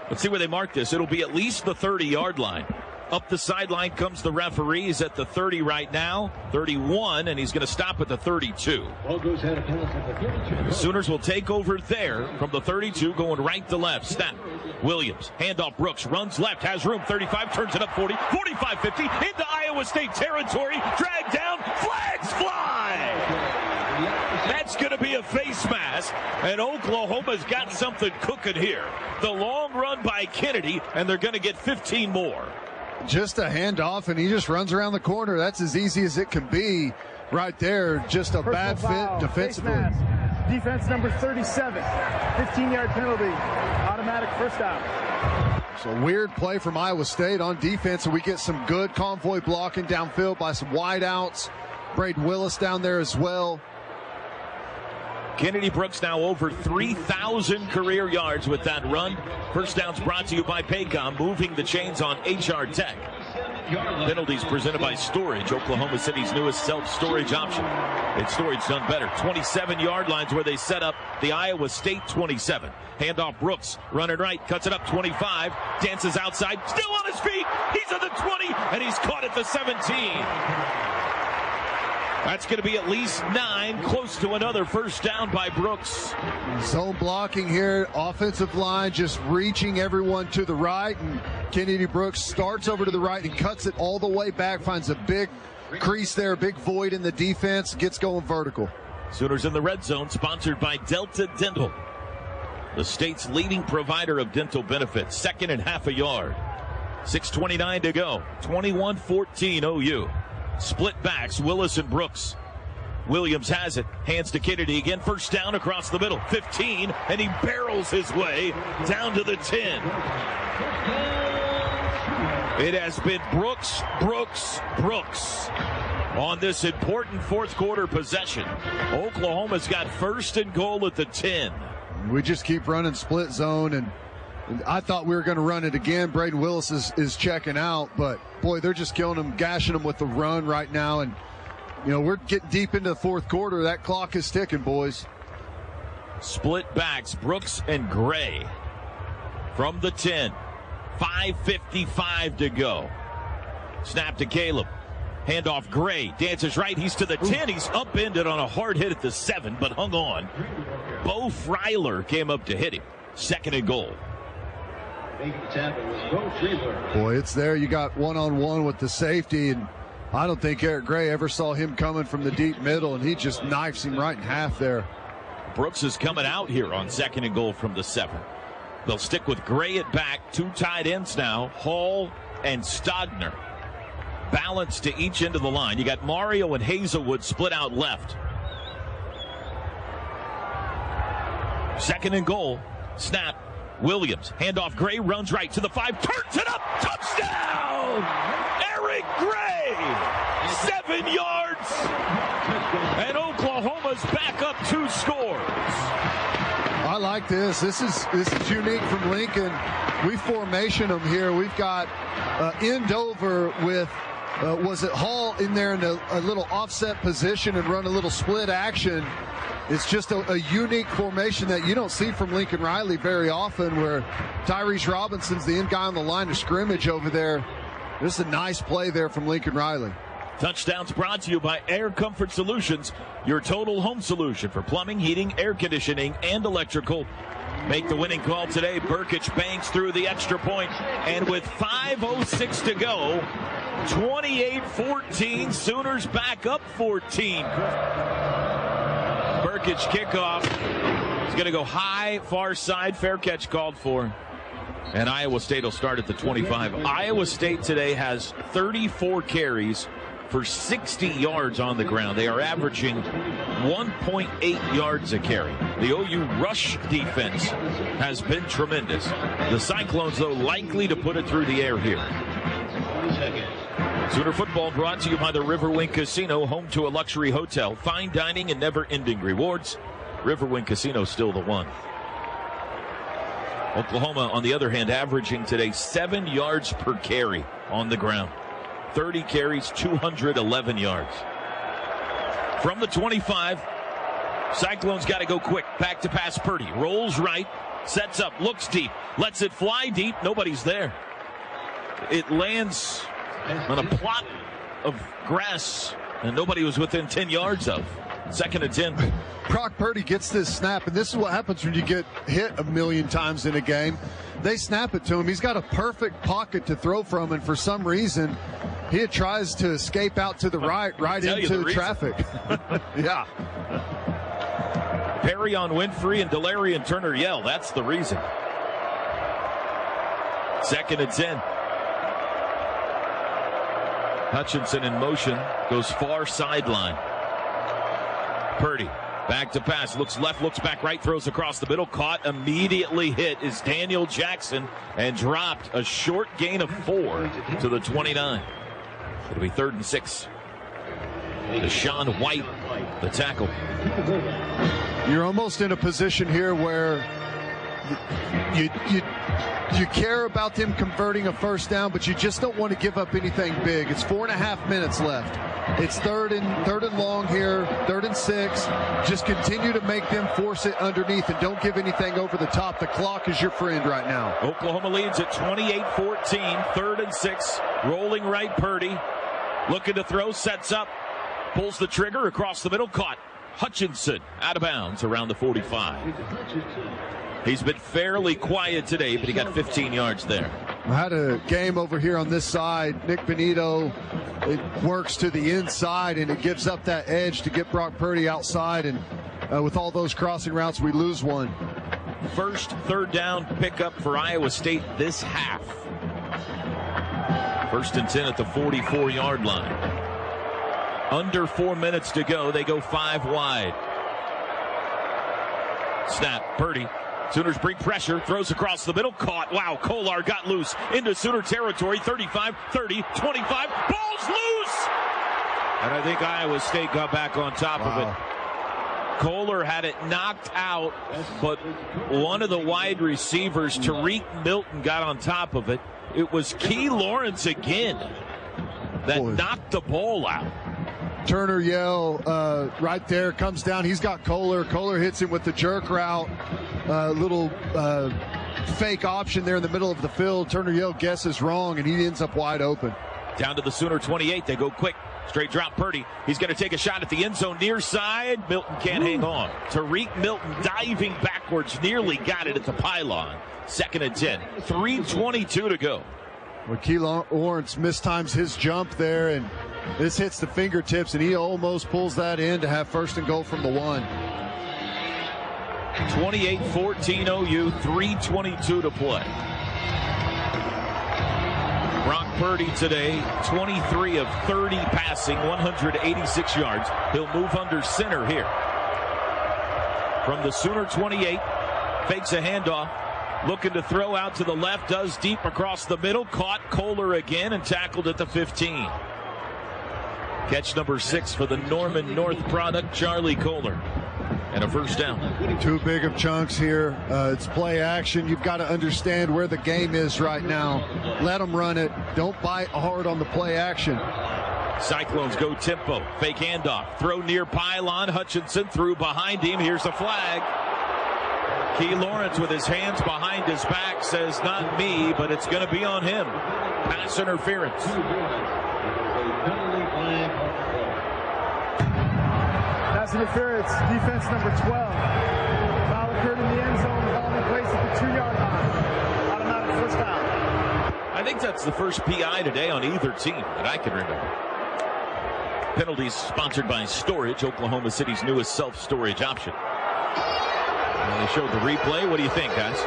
Let's see where they mark this. It'll be at least the 30-yard line. Up the sideline comes the referee. He's at the 30 right now, 31, and he's going to stop at the 32. The Sooners will take over there from the 32, going right to left. Snap. Williams, handoff. Brooks runs left, has room, 35, turns it up 40, 45, 50, into Iowa State territory, dragged down, flags fly! That's going to be a face mask, and Oklahoma's got something cooking here. The long run by Kennedy, and they're going to get 15 more. Just a handoff, and he just runs around the corner. That's as easy as it can be right there. Just a bad fit defensively. Defense number 37, 15-yard penalty, automatic first down. So weird play from Iowa State on defense, and we get some good convoy blocking downfield by some wideouts. Braden Willis down there as well. Kennedy Brooks now over 3,000 career yards with that run. First downs brought to you by Paycom, moving the chains on HR Tech. Penalties presented by Storage, Oklahoma City's newest self-storage option. It's storage done better. 27-yard lines where they set up the Iowa State 27. Handoff Brooks, running right, cuts it up 25, dances outside, still on his feet. He's at the 20, and he's caught at the 17. That's going to be at least 9, close to another first down by Brooks. Zone blocking here, offensive line just reaching everyone to the right, and Kennedy Brooks starts over to the right and cuts it all the way back, finds a big crease there, a big void in the defense, gets going vertical. Sooners in the red zone, sponsored by Delta Dental, the state's leading provider of dental benefits. 2nd and half a yard. 6:29 to go. 21-14 OU. Split backs, Willis and Brooks. Williams has it, hands to Kennedy again, first down across the middle, 15, and he barrels his way down to the 10. It has been Brooks, Brooks, Brooks on this important fourth quarter possession. Oklahoma's got 1st and goal at the 10. We just keep running split zone, and I thought we were going to run it again. Braden Willis is checking out, but boy, they're just killing him, gashing him with the run right now. And, we're getting deep into the fourth quarter. That clock is ticking, boys. Split backs, Brooks and Gray from the 10. 5:55 to go. Snap to Caleb. Handoff Gray. Dances right. He's to the 10. He's upended on a hard hit at the 7, but hung on. Bo Freiler came up to hit him. 2nd and goal. Boy, it's there. You got one-on-one with the safety, and I don't think Eric Gray ever saw him coming from the deep middle, and he just knifes him right in half there. Brooks is coming out here on 2nd and goal from the 7. They'll stick with Gray at back. 2 tight ends now, Hall and Stogner. Balance to each end of the line. You got Mario and Hazelwood split out left. 2nd and goal. Snap. Williams. Handoff. Gray runs right to the 5. Turns it up. Touchdown! Eric Gray! 7 yards. And Oklahoma's back up 2 scores. I like this. This is unique from Lincoln. We formation them here. We've got end over with, was it Hall in there in a little offset position and run a little split action. It's just a unique formation that you don't see from Lincoln Riley very often, where Tyrese Robinson's the end guy on the line of scrimmage over there. This is a nice play there from Lincoln Riley. Touchdowns brought to you by Air Comfort Solutions, your total home solution for plumbing, heating, air conditioning, and electrical. Make the winning call today. Burkich bangs through the extra point, and with 5:06 to go, 28-14, Sooners back up 14. Burkich kickoff. It's going to go high, far side. Fair catch called for. And Iowa State will start at the 25. Iowa State today has 34 carries for 60 yards on the ground. They are averaging 1.8 yards a carry. The OU rush defense has been tremendous. The Cyclones, though, likely to put it through the air here. Sooner football brought to you by the Riverwind Casino, home to a luxury hotel, fine dining, and never-ending rewards. Riverwind Casino still the one. Oklahoma, on the other hand, averaging today 7 yards per carry on the ground. 30 carries, 211 yards. From the 25, Cyclones got to go quick. Back to pass Purdy. Rolls right, sets up, looks deep, lets it fly deep. Nobody's there. It lands on a plot of grass, and nobody was within 10 yards of. 2nd and 10. Brock Purdy gets this snap, and this is what happens when you get hit a million times in a game. They snap it to him. He's got a perfect pocket to throw from, and for some reason, he tries to escape out to the right into traffic. Yeah. Perry on Winfrey and Delarian Turner yell. That's the reason. 2nd and 10. Hutchinson in motion, goes far sideline. Purdy back to pass, looks left, looks back right, throws across the middle, caught, immediately hit is Daniel Jackson, and dropped a short gain of 4 to the 29. It'll be 3rd and 6. Deshaun White, the tackle. You're almost in a position here where you care about them converting a first down, but you just don't want to give up anything big. It's 4.5 minutes left. It's third and long here, 3rd and 6. Just continue to make them force it underneath and don't give anything over the top. The clock is your friend right now. Oklahoma leads at 28-14, 3rd and 6. Rolling right, Purdy. Looking to throw, sets up, pulls the trigger across the middle, caught. Hutchinson out of bounds around the 45. He's been fairly quiet today, but he got 15 yards there. I had a game over here on this side. Nick Benito, it works to the inside, and it gives up that edge to get Brock Purdy outside. And with all those crossing routes, we lose one. First 3rd down pickup for Iowa State this half. 1st and 10 at the 44-yard line. Under 4 minutes to go. They go 5 wide. Snap. Purdy. Sooners bring pressure. Throws across the middle. Caught. Wow. Kolar got loose into Sooner territory. 35, 30, 25. Ball's loose. And I think Iowa State got back on top of it. Kohler had it knocked out, but one of the wide receivers, Tariq Milton, got on top of it. It was Key Lawrence again that knocked the ball out. Turner Yell right there comes down. He's got Kohler. Kohler hits him with the jerk route. Little fake option there in the middle of the field. Turner Yell guesses wrong, and he ends up wide open. Down to the Sooner 28. They go quick. Straight drop Purdy. He's going to take a shot at the end zone near side. Milton can't hang on. Tariq Milton diving backwards. Nearly got it at the pylon. 2nd and 10. 3:22 to go. Well, Key Lawrence mistimes his jump there, and this hits the fingertips, and he almost pulls that in to have 1st and goal from the 1. 28-14 OU. 3:22 to play. Brock Purdy today, 23 of 30 passing, 186 yards. He'll move under center here. From the Sooner 28, fakes a handoff, looking to throw out to the left, does deep across the middle, caught Kohler again and tackled at the 15. Catch number 6 for the Norman North product, Charlie Kohler. And a 1st down. Too big of chunks here. It's play action. You've got to understand where the game is right now. Let them run it. Don't bite hard on the play action. Cyclones go tempo. Fake handoff. Throw near pylon. Hutchinson threw behind him. Here's a flag. Key Lawrence with his hands behind his back says, not me, but it's going to be on him. Pass interference. Pass interference, defense number 12. Foul occurred in the end zone. Ball in place at the 2-yard line. Automatic 1st down. I think that's the first PI today on either team that I can remember. Penalties sponsored by Storage, Oklahoma City's newest self-storage option. And they showed the replay. What do you think, guys?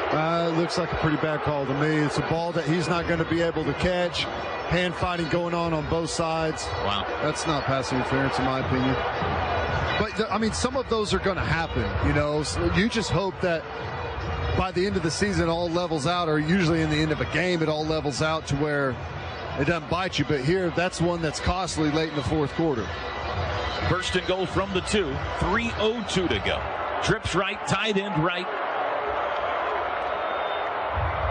Looks like a pretty bad call to me. It's a ball that he's not going to be able to catch. Hand fighting going on both sides. Wow. That's not pass interference in my opinion. But, I mean, some of those are going to happen, you know. So you just hope that by the end of the season it all levels out, or usually in the end of a game it all levels out to where it doesn't bite you. But here, that's one that's costly late in the 4th quarter. 1st and goal from the 2. 3:02 to go. Trips right, tight end right.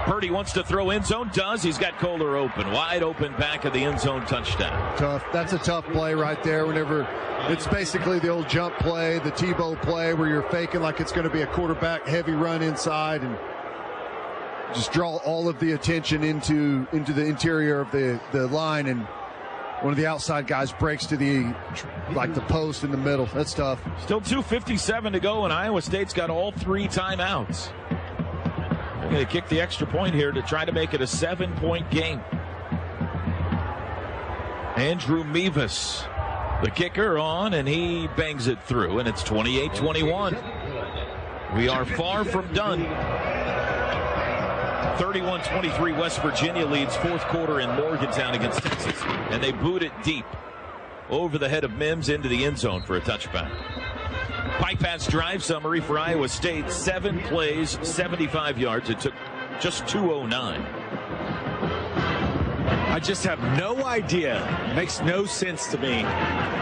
Purdy wants to throw end zone. Does. He's got Kohler open. Wide open back of the end zone, touchdown. Tough. That's a tough play right there. Whenever it's basically the old jump play, the Tebow play, where you're faking like it's going to be a quarterback heavy run inside and just draw all of the attention into the interior of the line, and one of the outside guys breaks to the post in the middle. That's tough. Still 2:57 to go, and Iowa State's got all 3 timeouts. They're going to kick the extra point here to try to make it a 7-point game. Andrew Mevis, the kicker, on, and he bangs it through, and it's 28-21. We are far from done. 31-23, West Virginia leads 4th quarter in Morgantown against Texas, and they boot it deep over the head of Mims into the end zone for a touchback. Pike pass drive summary for Iowa State. 7 plays, 75 yards. It took just 2:09. I just have no idea. It makes no sense to me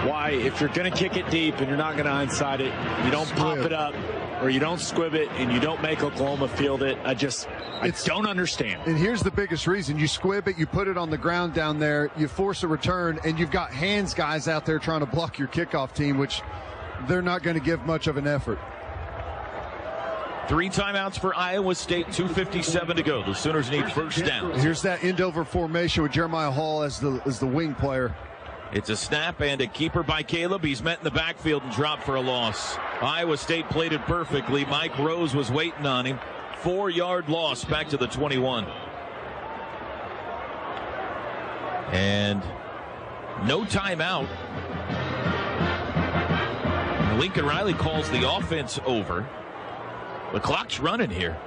why, if you're going to kick it deep and you're not going to onside it, you don't pop it up, or you don't squib it, and you don't make Oklahoma field it. I don't understand. And here's the biggest reason. You squib it, you put it on the ground down there, you force a return, and you've got hands guys out there trying to block your kickoff team, which they're not going to give much of an effort. 3 timeouts for Iowa State, 2:57 to go. The Sooners need 1st down. Here's that end over formation with Jeremiah Hall as the wing player. It's a snap and a keeper by Caleb. He's met in the backfield and dropped for a loss. Iowa State played it perfectly. Mike Rose was waiting on him. 4-yard loss back to the 21. And no timeout. Lincoln Riley calls the offense over. The clock's running here.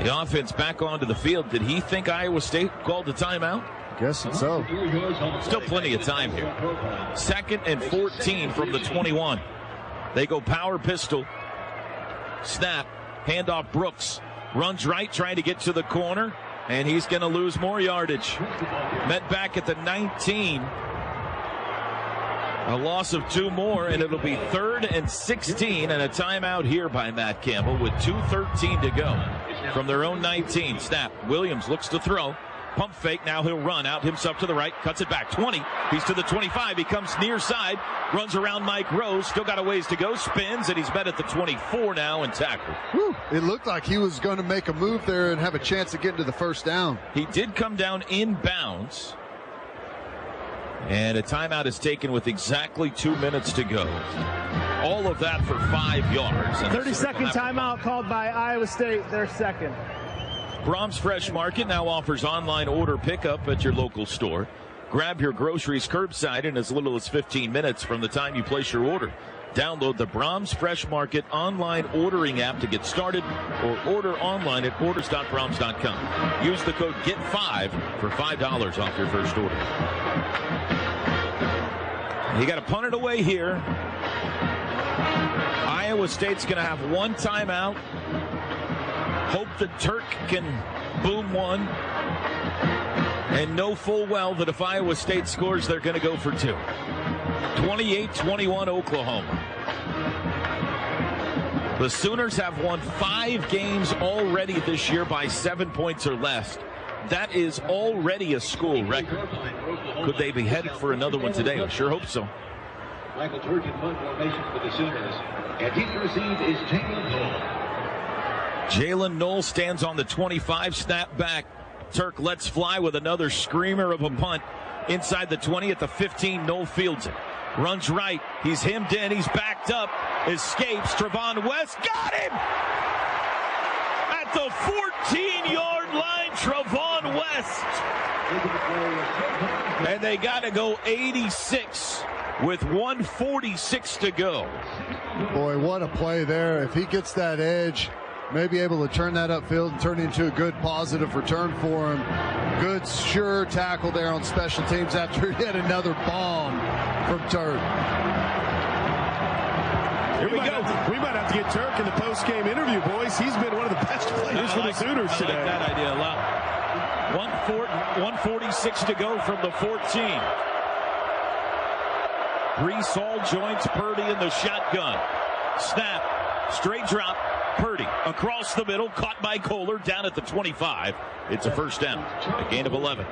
The offense back onto the field. Did he think Iowa State called the timeout? Guess so. Still plenty of time here. 2nd and 14 from the 21. They go power pistol. Snap. Handoff Brooks. Runs right, trying to get to the corner. And he's going to lose more yardage. Met back at the 19. A loss of 2 more, and it'll be 3rd and 16, and a timeout here by Matt Campbell with 2:13 to go from their own 19. Snap. Williams looks to throw. Pump fake. Now he'll run out himself to the right. Cuts it back. 20. He's to the 25. He comes near side. Runs around Mike Rose. Still got a ways to go. Spins, and he's met at the 24 now and tackled. Whew. It looked like he was going to make a move there and have a chance of getting to the first down. He did come down inbounds. And a timeout is taken with exactly 2 minutes to go. All of that for 5 yards. 30-second timeout called by Iowa State, their second. Brahms Fresh Market now offers online order pickup at your local store. Grab your groceries curbside in as little as 15 minutes from the time you place your order. Download the Brahms Fresh Market online ordering app to get started, or order online at orders.brahms.com. Use the code GET5 for $5 off your first order. You got to punt it away here. Iowa State's going to have 1 timeout. Hope the Turk can boom one. And know full well that if Iowa State scores, they're going to go for 2. 28-21 Oklahoma. The Sooners have won 5 games already this year by 7 points or less. That is already a school record. Could they be headed for another one today? I sure hope so. Michael Turk in punt formation for the Sooners. And he received is Jalen Knoll. Jalen Knoll stands on the 25, snap back. Turk lets fly with another screamer of a punt inside the 20 at the 15. Knoll fields it. Runs right. He's hemmed in. He's backed up. Escapes. Trevon West got him! At the 14-yard line, Trevon West. And they got to go 86 with 1:46 to go. Boy, what a play there. If he gets that edge, maybe able to turn that upfield and turn it into a good positive return for him. Good, sure tackle there on special teams after he had another bomb from Turk. Here we go. We might have to get Turk in the post-game interview, boys. He's been one of the best players for the Sooners today. I like that idea a lot. 1:46 to go from the 14. Brees Hall joins Purdy in the shotgun. Snap. Straight drop. Purdy across the middle, caught by Kohler down at the 25. It's a first down, a gain of 11.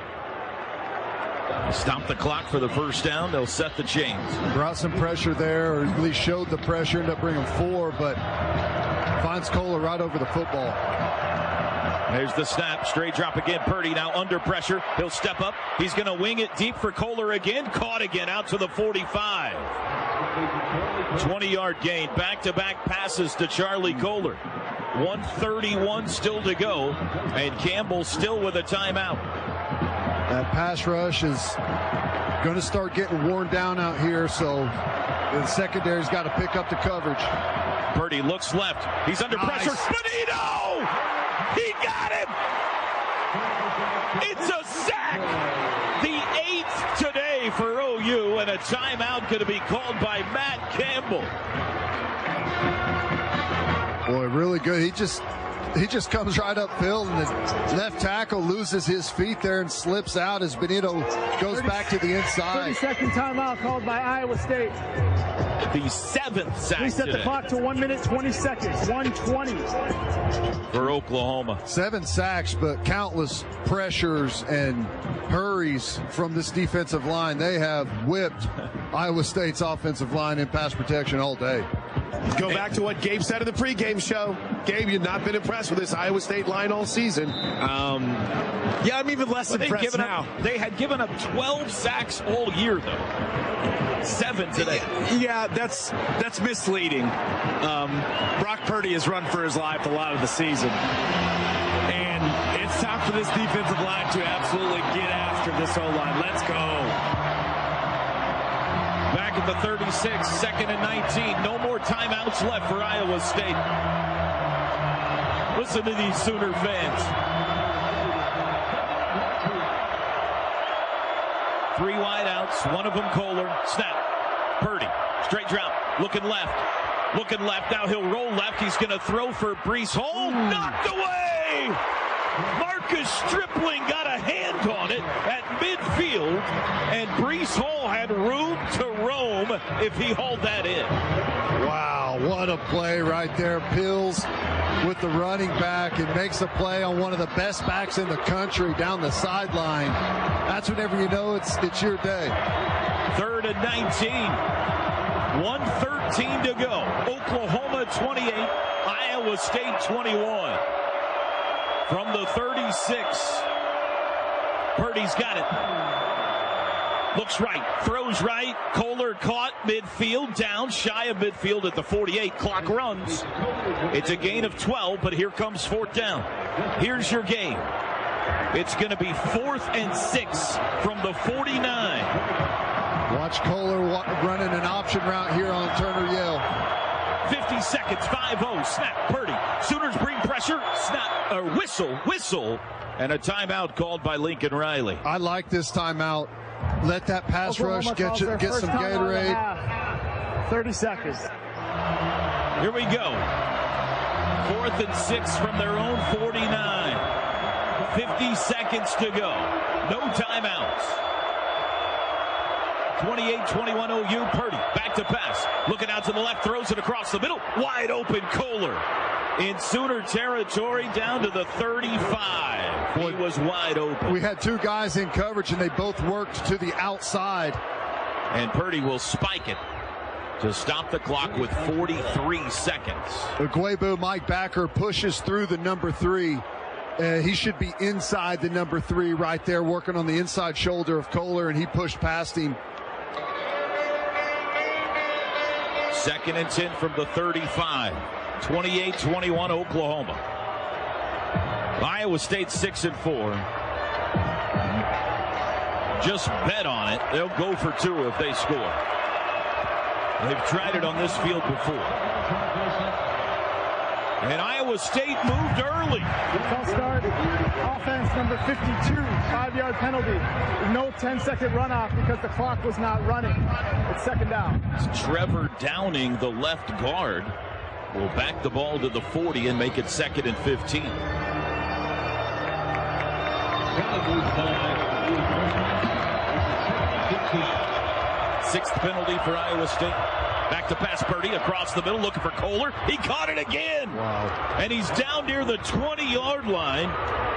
Stop the clock for the first down. They'll set the chains. Brought some pressure there, or at least showed the pressure. Ended up bringing 4, but finds Kohler right over the football. There's the snap. Straight drop again. Purdy now under pressure. He'll step up. He's going to wing it deep for Kohler again. Caught again out to the 45. 20-yard gain. Back-to-back passes to Charlie Kohler. 1:31 still to go. And Campbell still with a timeout. That pass rush is going to start getting worn down out here, so the secondary's got to pick up the coverage. Purdy looks left. He's under pressure. Benito! He got him! It's a sack! The 8th today for OU, and a timeout going to be called by Matt Campbell. Boy, really good. He just comes right upfield, and the left tackle loses his feet there and slips out as Benito goes back to the inside. 30-second timeout called by Iowa State. The 7th sack We set today. the clock to 1 minute, 20 seconds, 1:20. For Oklahoma. 7 sacks, but countless pressures and hurries from this defensive line. They have whipped Iowa State's offensive line in pass protection all day. Go back to what Gabe said in the pregame show. Gabe, you've not been impressed with this Iowa State line all season. Yeah, I'm even less impressed now. They had given up 12 sacks all year, though. 7 today. Yeah, that's misleading. Brock Purdy has run for his life a lot of the season. And it's time for this defensive line to absolutely get after this O-line. Let's go. Back at the 36, 2nd and 19. No more timeouts left for Iowa State. Listen to these Sooner fans. 3 wideouts, one of them Kohler. Snap. Purdy. Straight drop. Looking left. Looking left. Now he'll roll left. He's going to throw for Brees Hall. Knocked away Marcus Stripling got a hand on it at midfield, and Breece Hall had room to roam if he hauled that in. Wow, what a play right there. Pills with the running back and makes a play on one of the best backs in the country down the sideline. That's whenever you know it's your day. 3rd and 19. 1:13 to go. Oklahoma 28, Iowa State 21. From the 36, Purdy's got it. Looks right, throws right. Kohler caught midfield, down shy of midfield at the 48. Clock runs. It's a gain of 12, but here comes 4th down. Here's your game. It's going to be 4th and 6 from the 49. Watch Kohler running an option route here on Turner Yale. 50 seconds, 5-0, snap, Purdy. Sooners bring pressure, snap, or whistle, and a timeout called by Lincoln Riley. I like this timeout. Let that pass rush get some Gatorade. 30 seconds. Here we go. 4th and 6 from their own 49. 50 seconds to go. No timeouts. 28-21 OU. Purdy back to pass. Looking out to the left, throws it across the middle. Wide open Kohler in Sooner territory down to the 35. He was wide open. We had 2 guys in coverage, and they both worked to the outside. And Purdy will spike it to stop the clock with 43 seconds. Ugwebu, Mike Backer, pushes through the number 3. He should be inside the number 3 right there, working on the inside shoulder of Kohler, and he pushed past him. 2nd and 10 from the 35. 28-21 Oklahoma. Iowa State 6-4. Just bet on it. They'll go for 2 if they score. They've tried it on this field before. And Iowa State moved early. False start. Offense number 52. 5-yard penalty. No 10-second runoff because the clock was not running. It's 2nd down. It's Trevor Downing, the left guard, will back the ball to the 40 and make it 2nd and 15. Sixth penalty for Iowa State. Back to pass, Purdy across the middle, looking for Kohler. He caught it again. Wow. And he's down near the 20-yard line.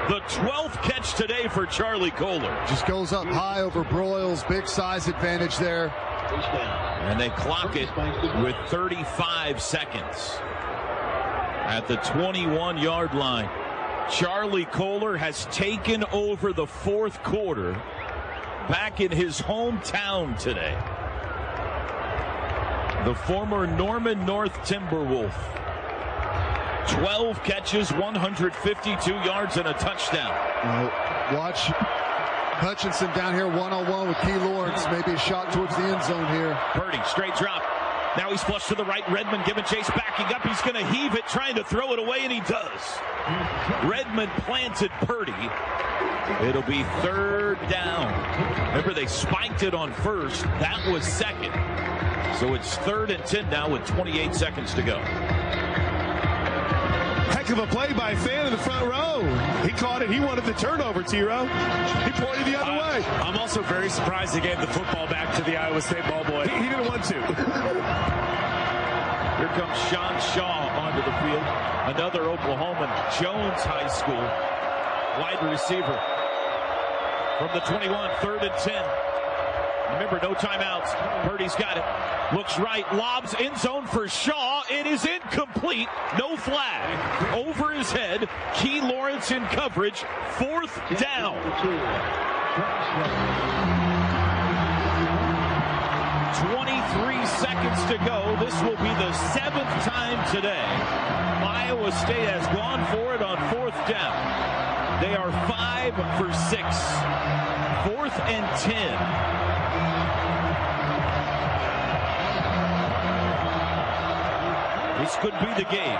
The 12th catch today for Charlie Kohler. Just goes up high over Broyles. Big size advantage there. And they clock it with 35 seconds at the 21-yard line. Charlie Kohler has taken over the 4th quarter back in his hometown today. The former Norman North Timberwolf. 12 catches, 152 yards, and a touchdown. Watch Hutchinson down here one-on-one with Key Lawrence. Maybe a shot towards the end zone here. Purdy, straight drop. Now he's flushed to the right. Redmond giving chase, backing up. He's going to heave it, trying to throw it away, and he does. Redmond planted Purdy. It'll be 3rd down. Remember, they spiked it on 1st. That was 2nd. So it's 3rd and 10 now with 28 seconds to go. Heck of a play by a fan in the front row. He caught it. He wanted the turnover, T-Row. He pointed the other way. I'm also very surprised he gave the football back to the Iowa State ball boy. He didn't want to. Here comes Sean Shaw onto the field. Another Oklahoman, Jones High School wide receiver. From the 21, 3rd and 10. Remember, no timeouts. Purdy's got it. Looks right, lobs end zone for Shaw. It is incomplete. No flag. Over his head. Key Lawrence in coverage. 4th down. 23 seconds to go. This will be the 7th time today Iowa State has gone for it on 4th down. They are 5 for 6. 4th and 10. This could be the game.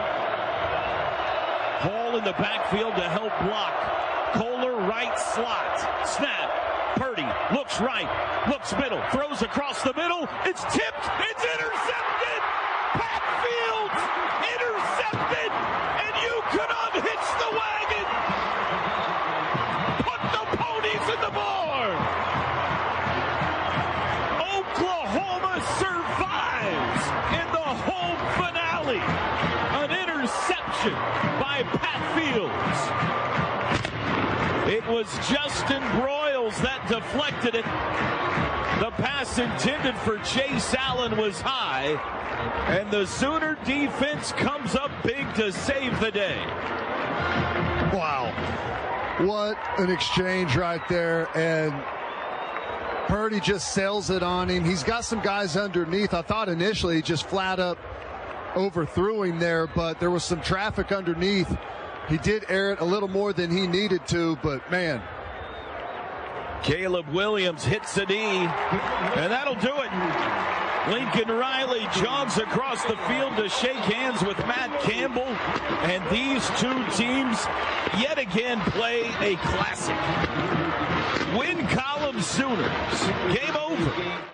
Hall in the backfield to help block. Kohler right slot. Snap. Purdy looks right, looks middle, throws across the middle. It's tipped. It's intercepted. Pat Fields intercepted. And you could unhitch the wagon. interception by Pat Fields. It was Justin Broyles that deflected it. The pass intended for Chase Allen was high, and the Sooner defense comes up big to save the day. Wow. What an exchange right there, and Purdy just sails it on him. He's got some guys underneath. I thought initially he just flat up overthrew him there, but there was some traffic underneath. He did air it a little more than he needed to, but man. Caleb Williams hits a knee, and that'll do it. Lincoln Riley jogs across the field to shake hands with Matt Campbell, and these two teams yet again play a classic. Win column Sooners. Game over.